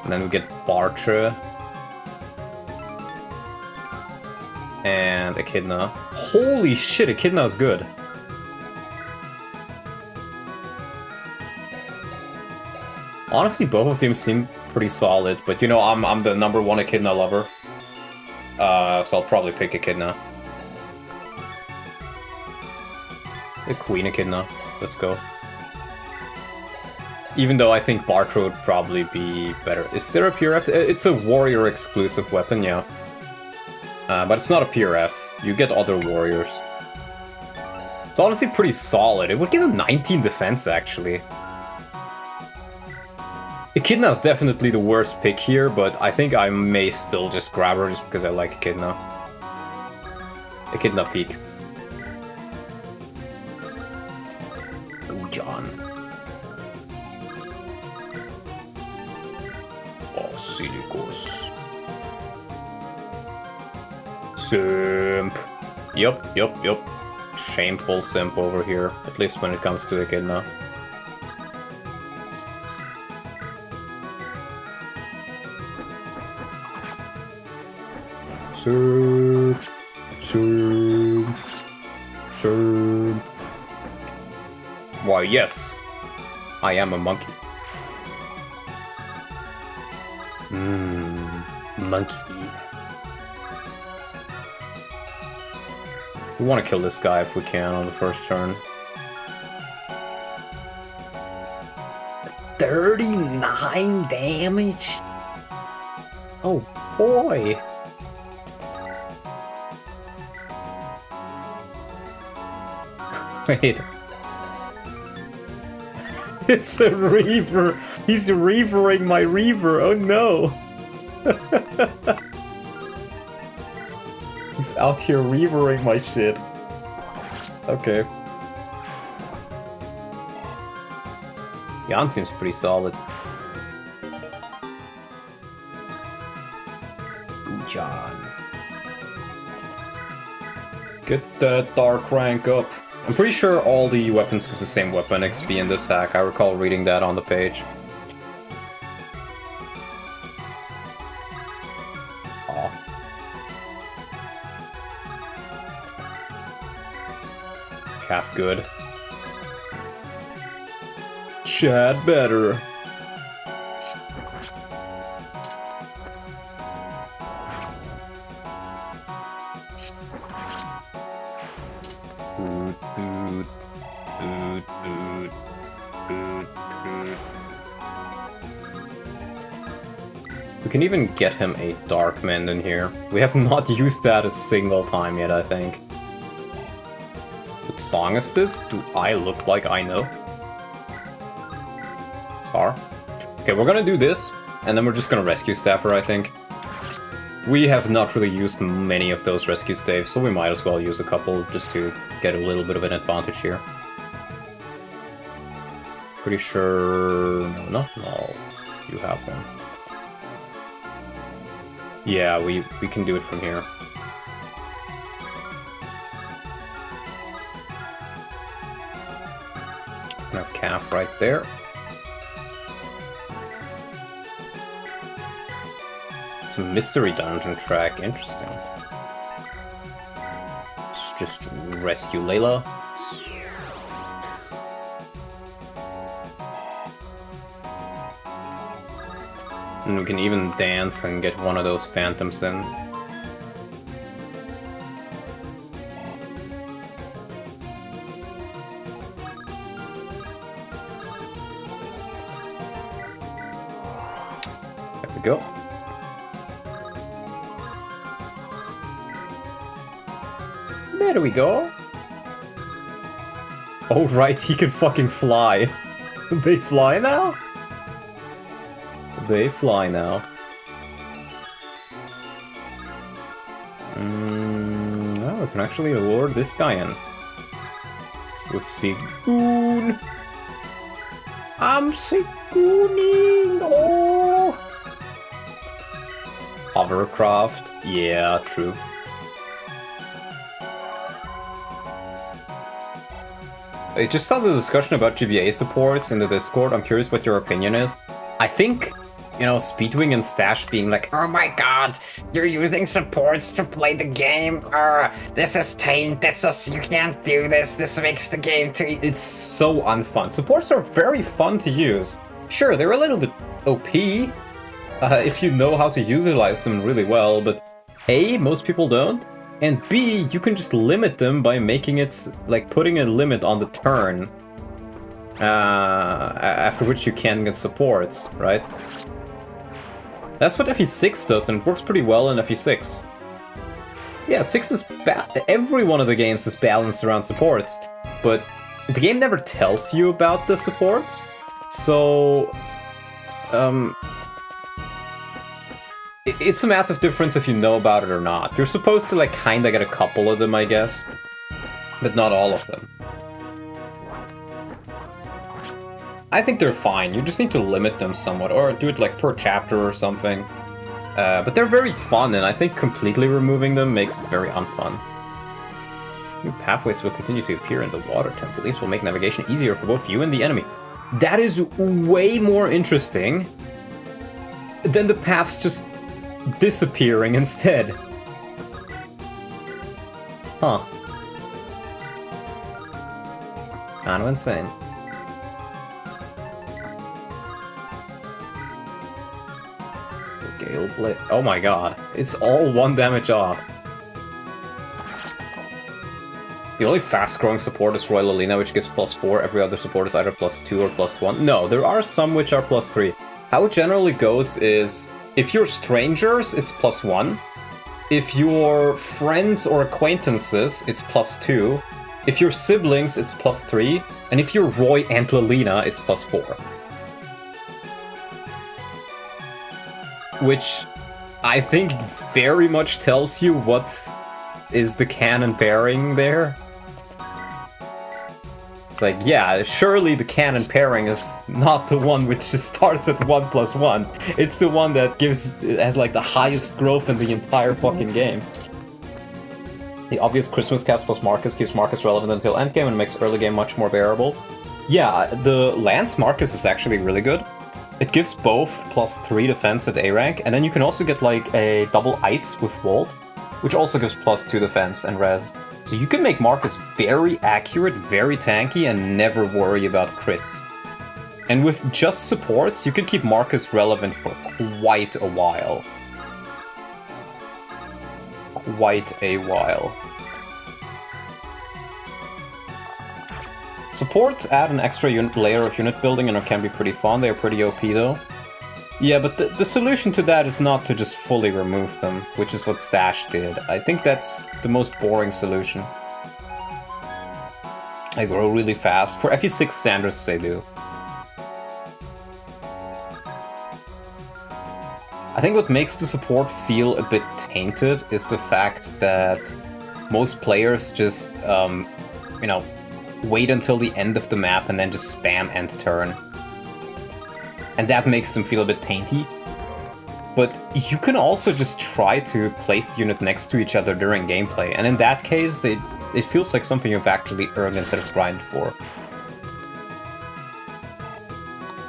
And then we get Bartra. And Echidna. Holy shit, Echidna's good. Honestly, both of them seem pretty solid, but you know, I'm the #1 Echidna lover. So I'll probably pick Echidna. The Queen Echidna. Let's go. Even though I think Bartra would probably be better. Is there a PRF? It's a warrior exclusive weapon, yeah. But it's not a PRF. You get other warriors. It's honestly pretty solid. It would give him 19 defense, actually. Echidna is definitely the worst pick here, but I think I may still just grab her just because I like Echidna. Echidna peak. PUZON. Basilicus. Simp. Yup. Shameful simp over here, at least when it comes to Echidna. Simp. Why, yes, I am a monkey. Monkey. We want to kill this guy if we can on the first turn. 39 damage? Oh boy. Wait. It's a Reaver! He's Reavering my Reaver, oh no! He's out here Reavering my shit. Okay. Jan seems pretty solid. PUZON. Get that dark rank up. I'm pretty sure all the weapons give the same weapon XP in this hack. I recall reading that on the page. Aw. Calf good. Chad better. We can even get him a Dark Mend in here. We have not used that a single time yet, I think. What song is this? Do I look like I know? Sar? Okay, we're gonna do this, and then we're just gonna rescue Staffer, I think. We have not really used many of those rescue staves, so we might as well use a couple just to get a little bit of an advantage here. Pretty sure... No, you have one. Yeah, we can do it from here. Enough calf right there. It's a mystery dungeon track, interesting. Let's just rescue Layla. And we can even dance and get one of those phantoms in. There we go. There we go. Oh right, he can fucking fly. They fly now? They fly now. Now we can actually lure this guy in. With Sigoon. I'm Sigooning! Oh! Hovercraft. Yeah, true. I just saw the discussion about GBA supports in the Discord. I'm curious what your opinion is. I think, you know, Speedwing and Stash being like, oh my god, you're using supports to play the game? This is taint, you can't do this, this makes the game too... It's so unfun. Supports are very fun to use. Sure, they're a little bit OP, if you know how to utilize them really well, but A, most people don't, and B, you can just limit them by making it, like, putting a limit on the turn. After which you can get supports, right? That's what FE6 does, and it works pretty well in FE6. Yeah, 6 is every one of the games is balanced around supports, but the game never tells you about the supports, so it's a massive difference if you know about it or not. You're supposed to like kinda get a couple of them, I guess, but not all of them. I think they're fine. You just need to limit them somewhat, or do it like per chapter or something. But they're very fun, and I think completely removing them makes it very unfun. New pathways will continue to appear in the water temple. These will make navigation easier for both you and the enemy. That is way more interesting than the paths just disappearing instead. Huh. Kind of insane. Gale Blade. Oh my god. It's all 1 damage off. The only fast-growing support is Royal Alina, which gives +4. Every other support is either +2 or +1. No, there are some which are +3. How it generally goes is, if you're strangers, it's +1. If you're friends or acquaintances, it's +2. If you're siblings, it's +3. And if you're Roy and Lilina, it's +4. Which I think very much tells you what is the canon pairing there. It's like, yeah, surely the canon pairing is not the one which just starts at 1+1. It's the one that has like the highest growth in the entire fucking game. The obvious Christmas cap plus Marcus keeps Marcus relevant until endgame and makes early game much more bearable. Yeah, the Lance Marcus is actually really good. It gives both +3 defense at A rank, and then you can also get like a double ice with Volt, which also gives +2 defense and res. So you can make Marcus very accurate, very tanky, and never worry about crits. And with just supports, you can keep Marcus relevant for quite a while. Quite a while. Supports add an extra layer of unit building and can be pretty fun. They are pretty OP though. Yeah, but the solution to that is not to just fully remove them, which is what Stash did. I think that's the most boring solution. They grow really fast. For FE6 standards, they do. I think what makes the support feel a bit tainted is the fact that most players just, you know, wait until the end of the map and then just spam end turn. And that makes them feel a bit tainty. But you can also just try to place the unit next to each other during gameplay, and in that case, it feels like something you've actually earned instead of grind for.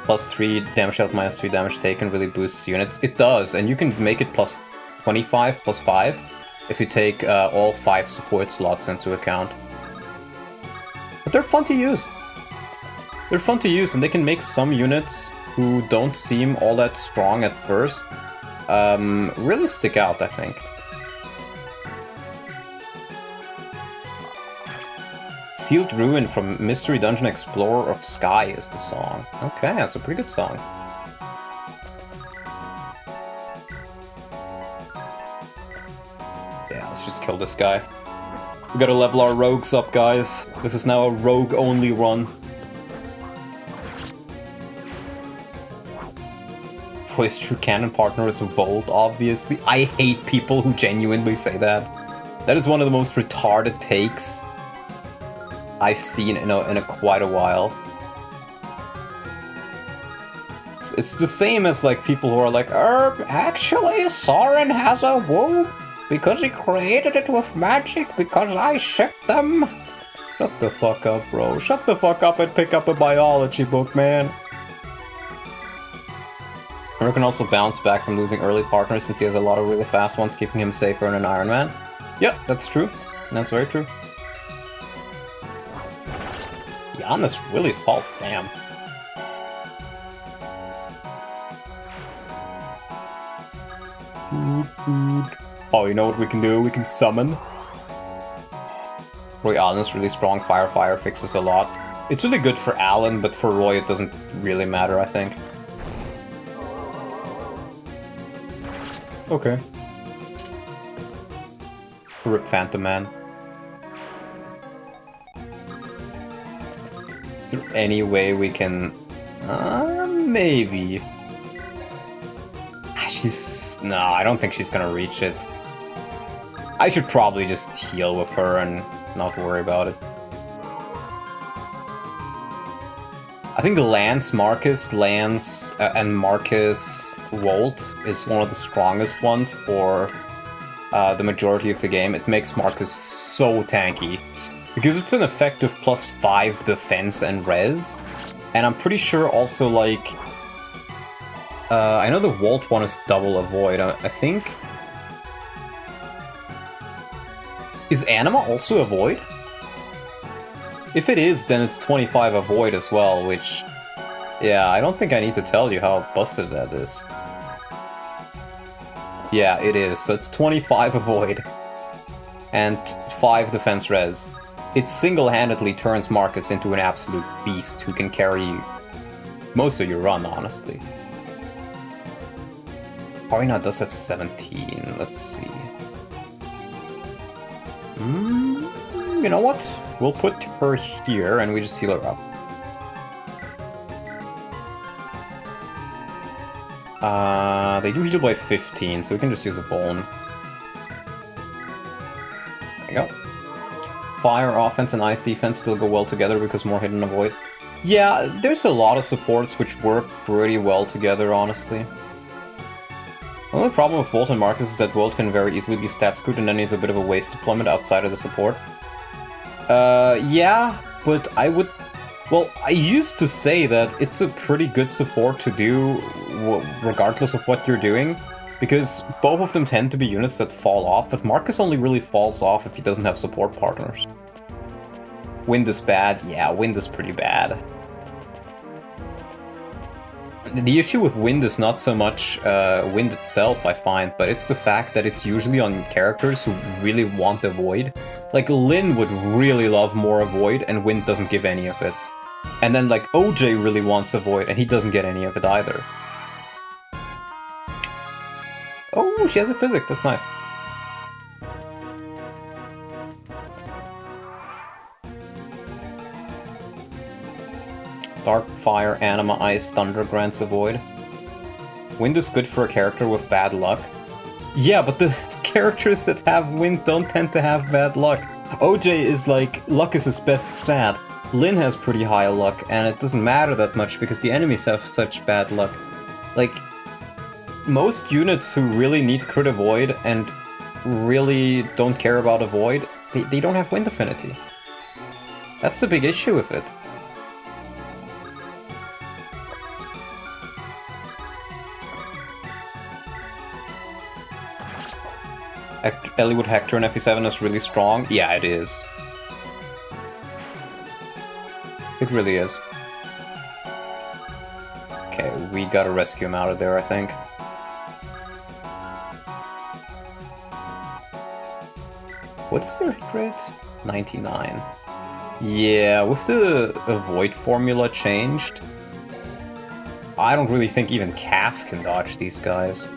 +3 damage out, -3 damage taken really boosts units. It does, and you can make it +25, +5, if you take all 5 support slots into account. But they're fun to use. They're fun to use, and they can make some units who don't seem all that strong at first really stick out, I think. Sealed Ruin from Mystery Dungeon Explorer of Sky is the song. Okay, that's a pretty good song. Yeah, let's just kill this guy. We gotta level our rogues up, guys. This is now a rogue-only run. For his true canon partner, it's a Volt, obviously. I hate people who genuinely say that. That is one of the most retarded takes I've seen in a quite a while. It's the same as like people who are like, actually Soren has a womb because he created it with magic because I shipped them. Shut the fuck up, bro. Shut the fuck up and pick up a biology book, man. Mur can also bounce back from losing early partners since he has a lot of really fast ones, keeping him safer in an Ironman. Yep, that's true. That's very true. Giannis really salt, damn. Oh, you know what we can do? We can summon. Royale's really strong. Fire fixes a lot. It's really good for Alan, but for Roy it doesn't really matter, I think. Okay. Rip Phantom Man. Is there any way we can... maybe. She's... No, I don't think she's gonna reach it. I should probably just heal with her and not worry about it. I think Lance and Marcus Volt is one of the strongest ones for the majority of the game. It makes Marcus so tanky. Because it's an effective +5 defense and res. And I'm pretty sure also, like... I know the Volt one is double avoid, I think... Is Anima also avoid? If it is, then it's 25 avoid as well, which... Yeah, I don't think I need to tell you how busted that is. Yeah, it is. So it's 25 avoid. And 5 defense res. It single-handedly turns Marcus into an absolute beast who can carry most of your run, honestly. Arena does have 17, let's see. You know what? We'll put her here and we just heal her up. They do heal by 15, so we can just use a bone. There you go. Fire, offense, and ice defense still go well together because more hit and avoid. Yeah, there's a lot of supports which work pretty well together, honestly. The only problem with Volt and Marcus is that Volt can very easily be stat scoot and then he's a bit of a waste deployment outside of the support. Yeah, but I would... Well, I used to say that it's a pretty good support to do regardless of what you're doing, because both of them tend to be units that fall off, but Marcus only really falls off if he doesn't have support partners. Wind is bad? Yeah, Wind is pretty bad. The issue with Wind is not so much Wind itself, I find, but it's the fact that it's usually on characters who really want Avoid. Like, Lyn would really love more Avoid, and Wind doesn't give any of it. And then, like, OJ really wants Avoid, and he doesn't get any of it either. Oh, she has a Physic, that's nice. Dark, Fire, Anima, Ice, Thunder grants Avoid. Wind is good for a character with bad luck. Yeah, but the characters that have Wind don't tend to have bad luck. OJ is like, luck is his best stat. Lyn has pretty high luck, and it doesn't matter that much because the enemies have such bad luck. Like, most units who really need crit Avoid and really don't care about Avoid, they don't have Wind affinity. That's the big issue with it. Eliwood Hector in FE7 is really strong. Yeah, it is. It really is. Okay, we gotta rescue him out of there, I think. What is their hit rate? 99. Yeah, with the Avoid formula changed, I don't really think even Calf can dodge these guys.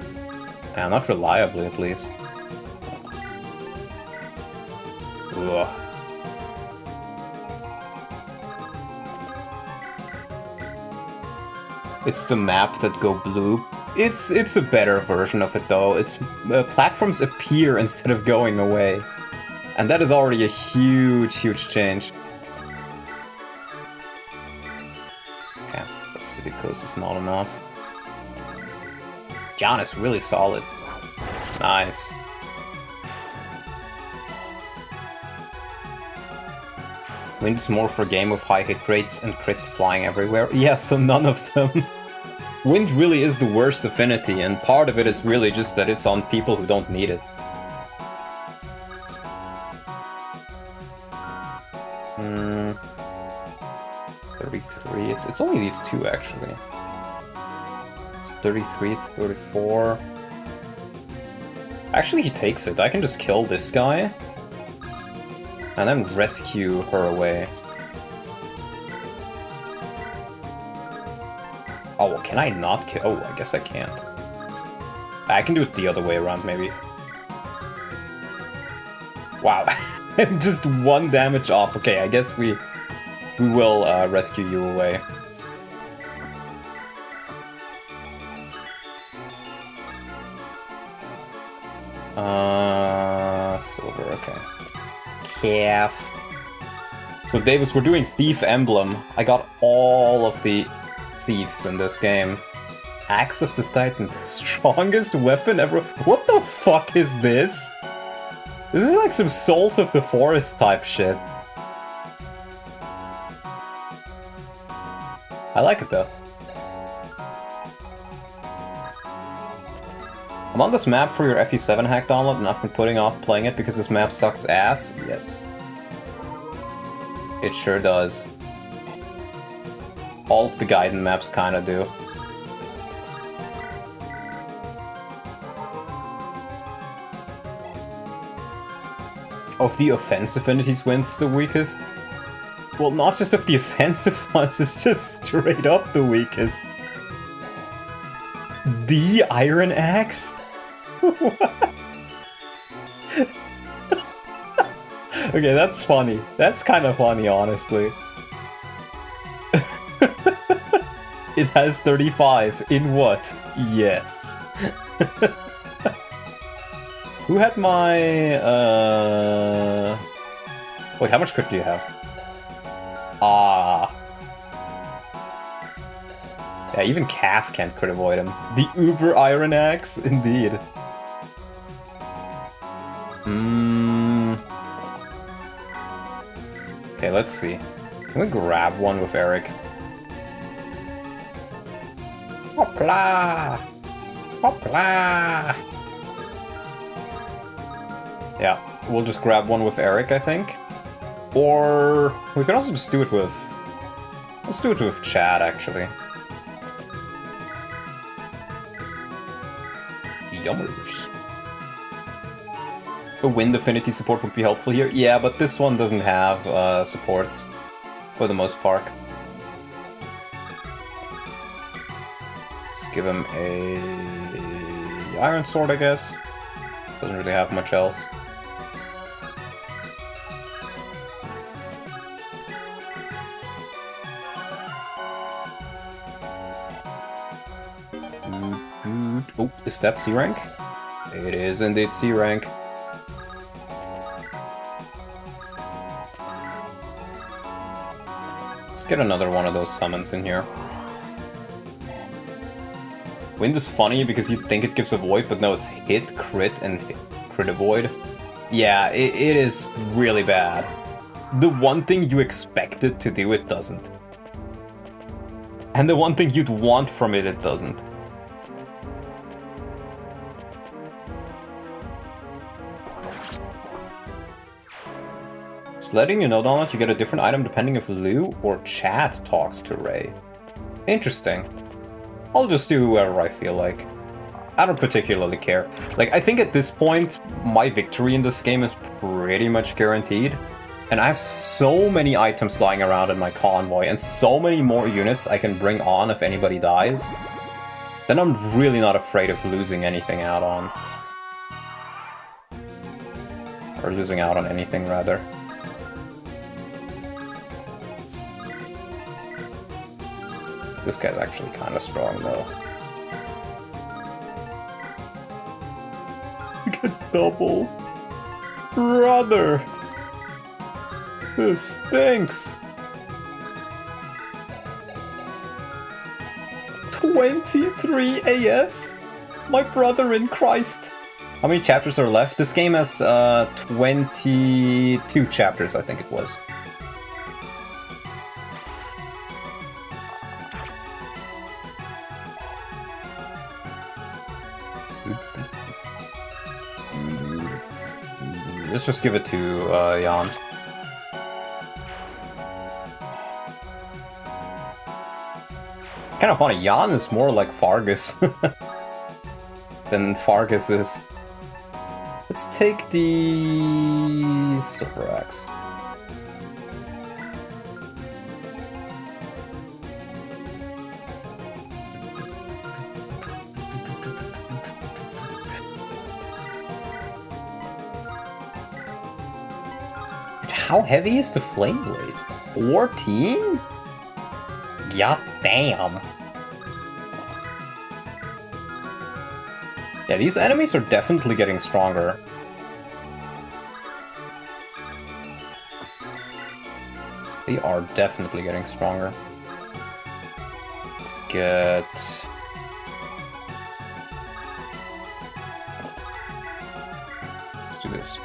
Not reliably, at least. Ugh. It's the map that go blue. It's a better version of it though. It's platforms appear instead of going away, and that is already a huge change. Okay, the City Coast is not enough. John is really solid. Nice. Wind is more for a game with high hit rates and crits flying everywhere. Yeah, so none of them. Wind really is the worst affinity, and part of it is really just that it's on people who don't need it. 33, it's only these two actually. It's 33, 34... Actually he takes it, I can just kill this guy and then rescue her away. Oh, can I not kill? Oh, I guess I can't. I can do it the other way around, maybe. Wow. Just 1 damage off. Okay, I guess we will rescue you away. Silver, okay. Calf. So Davis, we're doing Thief Emblem. I got all of the thieves in this game. Axe of the Titan, the strongest weapon ever. What the fuck is this? This is like some Souls of the Forest type shit. I like it though. I'm on this map for your FE7 hack download, and I've been putting off playing it because this map sucks ass. Yes. It sure does. All of the Gaiden maps kinda do. Of the offensive entities, wins the weakest? Well, not just of the offensive ones, it's just straight up the weakest. The Iron Axe? What? Okay, that's funny. That's kind of funny, honestly. It has 35. In what? Yes. Who had my, Wait, how much crit do you have? Ah. Yeah, even Calf can't crit avoid him. The Uber Iron Axe? Indeed. Okay, let's see. Can we grab one with Eric? Hopla! Hopla! Yeah, we'll just grab one with Eric, I think. Or we can also just do it with... Let's do it with Chad, actually. Yummers. A wind affinity support would be helpful here. Yeah, but this one doesn't have supports for the most part. Let's give him a iron sword, I guess. Doesn't really have much else. Oh, is that C rank? It is indeed C rank. Let's get another one of those summons in here. Wind is funny because you'd think it gives a void, but no, it's hit, crit, and crit avoid. Yeah, it is really bad. The one thing you expect it to do, it doesn't. And the one thing you'd want from it, it doesn't. Just letting you know, Donald, you get a different item depending if Lou or Chad talks to Ray. Interesting. I'll just do whoever I feel like. I don't particularly care. Like, I think at this point, my victory in this game is pretty much guaranteed. And I have so many items lying around in my convoy, and so many more units I can bring on if anybody dies. Then I'm really not afraid of losing anything out on. Or losing out on anything, rather. This guy's actually kind of strong, though. Get double. Brother! This stinks! 23 AS? My brother in Christ! How many chapters are left? This game has 22 chapters, I think it was. Let's just give it to Jan. It's kind of funny, Jan is more like Fargus than Fargus is. Let's take the Silver Axe. how heavy is the Flame Blade? 14? God damn. Yeah, these enemies are definitely getting stronger. They are definitely getting stronger. Let's get... Let's do this.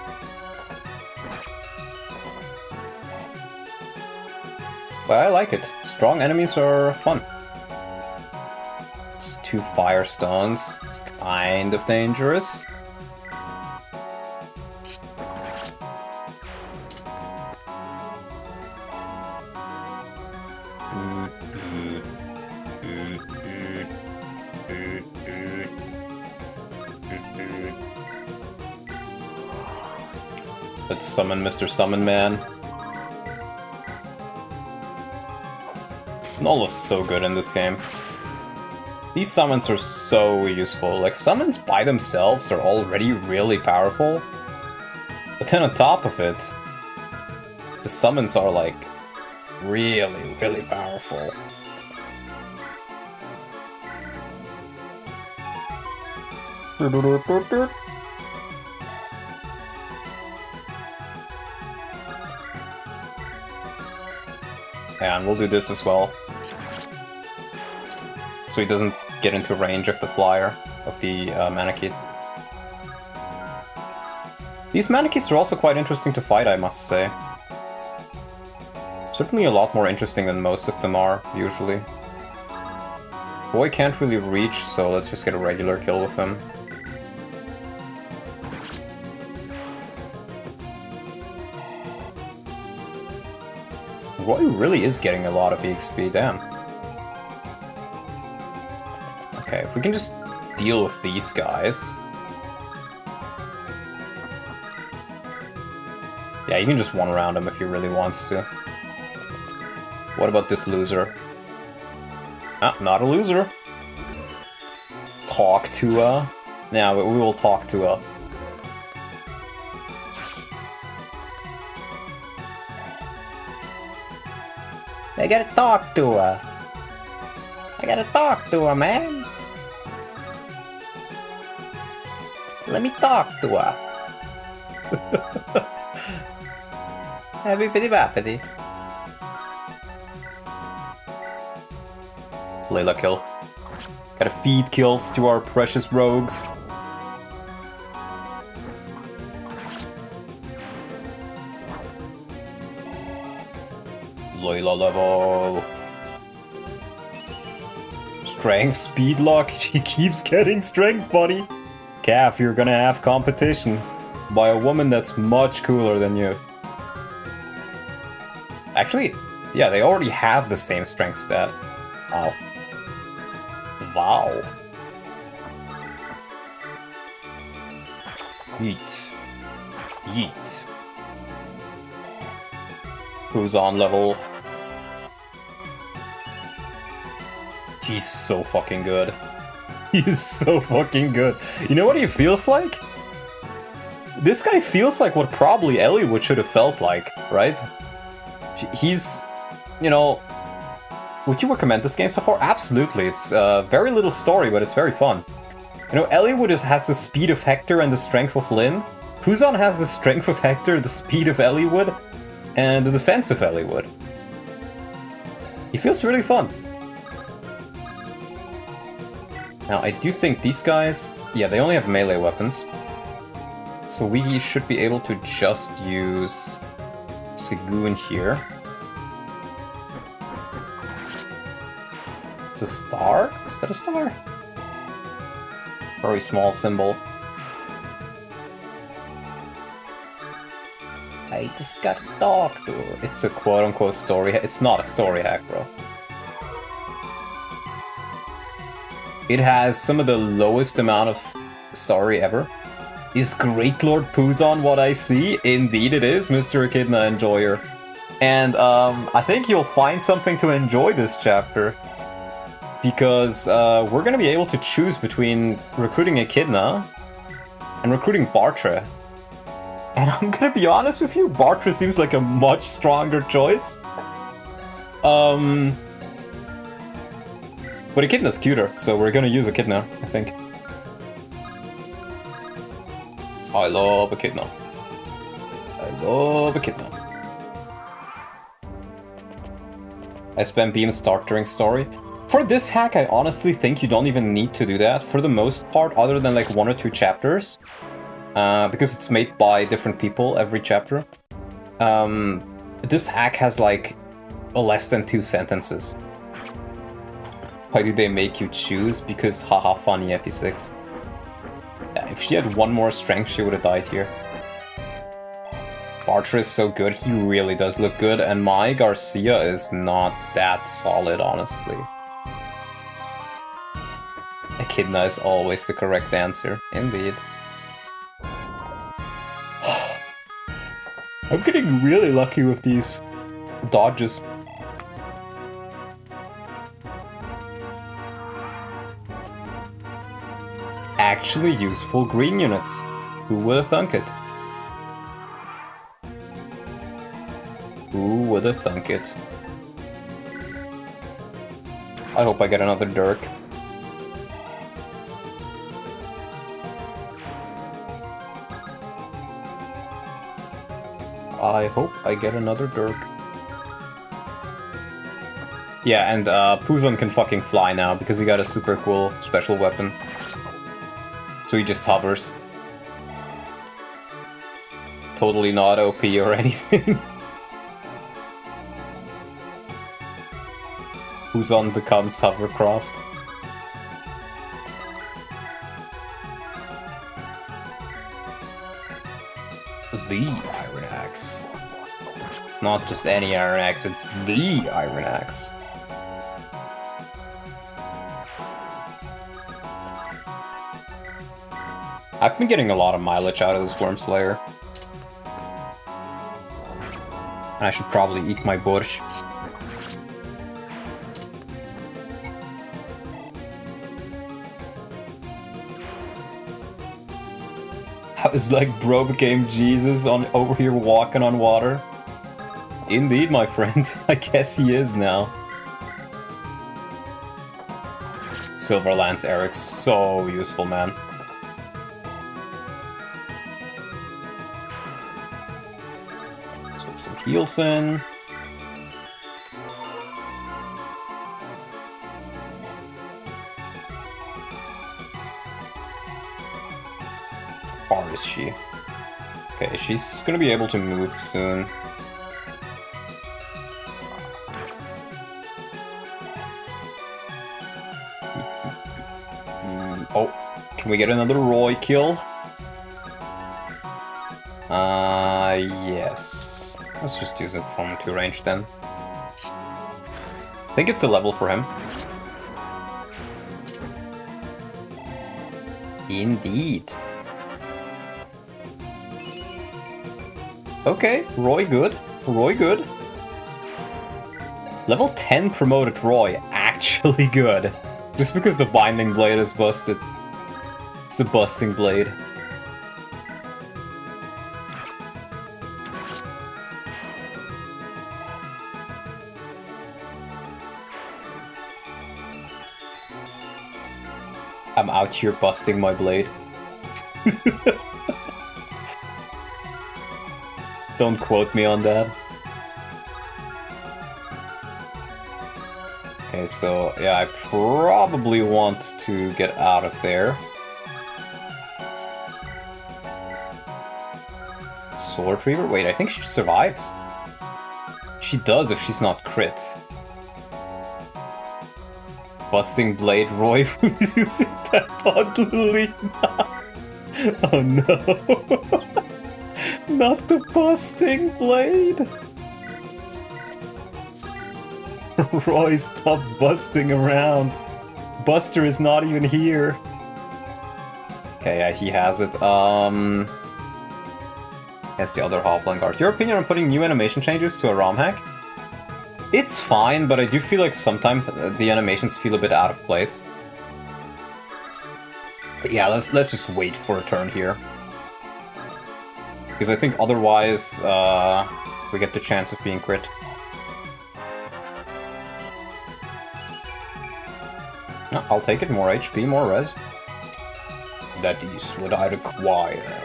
But I like it. Strong enemies are fun. It's 2 fire stones. It's kind of dangerous. Let's summon Mr. Summon Man. Null is so good in this game. These summons are so useful. Like, summons by themselves are already really powerful. But then on top of it, the summons are like really, really powerful. And we'll do this as well. So he doesn't get into range of the flyer, of the Manakith. These Manakiths are also quite interesting to fight, I must say. Certainly a lot more interesting than most of them are, usually. Boy can't really reach, so let's just get a regular kill with him. Roy really is getting a lot of EXP, damn. Okay, if we can just deal with these guys. Yeah, you can just one around him if he really wants to. What about this loser? Ah, not a loser. Talk to yeah, we will talk to I gotta talk to her. I gotta talk to her, man. Let me talk to her. Happy bitty bappity. Layla kill. Gotta feed kills to our precious rogues. Layla level. Strength, speed lock. She keeps getting strength, buddy. Calf, you're gonna have competition by a woman that's much cooler than you. Actually, yeah, they already have the same strength stat. Wow. Wow. Yeet. Yeet. Who's on level? He's so fucking good. He is so fucking good. You know what he feels like? This guy feels like what probably Eliwood should have felt like, right? He's, you know... Would you recommend this game so far? Absolutely. It's very little story, but it's very fun. You know, Eliwood has the speed of Hector and the strength of Lyn. PUZON has the strength of Hector, the speed of Eliwood, and the defense of Eliwood. He feels really fun. Now, I do think these guys... Yeah, they only have melee weapons. So we should be able to just use Sigoon here. It's a star? Is that a star? Very small symbol. I just got to talk to her. It's a quote-unquote story. It's not a story hack, bro. It has some of the lowest amount of story ever. Is Great Lord PUZON what I see? Indeed it is, Mr. Echidna Enjoyer. And I think you'll find something to enjoy this chapter. Because we're gonna be able to choose between recruiting Echidna and recruiting Bartre. And I'm gonna be honest with you, Bartra seems like a much stronger choice. But Echidna's cuter, so we're gonna use Echidna, I think. I love Echidna. I love Echidna. I spam beam start during story. For this hack, I honestly think you don't even need to do that for the most part, other than like 1 or 2 chapters. Because it's made by different people every chapter. This hack has like less than 2 sentences. Why do they make you choose? Because haha, funny FE6. Yeah, if she had 1 more strength, she would have died here. Bartra is so good, he really does look good, and my Garcia is not that solid, honestly. Echidna is always the correct answer, indeed. I'm getting really lucky with these dodges. Actually useful green units. Who would have thunk it? Who would have thunk it? I hope I get another Dirk. I hope I get another Dirk. Yeah, and PUZON can fucking fly now because he got a super cool special weapon. So he just hovers. Totally not OP or anything. PUZON becomes hovercraft. The Iron Axe. It's not just any Iron Axe, it's the Iron Axe. I've been getting a lot of mileage out of this Worm Slayer. And I should probably eat my borscht. It's like bro became Jesus on over here walking on water. Indeed, my friend. I guess he is now. Silverlance Eric's so useful, man. So some Heelson. How far is she? Okay, she's gonna be able to move soon. Oh, can we get another Roy kill? Yes. Let's just use it from 2 range then. I think it's a level for him. Indeed. Okay, Roy good. Roy good. Level 10 promoted Roy, actually good. Just because the binding blade is busted. It's the busting blade. I'm out here busting my blade. Don't quote me on that. Okay, so yeah, I probably want to get out of there. Sword Reaver? Wait, I think she survives. She does if she's not crit. Busting Blade Roy who's using that ugly. Oh no. Not the busting blade. Roy, stop busting around. Buster is not even here. Okay, yeah, he has it. That's the other Hopline guard. Your opinion on putting new animation changes to a ROM hack? It's fine, but I do feel like sometimes the animations feel a bit out of place. But yeah, let's just wait for a turn here. Because I think otherwise we get the chance of being crit. No, I'll take it, more HP, more res. That is what I require.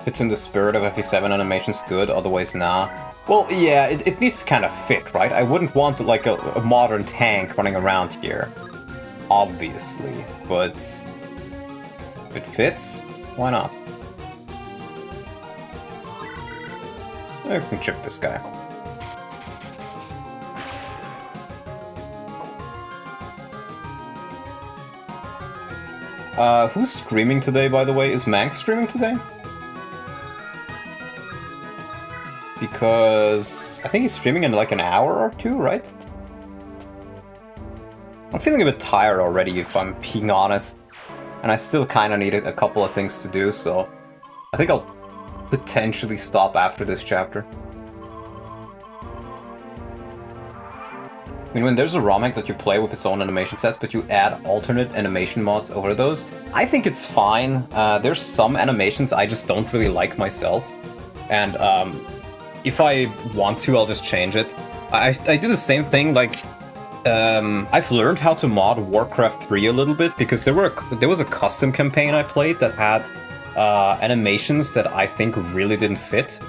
It's in the spirit of FE7 animation's good, otherwise nah. Well, yeah, it needs to kind of fit, right? I wouldn't want like a modern tank running around here. Obviously, but if it fits, why not? I can chip this guy. Who's streaming today, by the way? Is Manx streaming today? Because I think he's streaming in like an hour or two, right? I'm feeling a bit tired already, if I'm being honest. And I still kind of need a couple of things to do, so I think I'll potentially stop after this chapter. I mean, when there's a ROM hack that you play with its own animation sets, but you add alternate animation mods over those, I think it's fine. There's some animations I just don't really like myself. And if I want to, I'll just change it. I do the same thing, like, I've learned how to mod Warcraft 3 a little bit, because there was a custom campaign I played that had animations that I think really didn't fit.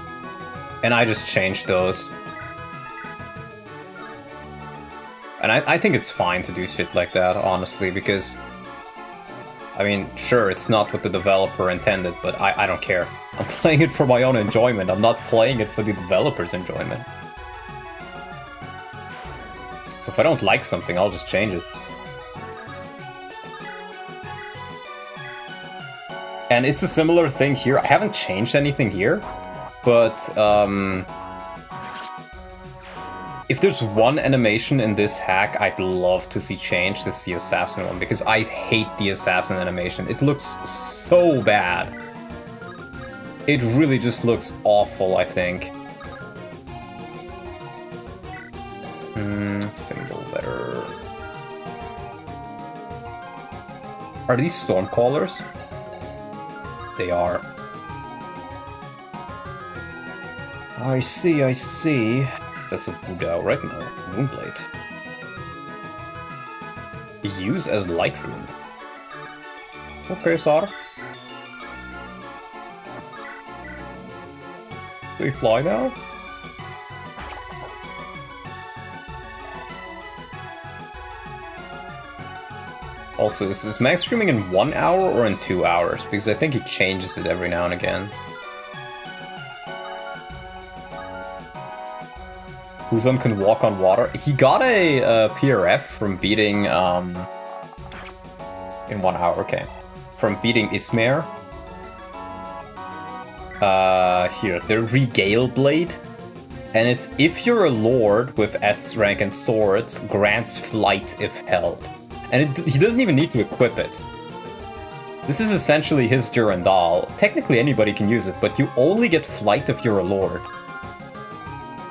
And I just changed those. And I think it's fine to do shit like that, honestly, because, I mean, sure, it's not what the developer intended, but I don't care. I'm playing it for my own enjoyment, I'm not playing it for the developer's enjoyment. So if I don't like something, I'll just change it. And it's a similar thing here. I haven't changed anything here, but, if there's one animation in this hack I'd love to see changed, it's the assassin one, because I hate the assassin animation. It looks so bad. It really just looks awful, I think. Thimble better. Are these Stormcallers? They are. I see, I see. That's a Buddha right now. Moonblade. Use as light rune. Okay, Sar. Do we fly now? Also, is Max streaming in 1 hour or in 2 hours? Because I think he changes it every now and again. PUZON can walk on water. He got a PRF from beating, in 1 hour, okay. From beating Ismare. Here, the Regale Blade. And it's, if you're a lord with S rank and swords, grants flight if held. And he doesn't even need to equip it. This is essentially his Durandal. Technically anybody can use it, but you only get flight if you're a lord.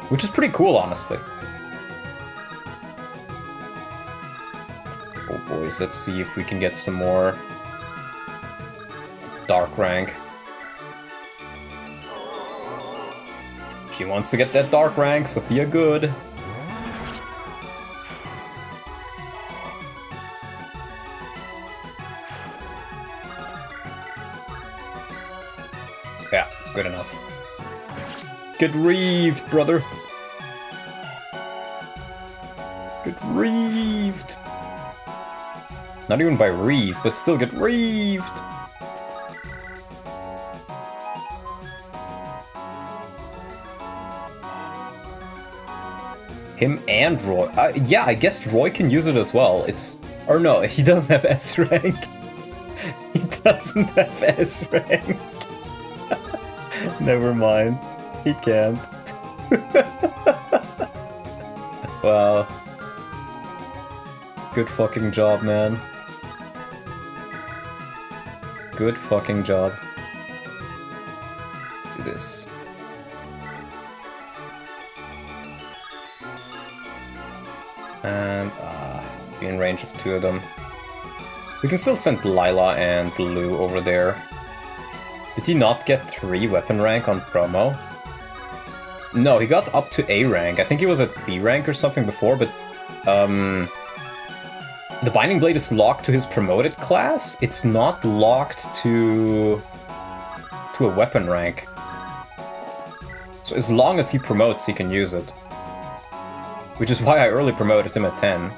Which is pretty cool, honestly. Oh boys, let's see if we can get some more dark rank. She wants to get that dark rank, Sophia good. Yeah, good enough. Get reaved, brother. Get reaved. Not even by reeve, but still get reaved. Him and Roy. Yeah, I guess Roy can use it as well. It's... Or no, he doesn't have S rank. He doesn't have S rank. Never mind. He can't. Wow. Good fucking job, man. Good fucking job. Let's do this. And be in range of 2 of them. We can still send Lila and Lou over there. Did he not get 3 weapon rank on promo? No, he got up to A rank. I think he was at B rank or something before, but the Binding Blade is locked to his promoted class. It's not locked to a weapon rank. So as long as he promotes, he can use it. Which is why I early promoted him at 10.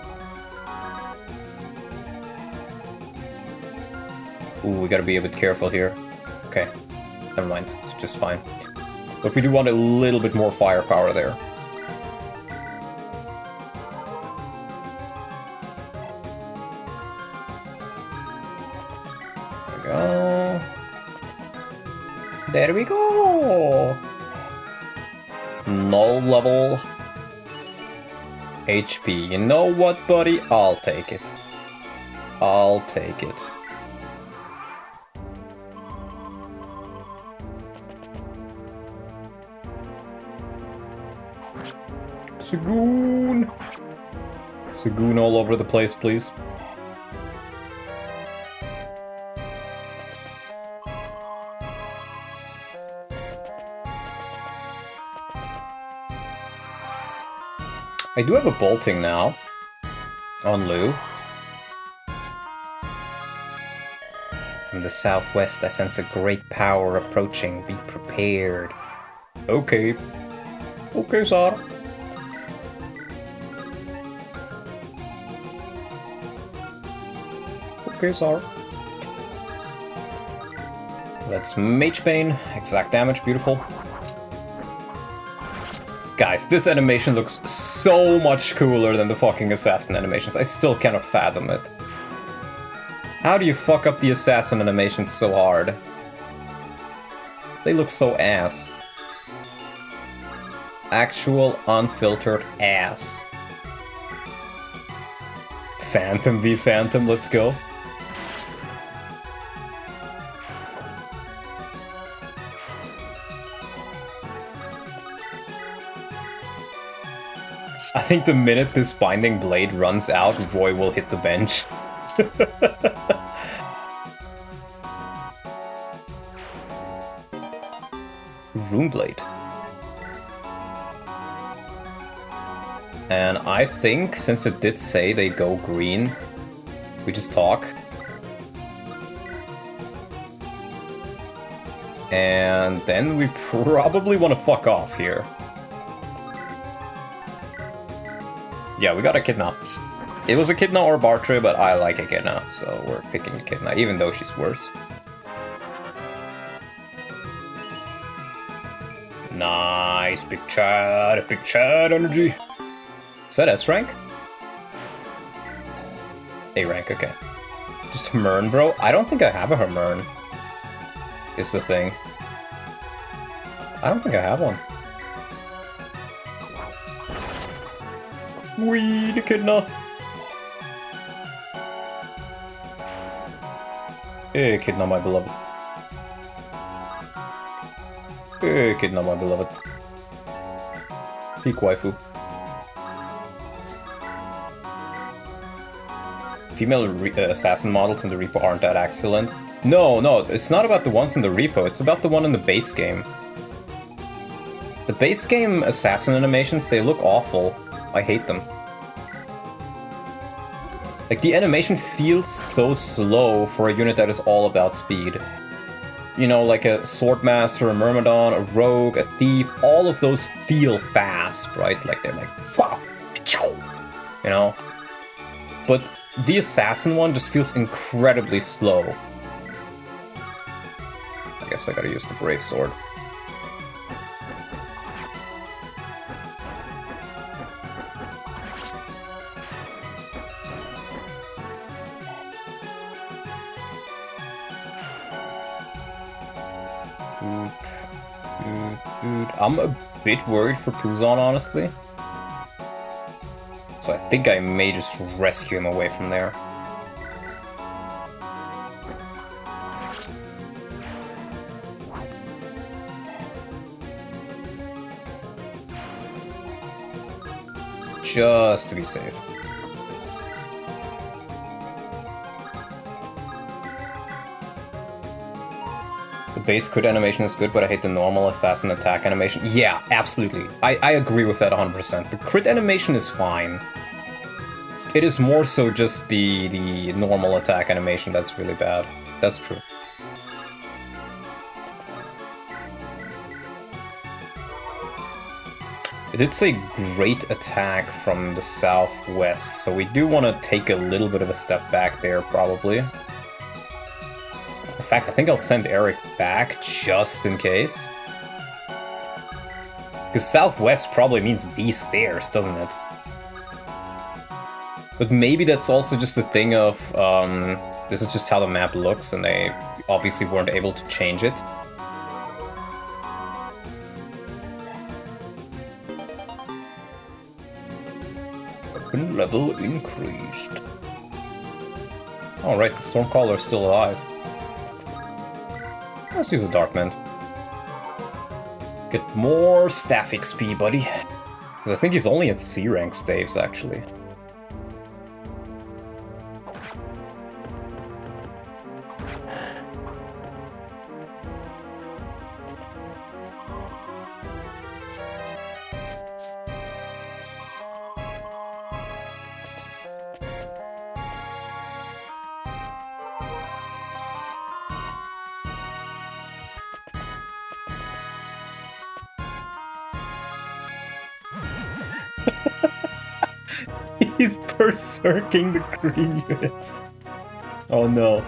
Ooh, we gotta be a bit careful here. Okay, never mind, it's just fine. But we do want a little bit more firepower there. There we go. There we go! Null level HP. You know what, buddy? I'll take it. I'll take it. Sagoon! Sagoon all over the place, please. I do have a bolting now on Lou. From the southwest, I sense a great power approaching. Be prepared. Okay. Okay, sir. Okay, sir. That's Mage Bane. Exact damage. Beautiful. Guys, this animation looks so much cooler than the fucking assassin animations. I still cannot fathom it. How do you fuck up the assassin animations so hard? They look so ass. Actual unfiltered ass. Phantom v Phantom, let's go. I think the minute this Binding Blade runs out, Roy will hit the bench. Rune Blade. And I think, since it did say they go green, we just talk. And then we probably want to fuck off here. Yeah, we got Echidna. It was Echidna or Bartre, but I like Echidna, so we're picking Echidna, even though she's worse. Nice, big Chad energy. Is that S rank? A rank, okay. Just Hermern, bro? I don't think I have a Hermern, is the thing. I don't think I have one. Weed Echidna. Hey, Echidna, my beloved. Hey, Echidna, my beloved. Peak waifu. Female assassin models in the repo aren't that excellent. No, it's not about the ones in the repo, it's about the one in the base game. The base game assassin animations, they look awful. I hate them. Like, the animation feels so slow for a unit that is all about speed. You know, like a Swordmaster, a Myrmidon, a Rogue, a Thief, all of those feel fast, right? Like, they're like, you know? But the Assassin one just feels incredibly slow. I guess I gotta use the Brave Sword. I'm a bit worried for PUZON, honestly. So I think I may just rescue him away from there. Just to be safe. base crit animation is good, but I hate the normal assassin attack animation. Yeah, absolutely. I agree with that 100%. The crit animation is fine. It is more so just the normal attack animation that's really bad. That's true. It did say great attack from the southwest, so we do want to take a little bit of a step back there, probably. In fact, I think I'll send Eric back just in case. Because southwest probably means these stairs, doesn't it? But maybe that's also just a thing of, this is just how the map looks, and they obviously weren't able to change it. Weapon level increased. Alright, the Stormcaller is still alive. Let's use a Darkman. Get more staff XP, buddy. Because I think he's only at C rank staves, actually. He's berserking the green units. Oh no.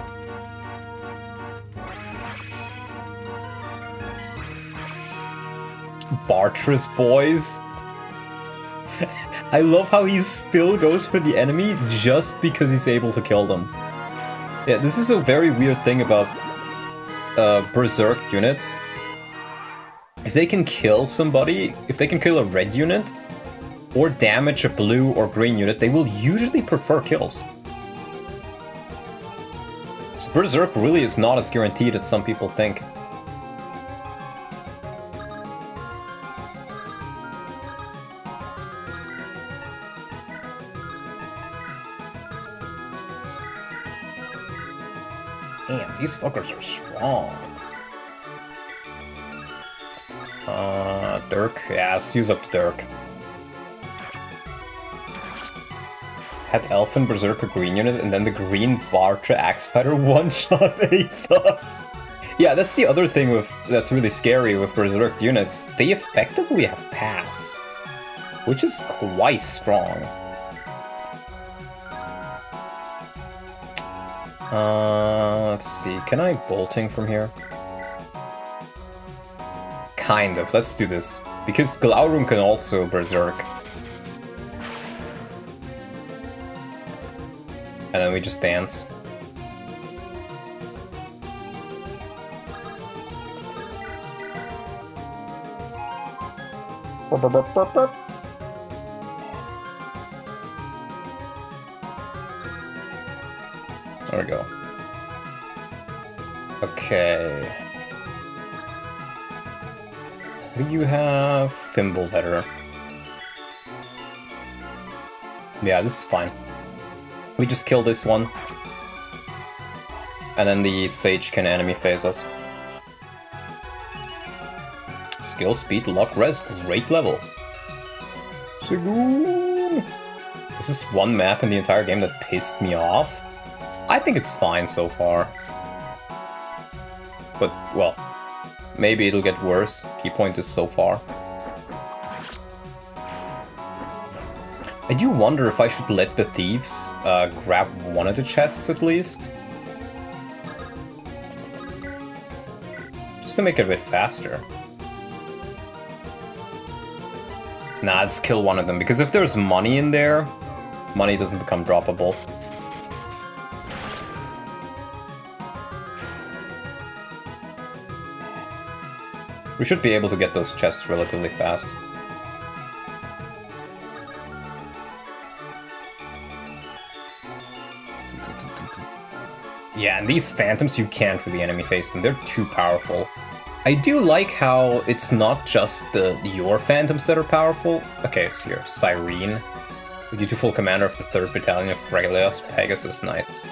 Bartress boys. I love how he still goes for the enemy just because he's able to kill them. Yeah, this is a very weird thing about berserk units. If they can kill somebody, if they can kill a red unit, or damage a blue or green unit, they will usually prefer kills. So Berserk really is not as guaranteed as some people think. Damn, these fuckers are strong. Dirk? Yeah, let's use up Dirk. Had Elfin Berserker green unit, and then the green Bartra Axe Fighter one-shot Aethos. Yeah, that's the other thing that's really scary with Berserk units. They effectively have pass, which is quite strong. Let's see, can I bolting from here? Kind of, let's do this. Because Glaurung can also Berserk. And then we just dance. There we go. Okay. What do you have? Thimble Letter. Yeah, this is fine. We just kill this one. And then the Sage can enemy phase us. Skill, speed, luck, res, great level. Sigoon! This is one map in the entire game that pissed me off. I think it's fine so far. But, well, maybe it'll get worse. Key point is so far. I do wonder if I should let the thieves grab one of the chests at least. Just to make it a bit faster. Nah, let's kill one of them, because if there's money in there, money doesn't become droppable. We should be able to get those chests relatively fast. Yeah, and these phantoms, you can't really enemy face them. They're too powerful. I do like how it's not just your phantoms that are powerful. Okay, it's here. Cyrene, the dutiful commander of the 3rd Battalion of Regalios Pegasus Knights.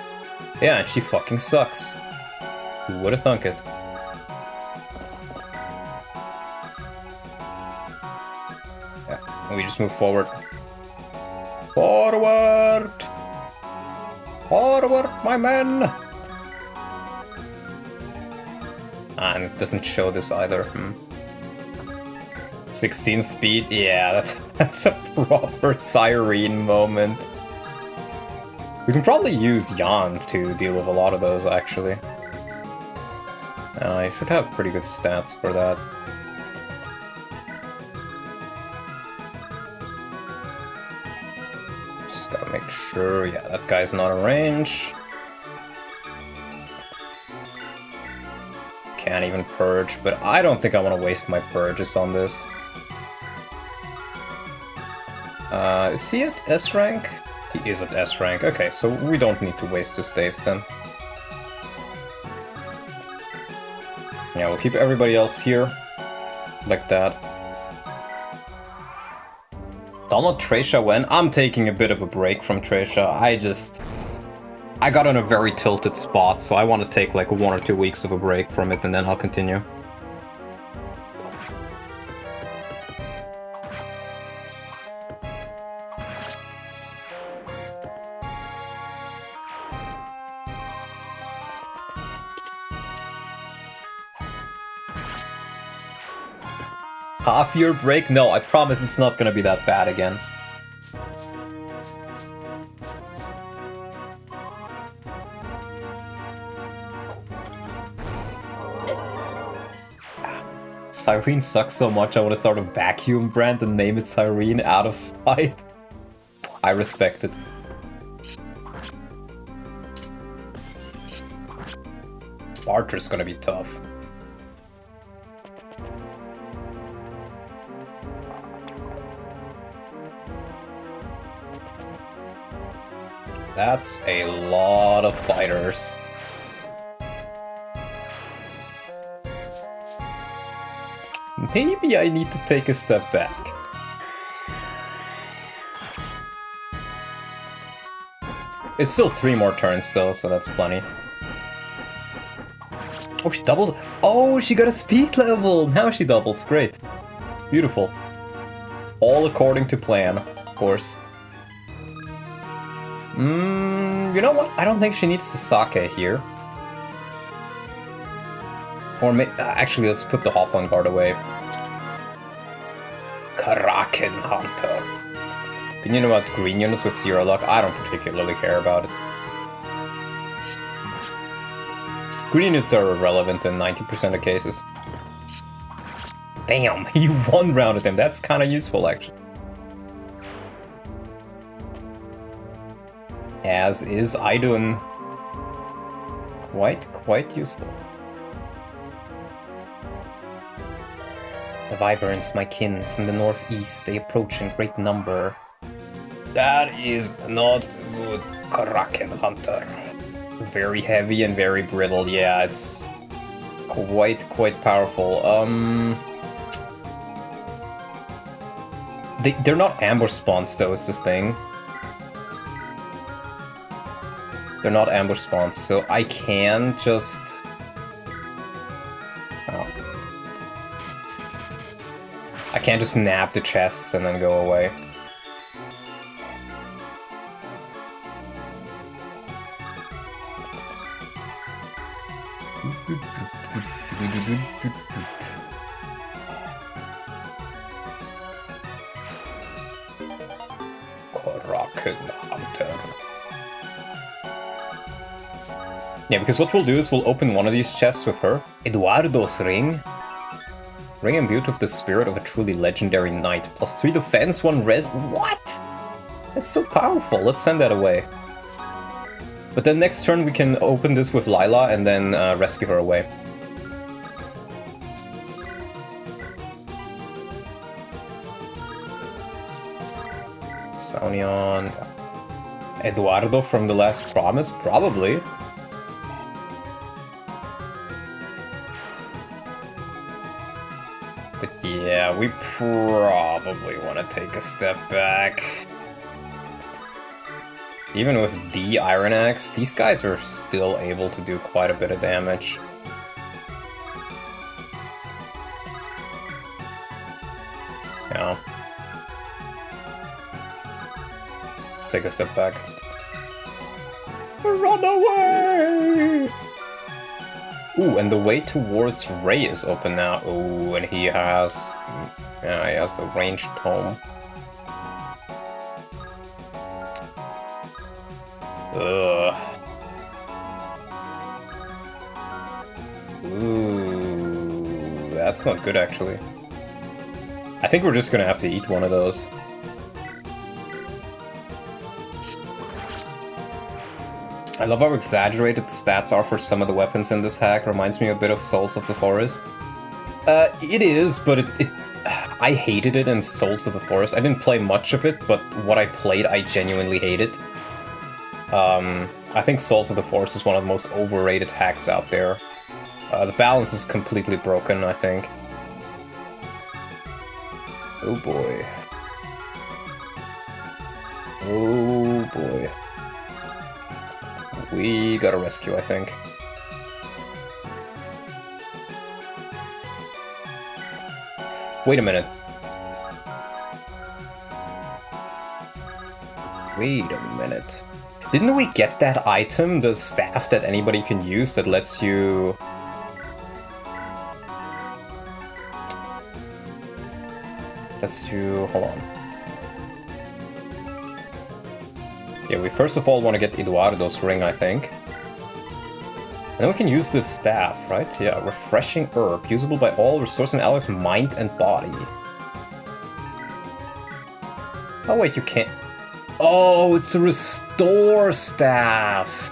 Yeah, and she fucking sucks. Who would have thunk it? We just move forward. Forward! Forward, my men! And it doesn't show this either. 16 speed? Yeah, that's a proper siren moment. We can probably use Jan to deal with a lot of those, actually. I should have pretty good stats for that. Just gotta make sure, yeah, that guy's not in range. Can't even purge, but I don't think I want to waste my purges on this. Is he at S rank? He is at S rank. Okay, so we don't need to waste his staves then. Yeah, we'll keep everybody else here. Like that. Don't know Tresha when. I'm taking a bit of a break from Tresha. I got in a very tilted spot, so I want to take like 1 or 2 weeks of a break from it and then I'll continue. Half-year break? No, I promise it's not gonna be that bad again. Cyrene sucks so much I want to start a vacuum brand and name it Cyrene out of spite. I respect it. Barter's gonna be tough. That's a lot of fighters. Maybe I need to take a step back. It's still 3 more turns though, so that's plenty. Oh, she doubled. Oh, she got a speed level. Now she doubles. Great. Beautiful. All according to plan, of course. You know what? I don't think she needs the sake here. Or actually, let's put the Hoplon guard away. Kraken Hunter. Opinion about green units with 0 luck? I don't particularly care about it. Green units are irrelevant in 90% of cases. Damn, he one-rounded him. That's kind of useful, actually. As is Idun. Quite useful. The Wyverns, my kin, from the northeast, they approach in great number. That is not good, Kraken Hunter. Very heavy and very brittle, yeah, it's quite powerful. They're not ambush spawns though, is the thing. They're not ambush spawns, so I can just... Oh. I can't just nab the chests and then go away. Kraken Hunter. Yeah, because what we'll do is we'll open one of these chests with her. Eduardo's ring. Ring imbued with the spirit of a truly legendary knight. +3 defense, 1 res. What? That's so powerful. Let's send that away. But then next turn we can open this with Lila and then rescue her away. Saunion. Eduardo from The Last Promise? Probably. But yeah, we probably want to take a step back. Even with the Iron Axe, these guys are still able to do quite a bit of damage. Yeah. Let's take a step back. Run away! Ooh, and the way towards Ray is open now. Ooh, and he has... Yeah, he has the ranged tome. Ugh. Ooh, that's not good actually. I think we're just gonna have to eat one of those. I love how exaggerated the stats are for some of the weapons in this hack. Reminds me a bit of Souls of the Forest. It is, but I hated it in Souls of the Forest. I didn't play much of it, but what I played, I genuinely hated. I think Souls of the Forest is one of the most overrated hacks out there. The balance is completely broken, I think. Oh boy. Oh boy. We got a rescue, I think. Wait a minute. Wait a minute. Didn't we get that item, the staff that anybody can use that lets you... hold on. Yeah, we first of all want to get Eduardo's ring, I think. And then we can use this staff, right? Yeah, refreshing herb, usable by all, restores an ally's mind and body. Oh wait, you can't... Oh, it's a restore staff!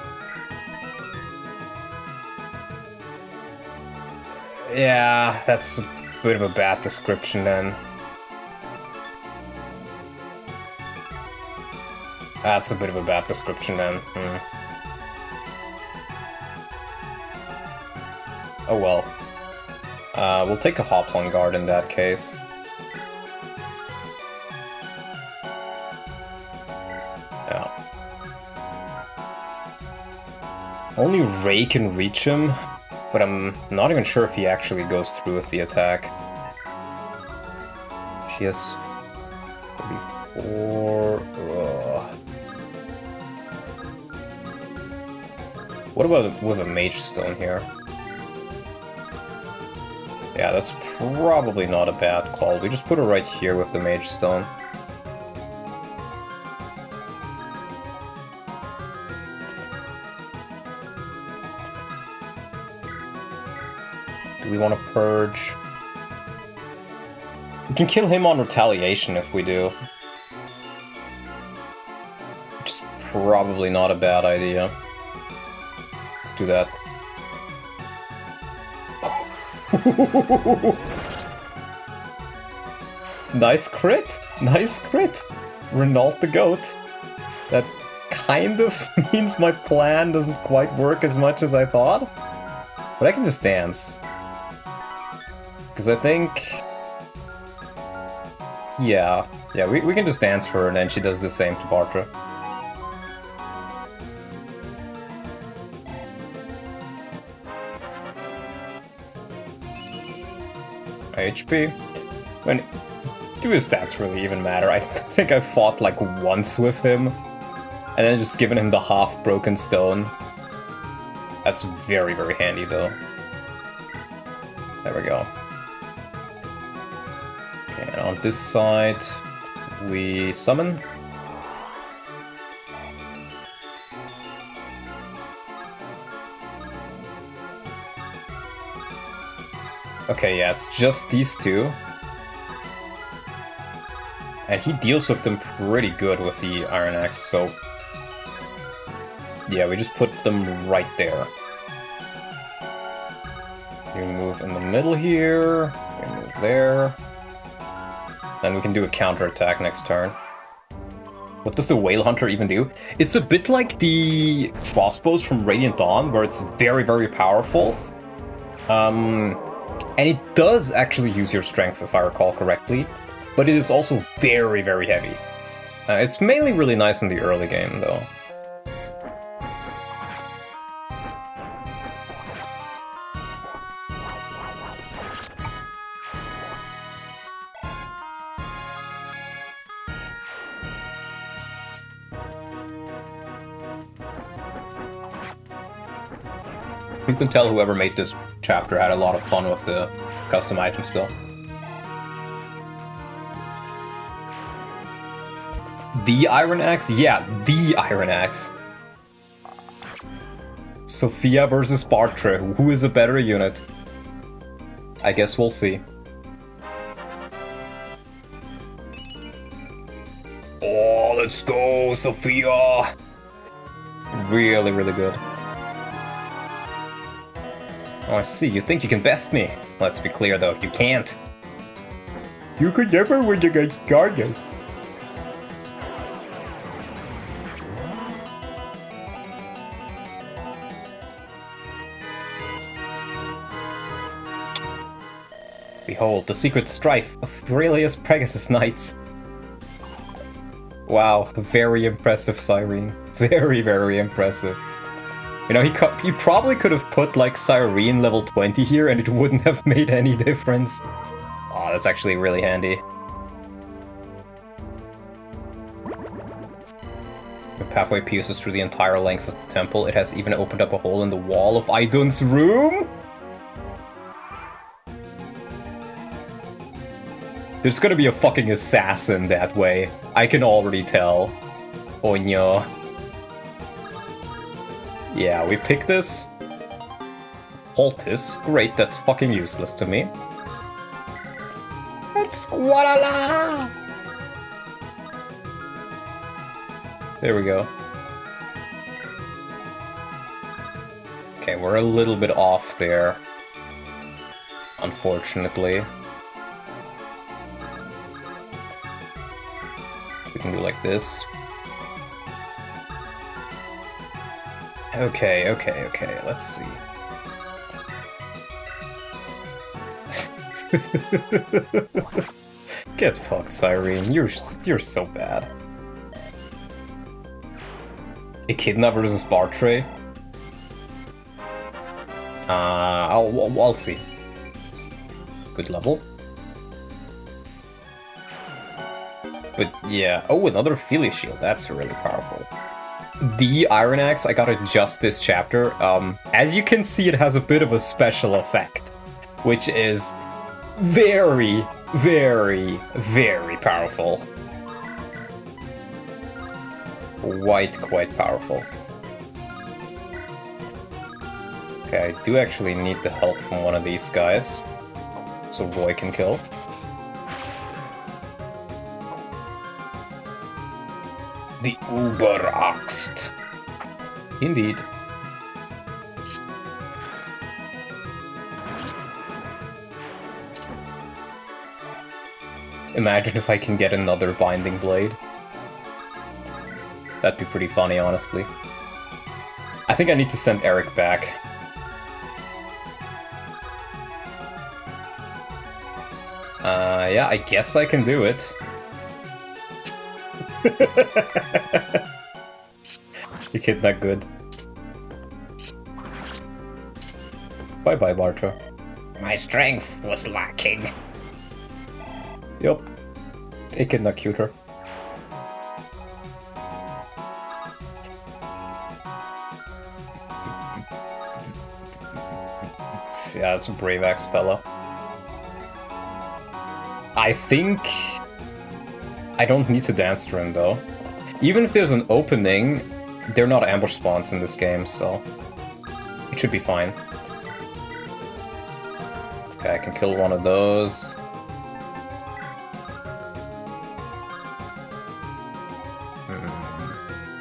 Yeah, that's a bit of a bad description then. That's a bit of a bad description then. Oh well. We'll take a Hoplon guard in that case. Yeah. Only Ray can reach him, but I'm not even sure if he actually goes through with the attack. She has 44... What about with a Mage Stone here? Yeah, that's probably not a bad call. We just put her right here with the Mage Stone. Do we want to purge? We can kill him on retaliation if we do. Which is probably not a bad idea. Let's do that. Nice crit! Nice crit! Renault the goat. That kind of means my plan doesn't quite work as much as I thought. But I can just dance. Because I think... Yeah, we can just dance for her and then she does the same to Bartra. HP. When do his stats really even matter? I think I fought like once with him, and then just given him the half broken stone. That's very, very handy though. There we go. Okay, and on this side, we summon. Okay, yeah, it's just these two. And he deals with them pretty good with the Iron Axe, so... Yeah, we just put them right there. You move in the middle here, you move there. Then we can do a counterattack next turn. What does the Whale Hunter even do? It's a bit like the crossbows from Radiant Dawn, where it's very, very powerful. And it does actually use your strength, if I recall correctly, but it is also very, very heavy. It's mainly really nice in the early game, though. You can tell whoever made this chapter had a lot of fun with the custom items still. The Iron Axe? Yeah, the Iron Axe. Sophia versus Bartre. Who is a better unit? I guess we'll see. Oh, let's go, Sophia! Really, really good. Oh, I see. You think you can best me. Let's be clear, though. You can't. You could never win against Guardian. Behold, the secret strife of Aurelius Pegasus Knights. Wow, very impressive, Cyrene. Very, very impressive. You know, he probably could have put, like, Cyrene level 20 here and it wouldn't have made any difference. Oh, that's actually really handy. The pathway pierces through the entire length of the temple. It has even opened up a hole in the wall of Idun's room? There's gonna be a fucking assassin that way. I can already tell. Oh no. Yeah, we pick this. Poultice. Great, that's fucking useless to me. That's squalala! There we go. Okay, we're a little bit off there. Unfortunately. We can do like this. Okay, let's see. Get fucked, Cyrene. You're so bad. Echidna versus Bartre. I'll see. Good level. But yeah. Oh, another Philly Shield. That's really powerful. The Iron Axe, I gotta adjust this chapter. As you can see, it has a bit of a special effect, which is very, very, very powerful. Quite powerful. Okay, I do actually need the help from one of these guys, so Roy can kill. The Uber Axt. Indeed. Imagine if I can get another Binding Blade. That'd be pretty funny, honestly. I think I need to send Eric back. Yeah, I guess I can do it. You kid that good. Bye-bye, Bartra. My strength was lacking. Yup. Echidna cuter. Yeah, it's a brave axe fella. I think I don't need to dance to him though. Even if there's an opening, they're not ambush spawns in this game, so it should be fine. Okay, I can kill one of those.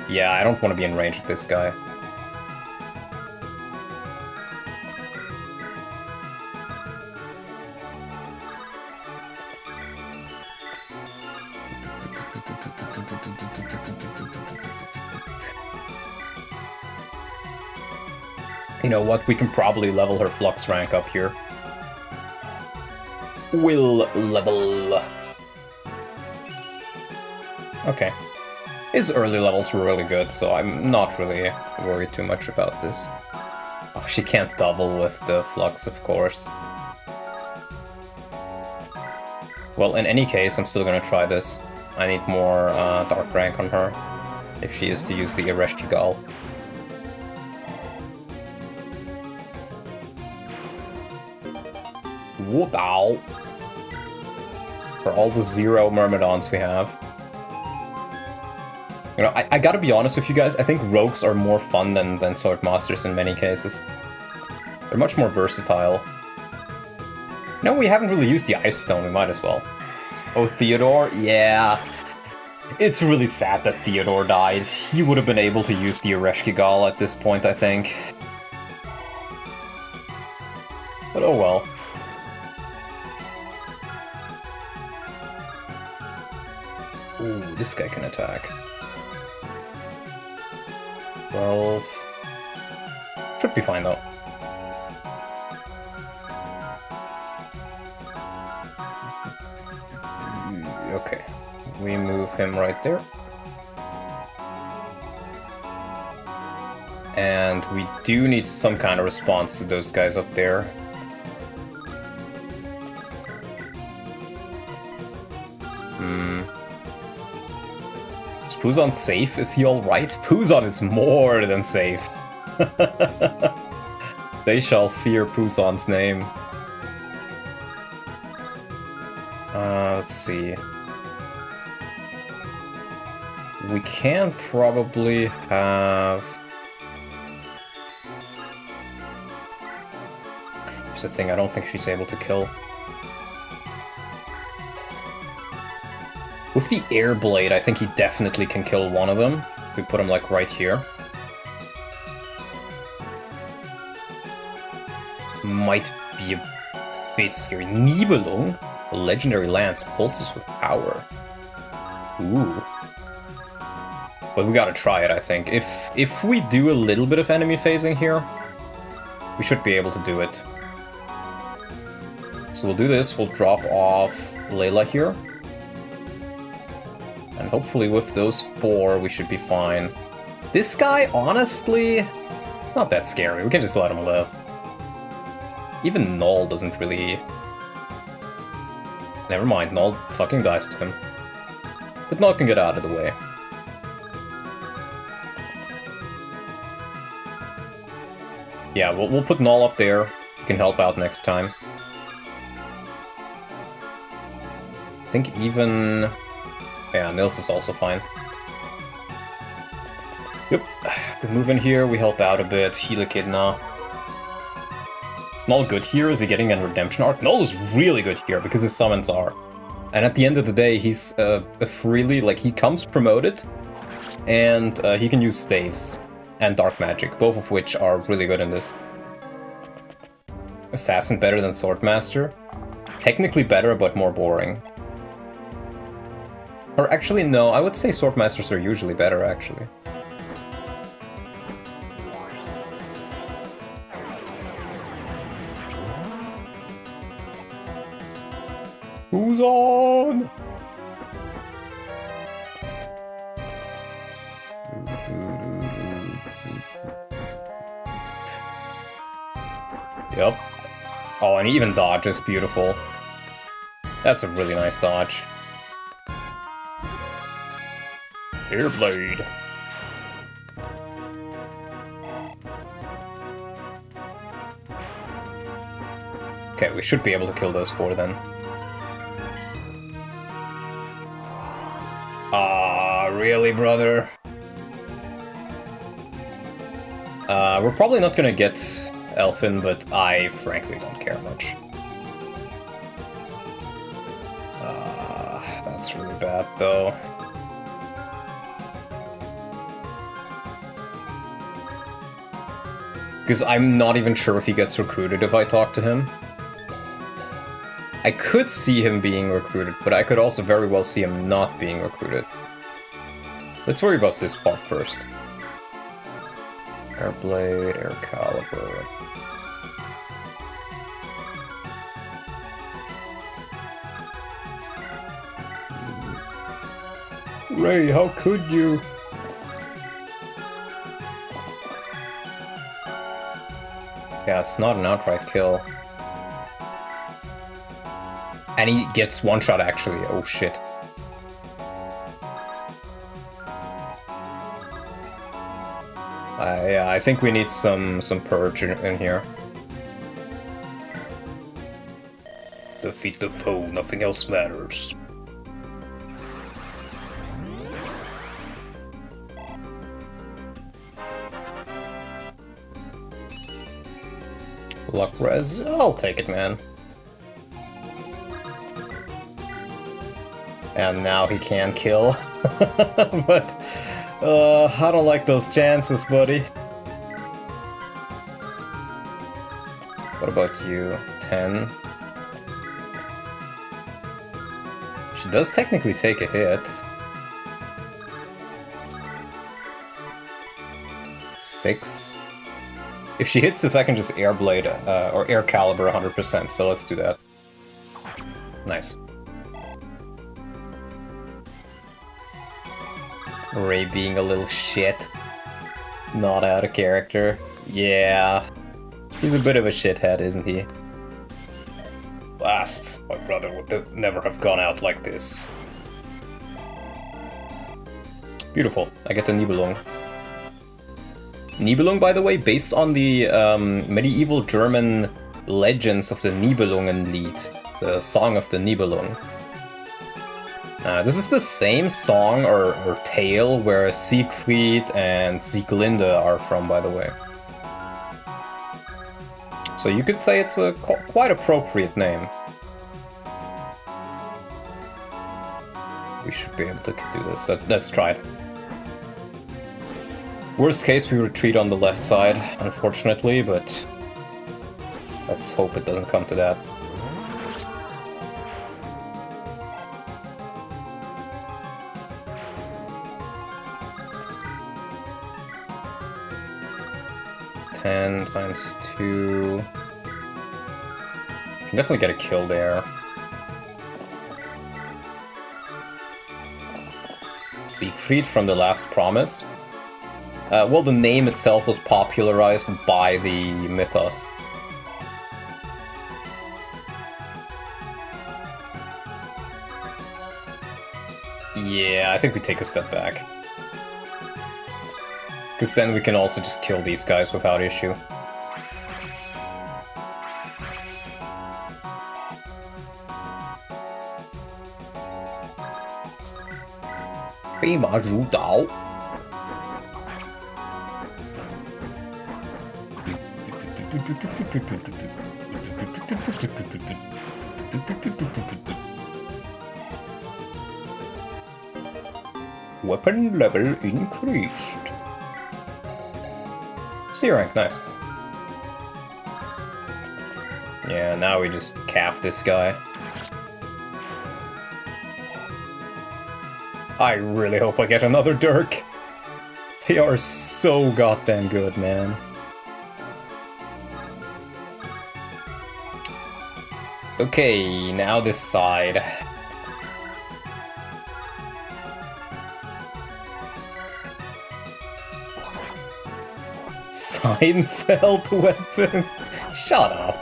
Yeah, I don't want to be in range of this guy. You know what, we can probably level her flux rank up here. Will level. Okay. His early levels were really good, so I'm not really worried too much about this. Oh, she can't double with the flux, of course. Well, in any case, I'm still gonna try this. I need more dark rank on her, if she is to use the Ereshkigal. Ow. For all the 0 Myrmidons we have. You know, I gotta be honest with you guys, I think rogues are more fun than swordmasters in many cases. They're much more versatile. No, we haven't really used the Ice Stone, we might as well. Oh, Theodore? Yeah. It's really sad that Theodore died. He would have been able to use the Ereshkigal at this point, I think. But oh well. Ooh, this guy can attack. 12. Should be fine though. Okay, we move him right there. And we do need some kind of response to those guys up there. Is PUZON safe? Is he alright? PUZON is more than safe. They shall fear PUZON's name. Let's see. We can probably have... Here's the thing, I don't think she's able to kill. With the Air Blade, I think he definitely can kill one of them. We put him, like, right here. Might be a bit scary. Nibelung? A legendary lance pulses with power. Ooh. But we gotta try it, I think. If we do a little bit of enemy phasing here, we should be able to do it. So we'll do this, we'll drop off Layla here. And hopefully with those 4, we should be fine. This guy, honestly, it's not that scary. We can just let him live. Even Null doesn't really... Never mind, Null fucking dies to him. But Null can get out of the way. Yeah, we'll put Null up there. He can help out next time. I think even... Yeah, Nils is also fine. Yep. We move in here, we help out a bit. Heal Echidna. Is Null good here? Is he getting a redemption arc? Null is really good here because his summons are. And at the end of the day, he's a freely, like, he comes promoted, and he can use staves and dark magic, both of which are really good in this. Assassin better than Swordmaster? Technically better, but more boring. Or actually, no, I would say Swordmasters are usually better, actually. PUZON! Yep. Oh, and even dodge is beautiful. That's a really nice dodge. Airblade. Okay, we should be able to kill those 4 then. Ah, really, brother? We're probably not gonna get Elfin, but I frankly don't care much. That's really bad, though. Because I'm not even sure if he gets recruited if I talk to him. I could see him being recruited, but I could also very well see him not being recruited. Let's worry about this part first. Airblade, Air Caliber. Ray, how could you? Yeah, it's not an outright kill. And he gets one shot actually, oh shit. Yeah, I think we need some purge in here. Defeat the foe, nothing else matters. Luck res, I'll take it, man. And now he can kill. But I don't like those chances, buddy. What about you? 10. She does technically take a hit. 6. If she hits this, I can just air blade or air caliber 100%. So let's do that. Nice. Ray being a little shit. Not out of character. Yeah. He's a bit of a shithead, isn't he? Blast! My brother would never have gone out like this. Beautiful. I get the Nibelung. Nibelung, by the way, based on the medieval German legends of the Nibelungenlied, the Song of the Nibelung. This is the same song or tale where Siegfried and Sieglinde are from, by the way. So you could say it's a quite appropriate name. We should be able to do this. Let's try it. Worst case, we retreat on the left side, unfortunately, but let's hope it doesn't come to that. Ten times 2. Can definitely get a kill there. Siegfried from The Last Promise. Well, the name itself was popularized by the mythos. Yeah, I think we take a step back. Because then we can also just kill these guys without issue. Weapon level increased. C rank, nice. Yeah, now we just calf this guy. I really hope I get another Dirk. They are so goddamn good, man. Okay, now this side. Seinfeld weapon? Shut up.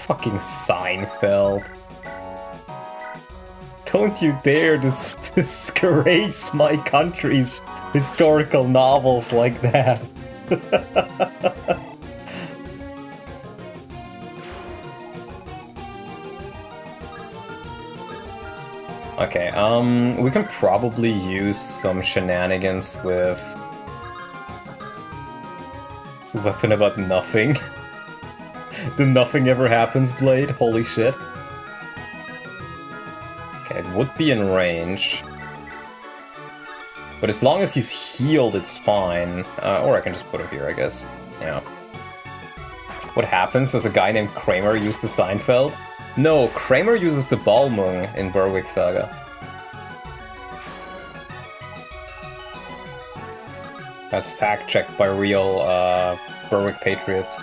Fucking Seinfeld. Don't you dare disgrace my country's historical novels like that. Okay, we can probably use some shenanigans with this weapon about nothing. The nothing ever happens blade, holy shit. Okay, it would be in range. But as long as he's healed, it's fine. Or I can just put him here, I guess. Yeah. What happens? Does a guy named Kramer use the Seinfeld? No, Kramer uses the Balmung in Berwick Saga. That's fact-checked by real Berwick patriots.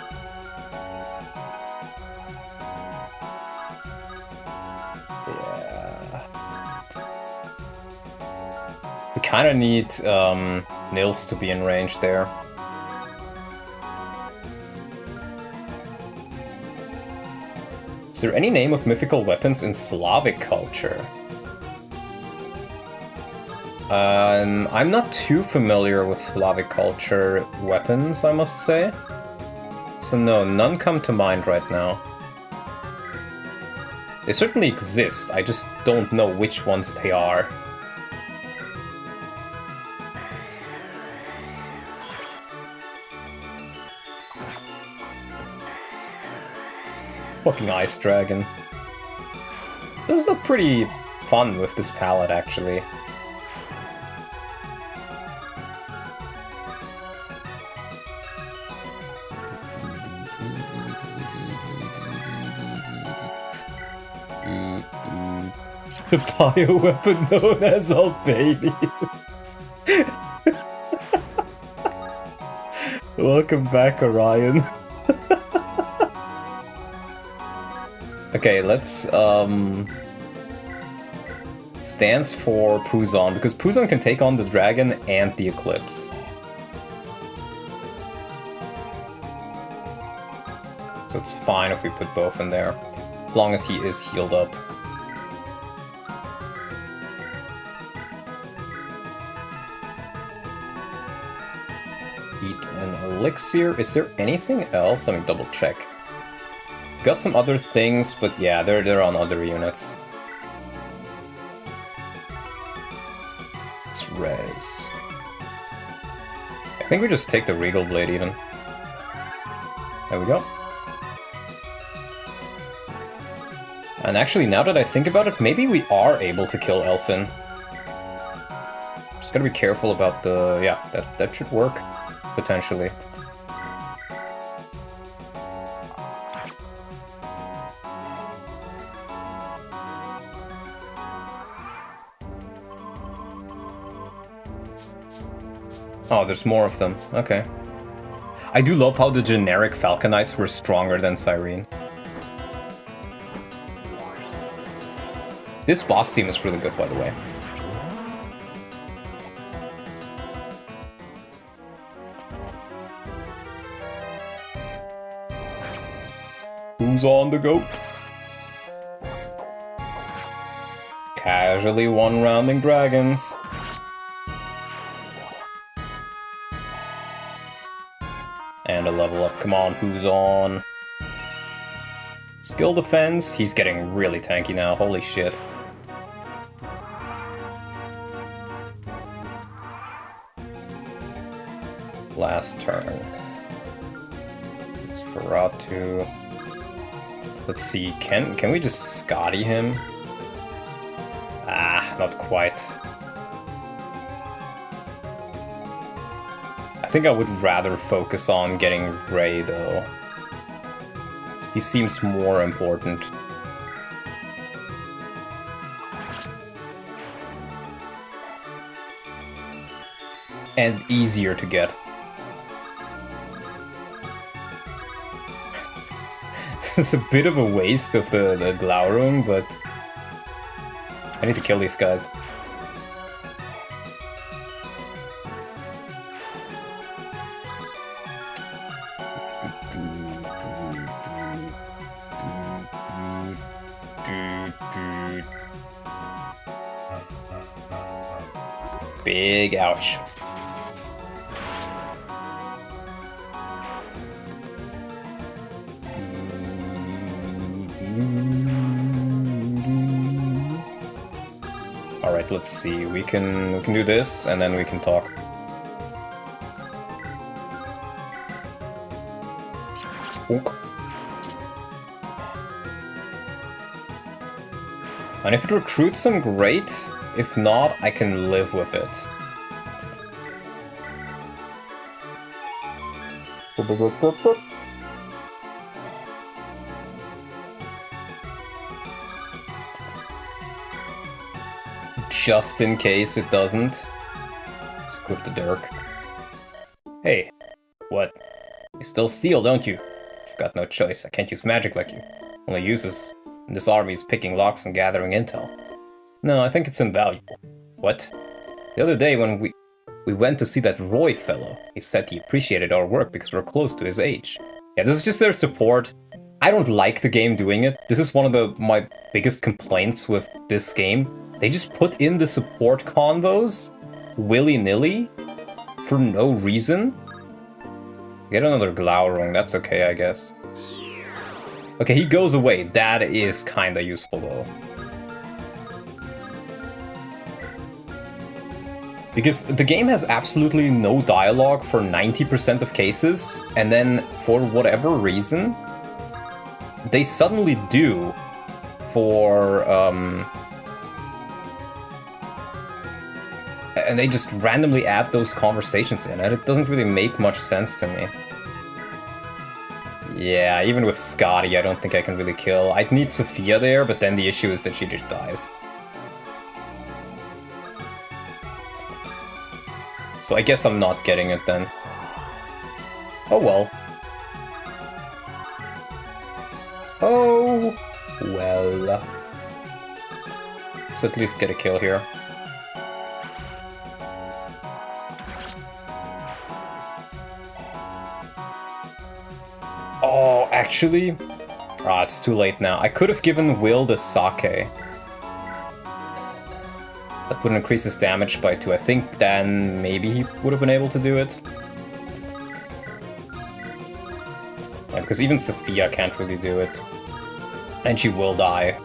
Yeah. We kind of need Nils to be in range there. Is there any name of mythical weapons in Slavic culture? I'm not too familiar with Slavic culture weapons, I must say. So no, none come to mind right now. They certainly exist, I just don't know which ones they are. Fucking Ice Dragon. Does look pretty fun with this palette, actually. The bioweapon known as Albanians. Welcome back, Orion. Okay, let's, stands for PUZON, because PUZON can take on the dragon and the eclipse. So it's fine if we put both in there, as long as he is healed up. Eat an elixir. Is there anything else? Let me double check. Got some other things, but yeah, they're on other units. It's res. I think we just take the Regal Blade even. There we go. And actually, now that I think about it, maybe we are able to kill Elfin. Just gotta be careful about the... yeah, that should work, potentially. Oh, there's more of them. Okay. I do love how the generic Falconites were stronger than Cyrene. This boss team is really good, by the way. Who's on the goat? Casually one-rounding dragons. And a level up. Come on, who's on? Skill defense. He's getting really tanky now. Holy shit. Last turn. It's Ferratu. Let's see. Can we just Scotty him? Ah, not quite. I think I would rather focus on getting Ray, though. He seems more important. And easier to get. This is a bit of a waste of the Glaurung, but... I need to kill these guys. Big ouch. All right, let's see. We can do this, and then we can talk. Oink. And if it recruits him, great. If not, I can live with it. Just in case it doesn't. Let's equip the Dirk. Hey, what? You still steal, don't you? You've got no choice. I can't use magic like you. Only uses. And this army is picking locks and gathering intel. No, I think it's invaluable. What? The other day when we went to see that Roy fellow, he said he appreciated our work because we're close to his age. Yeah, this is just their support. I don't like the game doing it. This is one of my biggest complaints with this game. They just put in the support convos willy-nilly for no reason. Get another Glaurung, that's okay, I guess. Okay, he goes away. That is kinda useful, though. Because the game has absolutely no dialogue for 90% of cases, and then, for whatever reason, they suddenly do for, and they just randomly add those conversations in, and it doesn't really make much sense to me. Yeah, even with Scotty, I don't think I can really kill. I'd need Sophia there, but then the issue is that she just dies. So I guess I'm not getting it then. Oh well. Oh well. So at least get a kill here. Oh, actually... Ah, it's too late now. I could have given Will the sake. That would increase his damage by 2. I think then maybe he would have been able to do it. Yeah, because even Sophia can't really do it. And she will die.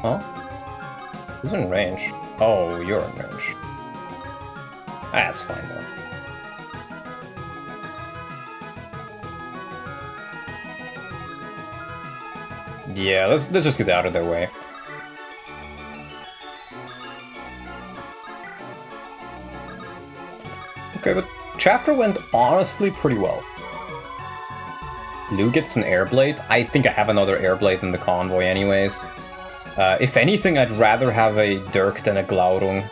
Huh? Who's in range? Oh, you're in range. That's fine though. Yeah, let's just get out of their way. Okay, but chapter went honestly pretty well. Lou gets an Airblade. I think I have another Airblade in the convoy anyways. If anything, I'd rather have a Dirk than a Glaurung.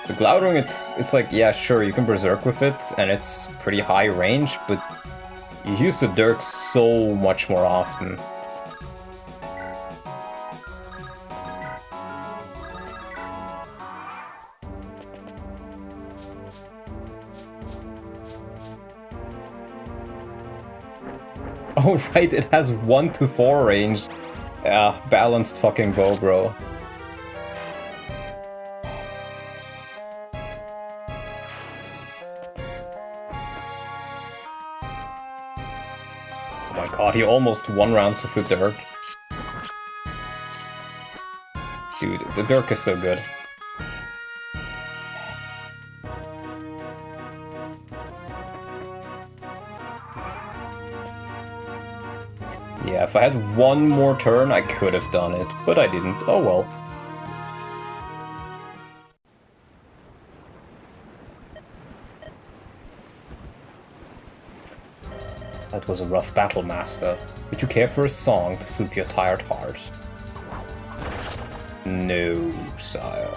So Glaurung, it's like, yeah, sure, you can Berserk with it, and it's pretty high range, but you use the Dirk so much more often. Oh right, it has 1 to 4 range. Yeah, balanced fucking bow, bro. Oh my god, he almost one-rounds with the Dirk. Dude, the Dirk is so good. Yeah, if I had one more turn, I could have done it, but I didn't. Oh well. That was a rough battle, Master. Would you care for a song to soothe your tired heart? No, sire.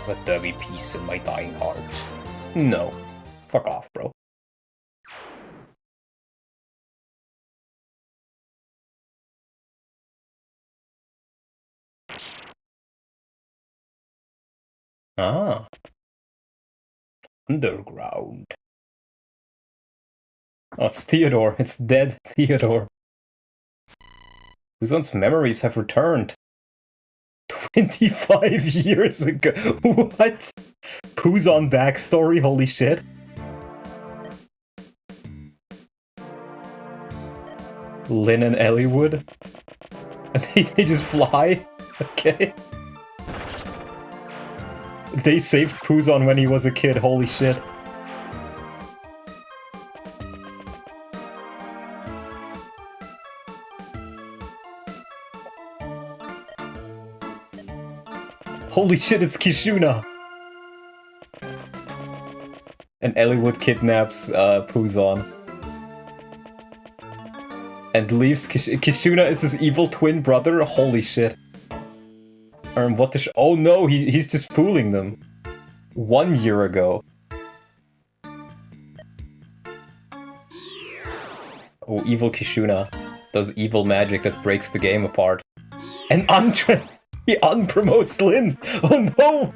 Let there be peace in my dying heart. No. Fuck off, bro. Ah. Underground. Oh, it's Theodore. It's dead Theodore. Puzon's memories have returned. 25 years ago. What? Puzon backstory? Holy shit. Lynn and Elliewood? And they just fly? Okay. They saved Puzon when he was a kid, holy shit. Holy shit, it's Kishuna! And Elliewood kidnaps Puzon. And leaves Kishuna is his evil twin brother? Holy shit. What the oh no, he's just fooling them. 1 year ago. Oh, evil Kishuna does evil magic that breaks the game apart. And he unpromotes Lin! Oh no!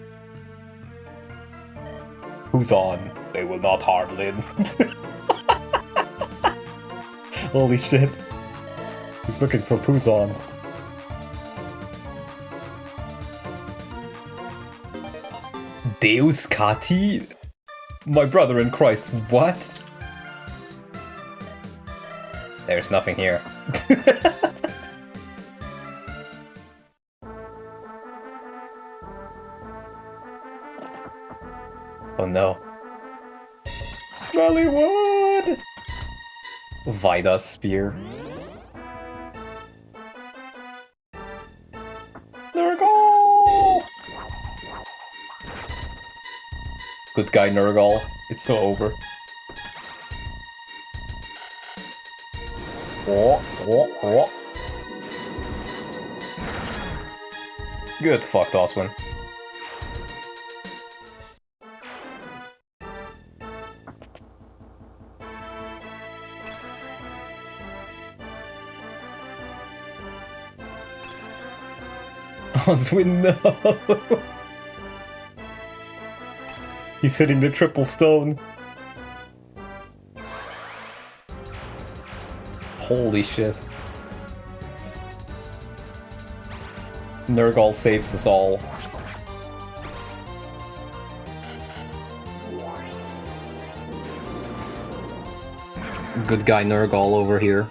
Who's on? They will not harm Lin. Holy shit. He's looking for Puzon. Deus Kati? My brother in Christ, what? There's nothing here. Oh no. Smelly wood! Vida Spear. Nurgle! Good guy Nurgle. It's so over. Oh. Good fuck, Oswin. Oswin, no! He's hitting the triple stone. Holy shit. Nurgle saves us all. Good guy Nurgle over here.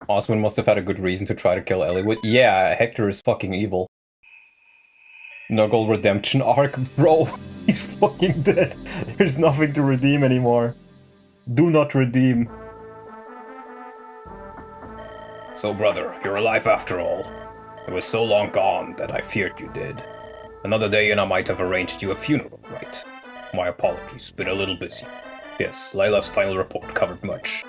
Oswin must have had a good reason to try to kill Eliwood. Yeah, Hector is fucking evil. Nurgle redemption arc? Bro, he's fucking dead. There's nothing to redeem anymore. Do not redeem. So, brother, you're alive after all. It was so long gone that I feared you did. Another day and I might have arranged you a funeral, right? My apologies, been a little busy. Yes, Layla's final report covered much.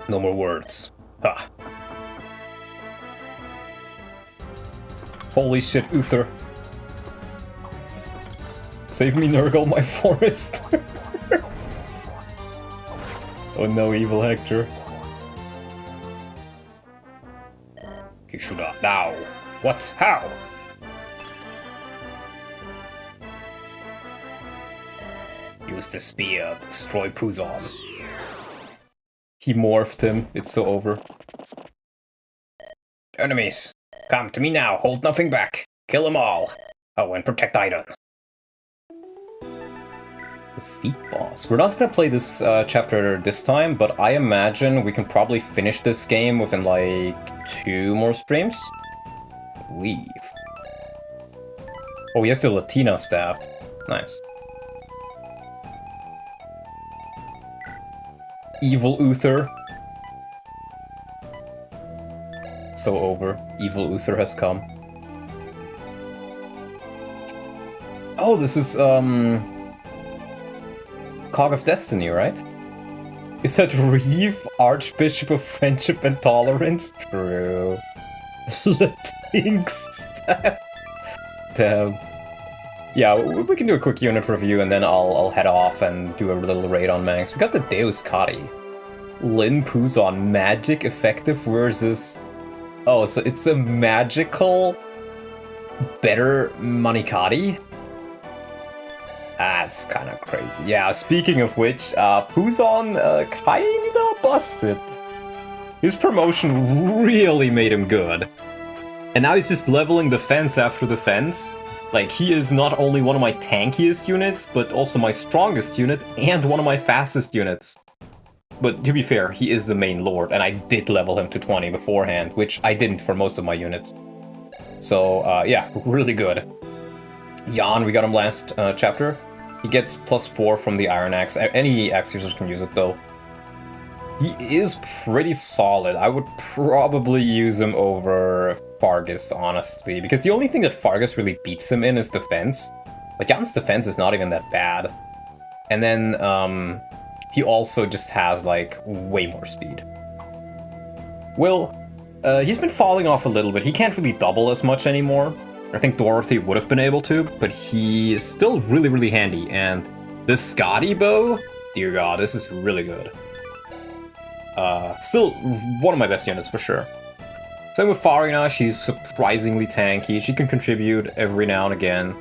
No more words. Ha. Holy shit, Uther. Save me, Nurgle, my forest. Oh no, evil Hector. Kishuda, now. What? How? Use the spear, destroy PUZON. He morphed him, it's so over. Enemies, come to me now, hold nothing back. Kill them all. Oh, and protect Ida. Defeat boss. We're not gonna play this chapter this time, but I imagine we can probably finish this game within like 2 more streams. Leave. Oh, he has the Latina staff. Nice. Evil Uther. So over. Evil Uther has come. Oh, this is, Cog of Destiny, right? Is that Reeve, Archbishop of Friendship and Tolerance? True. Latinx staff. Damn. Yeah, we can do a quick unit review and then I'll head off and do a little raid on Manx. We got the Deus Kati. Lin PUZON, magic effective versus... Oh, so it's a magical... better Manikati? That's kind of crazy. Yeah, speaking of which, PUZON kinda busted. His promotion really made him good. And now he's just leveling defense after defense. Like, he is not only one of my tankiest units, but also my strongest unit, and one of my fastest units. But to be fair, he is the main lord, and I did level him to 20 beforehand, which I didn't for most of my units. So, yeah, really good. Jan, we got him last chapter. He gets +4 from the Iron Axe. Any axe users can use it, though. He is pretty solid. I would probably use him over Fargus, honestly, because the only thing that Fargus really beats him in is defense. But Jan's defense is not even that bad. And then, he also just has, like, way more speed. Will, he's been falling off a little bit. He can't really double as much anymore. I think Dorothy would have been able to, but he is still really, really handy. And this Scotty bow, dear god, this is really good. Still one of my best units for sure. Same with Farina, she's surprisingly tanky. She can contribute every now and again.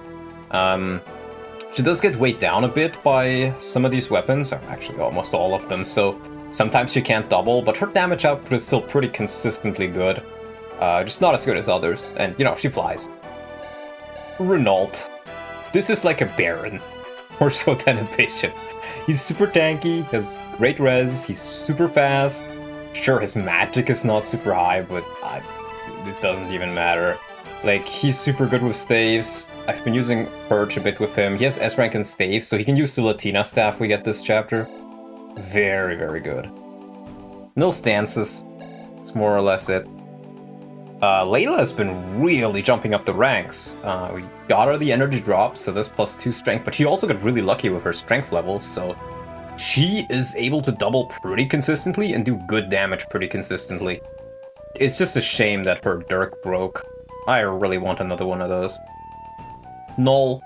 She does get weighed down a bit by some of these weapons, or actually almost all of them, so sometimes she can't double, but her damage output is still pretty consistently good. Just not as good as others, and you know, she flies. Renault. This is like a Baron, more so than a Bishop. He's super tanky, has great res, he's super fast. Sure, his magic is not super high, but it doesn't even matter. Like, he's super good with staves. I've been using Purge a bit with him. He has S rank and staves, so he can use the Latina staff we get this chapter. Very, very good. No stances. That's more or less it. Layla has been really jumping up the ranks. We got her the energy drop, so that's +2 strength, but she also got really lucky with her strength levels, so she is able to double pretty consistently and do good damage pretty consistently. It's just a shame that her Dirk broke. I really want another one of those. Null.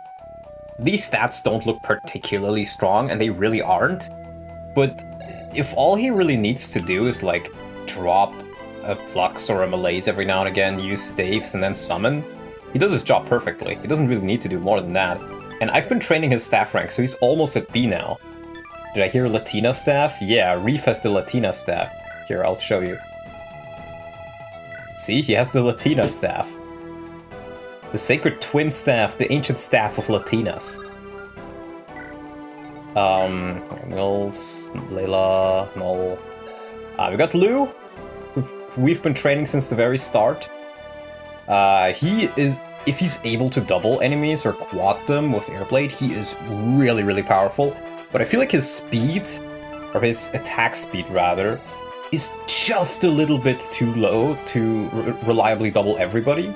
These stats don't look particularly strong, and they really aren't. But if all he really needs to do is, like, drop a Flux or a Malaise every now and again, use staves, and then summon, he does his job perfectly. He doesn't really need to do more than that. And I've been training his staff rank, so he's almost at B now. Did I hear Latina staff? Yeah, Reef has the Latina staff. Here, I'll show you. See, he has the Latina staff. The Sacred Twin Staff, the ancient staff of Latinas. Nulls, Layla, Null. We got Lou, who we've been training since the very start. He is, if he's able to double enemies or quad them with Airblade, he is really, really powerful. But I feel like his speed, or his attack speed rather, is just a little bit too low to reliably double everybody.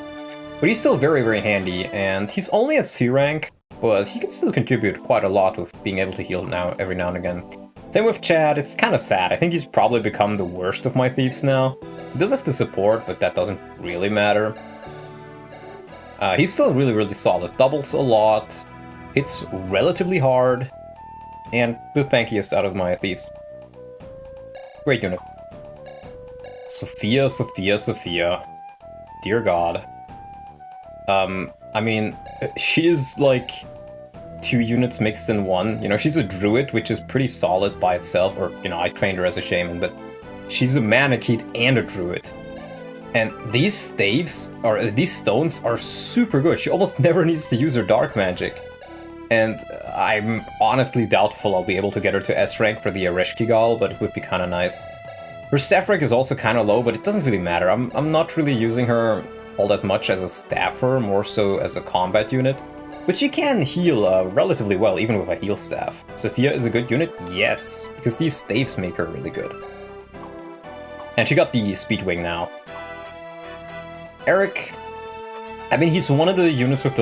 But he's still very, very handy, and he's only at C rank, but he can still contribute quite a lot with being able to heal now every now and again. Same with Chad, it's kind of sad. I think he's probably become the worst of my thieves now. He does have the support, but that doesn't really matter. He's still really, really solid. Doubles a lot, hits relatively hard, and the tankiest out of my thieves. Great unit. Sophia, Sophia, Sophia. Dear God. I mean, she is like 2 units mixed in one. You know, she's a druid, which is pretty solid by itself, or, you know, I trained her as a shaman, but she's a Manakite and a druid. And these staves, or these stones, are super good. She almost never needs to use her dark magic. And I'm honestly doubtful I'll be able to get her to S rank for the Ereshkigal, but it would be kind of nice. Her staff rank is also kind of low, but it doesn't really matter. I'm not really using her all that much as a staffer, more so as a combat unit. But she can heal relatively well, even with a heal staff. Sophia is a good unit? Yes, because these staves make her really good. And she got the Speed Wing now. Eric, I mean, he's one of the units with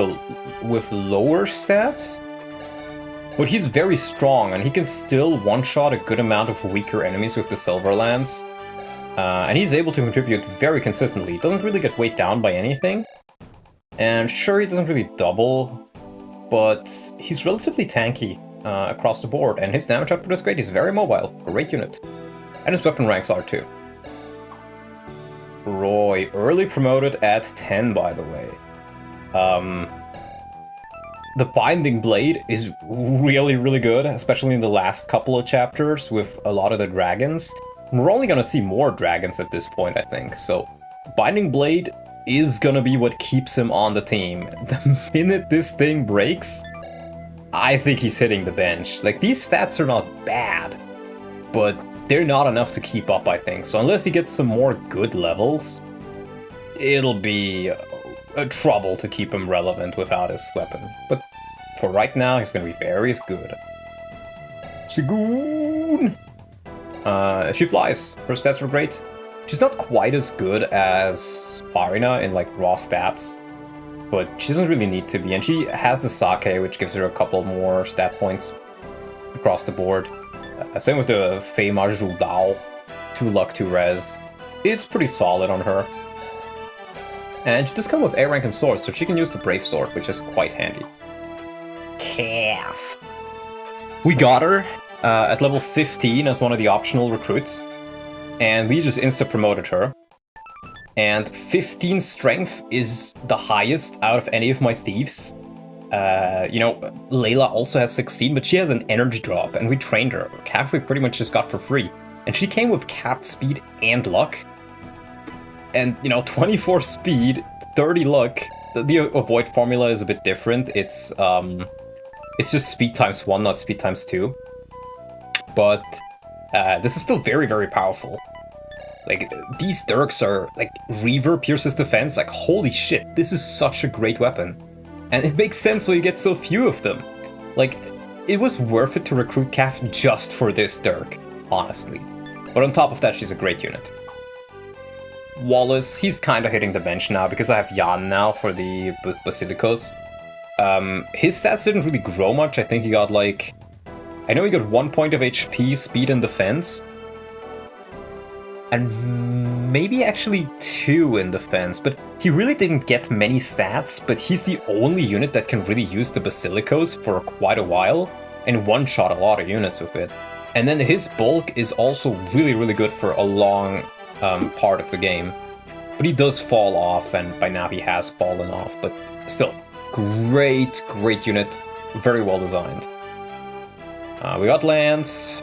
lower stats, but he's very strong, and he can still one-shot a good amount of weaker enemies with the Silver Lance. And he's able to contribute very consistently. He doesn't really get weighed down by anything. And sure, he doesn't really double, but he's relatively tanky across the board, and his damage output is great. He's very mobile. Great unit. And his weapon ranks are too. Roy, early promoted at 10, by the way. The Binding Blade is really, really good, especially in the last couple of chapters with a lot of the dragons. We're only gonna see more dragons at this point, I think, so Binding Blade is gonna be what keeps him on the team. The minute this thing breaks, I think he's hitting the bench. Like, these stats are not bad, but they're not enough to keep up, I think. So unless he gets some more good levels, it'll be a trouble to keep him relevant without his weapon. But for right now, he's gonna be very good. Sigoon! She flies. Her stats are great. She's not quite as good as Farina in, like, raw stats, but she doesn't really need to be. And she has the Sake, which gives her a couple more stat points across the board. Same with the Fei Maju Dao. 2 luck, 2 res. It's pretty solid on her. And she does come with A rank and sword, so she can use the Brave Sword, which is quite handy. Calf. We got her at level 15 as one of the optional recruits, and we just insta-promoted her. And 15 strength is the highest out of any of my thieves. Layla also has 16, but she has an energy drop, and we trained her. Cav we pretty much just got for free. And she came with capped speed and luck. And, 24 speed, 30 luck. The avoid formula is a bit different. It's just speed times 1, not speed times 2. But this is still very, very powerful. Like, these Dirks are, like, Reaver pierces defense. Like, holy shit, this is such a great weapon. And it makes sense why you get so few of them. Like, it was worth it to recruit Cav just for this Dirk, honestly. But on top of that, she's a great unit. Wallace, he's kind of hitting the bench now because I have Jan now for the Basilicos. His stats didn't really grow much. I think he got like... I know he got 1 point of HP, speed, and defense. And maybe actually 2 in defense, but he really didn't get many stats, but he's the only unit that can really use the Basilicos for quite a while, and one-shot a lot of units with it. And then his bulk is also really, really good for a long part of the game. But he does fall off, and by now he has fallen off, but still, great, great unit, very well designed. We got Lance.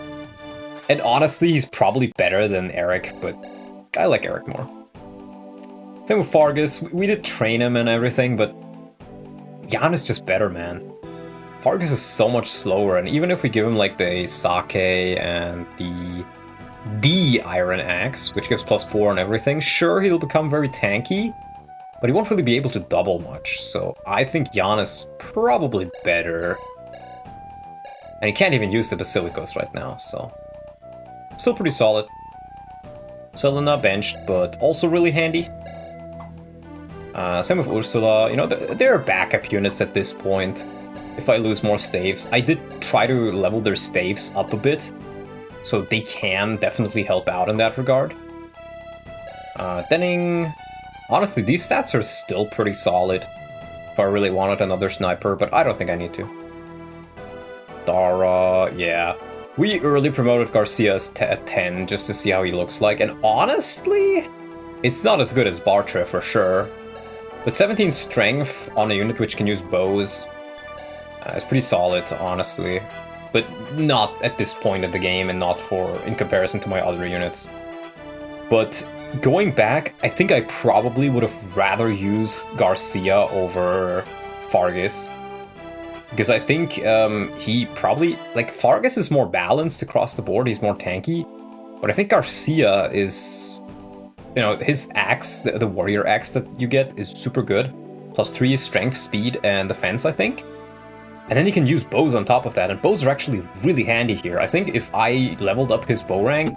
And honestly, he's probably better than Eric, but I like Eric more. Same with Fargus. We did train him and everything, but Jan is just better, man. Fargus is so much slower, and even if we give him like the Sake and the Iron Axe, which gives +4 on everything, sure, he'll become very tanky, but he won't really be able to double much, so I think Jan is probably better. And he can't even use the Basilicos right now, so... Still pretty solid. Selena benched, but also really handy. Same with Ursula. They're backup units at this point. If I lose more staves, I did try to level their staves up a bit, so they can definitely help out in that regard. Denning... Honestly, these stats are still pretty solid if I really wanted another sniper, but I don't think I need to. Dara, yeah. We early promoted Garcia at 10 just to see how he looks like, and honestly, it's not as good as Bartre for sure. But 17 strength on a unit which can use bows is pretty solid, honestly. But not at this point of the game and not in comparison to my other units. But going back, I think I probably would have rather used Garcia over Fargus. Because I think he probably... Like, Fargus is more balanced across the board, he's more tanky. But I think Garcia is... his axe, the warrior axe that you get, is super good. +3 is strength, speed, and defense, I think. And then he can use bows on top of that, and bows are actually really handy here. I think if I leveled up his bow rank,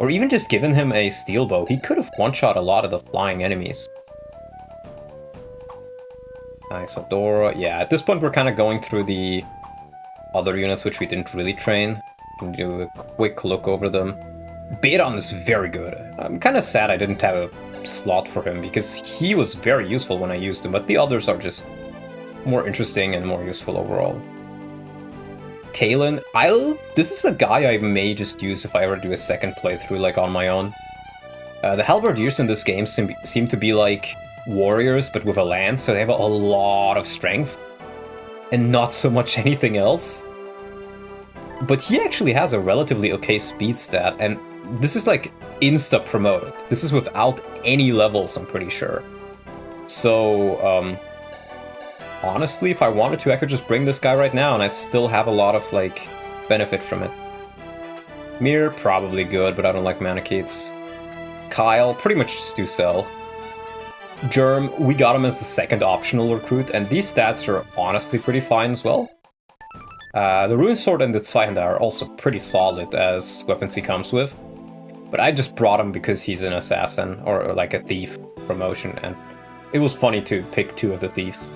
or even just given him a steel bow, he could have one-shot a lot of the flying enemies. Nice, Adora. Yeah, at this point we're kind of going through the other units which we didn't really train. Can do a quick look over them. Beidon is very good. I'm kind of sad I didn't have a slot for him because he was very useful when I used him, but the others are just more interesting and more useful overall. Kalen, this is a guy I may just use if I ever do a second playthrough like on my own. The halberdiers in this game seem to be like warriors, but with a lance, so they have a lot of strength, and not so much anything else. But he actually has a relatively okay speed stat, and this is like insta-promoted. This is without any levels, I'm pretty sure. So, honestly, if I wanted to, I could just bring this guy right now, and I'd still have a lot of, like, benefit from it. Mir, probably good, but I don't like Manichaetes. Kyle, pretty much just do sell. Germ, we got him as the second optional recruit, and these stats are honestly pretty fine as well. The Rune Sword and the Zweihänder are also pretty solid as weapons he comes with. But I just brought him because he's an assassin, or like a thief promotion, and it was funny to pick 2 of the thieves.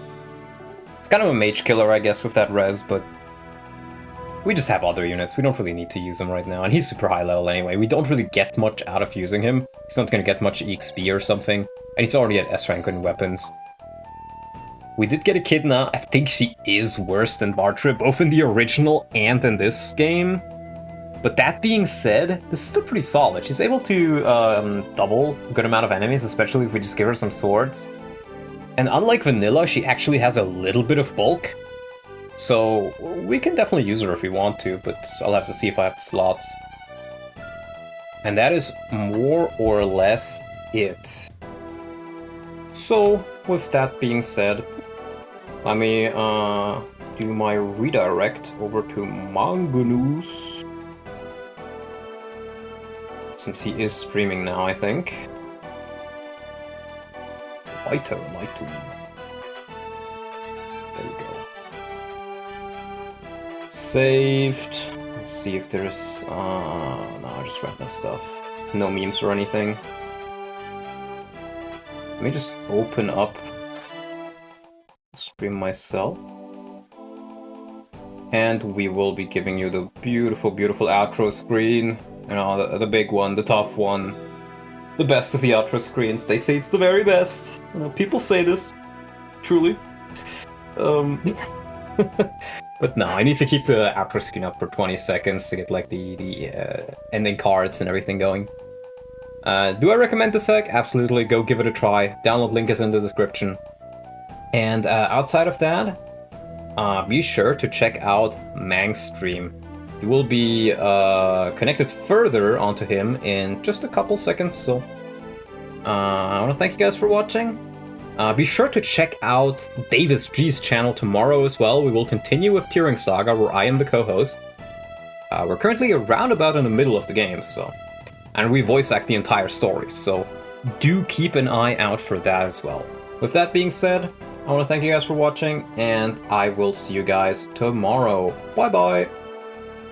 It's kind of a mage killer, I guess, with that res, but we just have other units. We don't really need to use him right now, and he's super high level anyway. We don't really get much out of using him. He's not going to get much EXP or something, and he's already at S rank in weapons. We did get Echidna. I think she is worse than Bartre, both in the original and in this game. But that being said, this is still pretty solid. She's able to double a good amount of enemies, especially if we just give her some swords. And unlike Vanilla, she actually has a little bit of bulk, So we can definitely use her if we want to, but I'll have to see if I have the slots. And that is more or less it. So, with that being said, let me do my redirect over to Manganus. Since he is streaming now, I think. My turn. There we go. Saved. Let's see if there's... no, just random stuff. No memes or anything. Let me just open up stream myself. And we will be giving you the beautiful, beautiful outro screen. You know, the big one, the tough one. The best of the outro screens. They say it's the very best. You know, people say this. Truly. But no, I need to keep the outro screen up for 20 seconds to get like the ending cards and everything going. Do I recommend this hack? Absolutely, go give it a try. Download link is in the description. And outside of that, be sure to check out Mang's stream. You will be connected further onto him in just a couple seconds, so I want to thank you guys for watching. Be sure to check out Davis G's channel tomorrow as well. We will continue with Tearing Saga, where I am the co-host. We're currently around about in the middle of the game, so... And we voice act the entire story, so do keep an eye out for that as well. With that being said, I want to thank you guys for watching, and I will see you guys tomorrow. Bye-bye!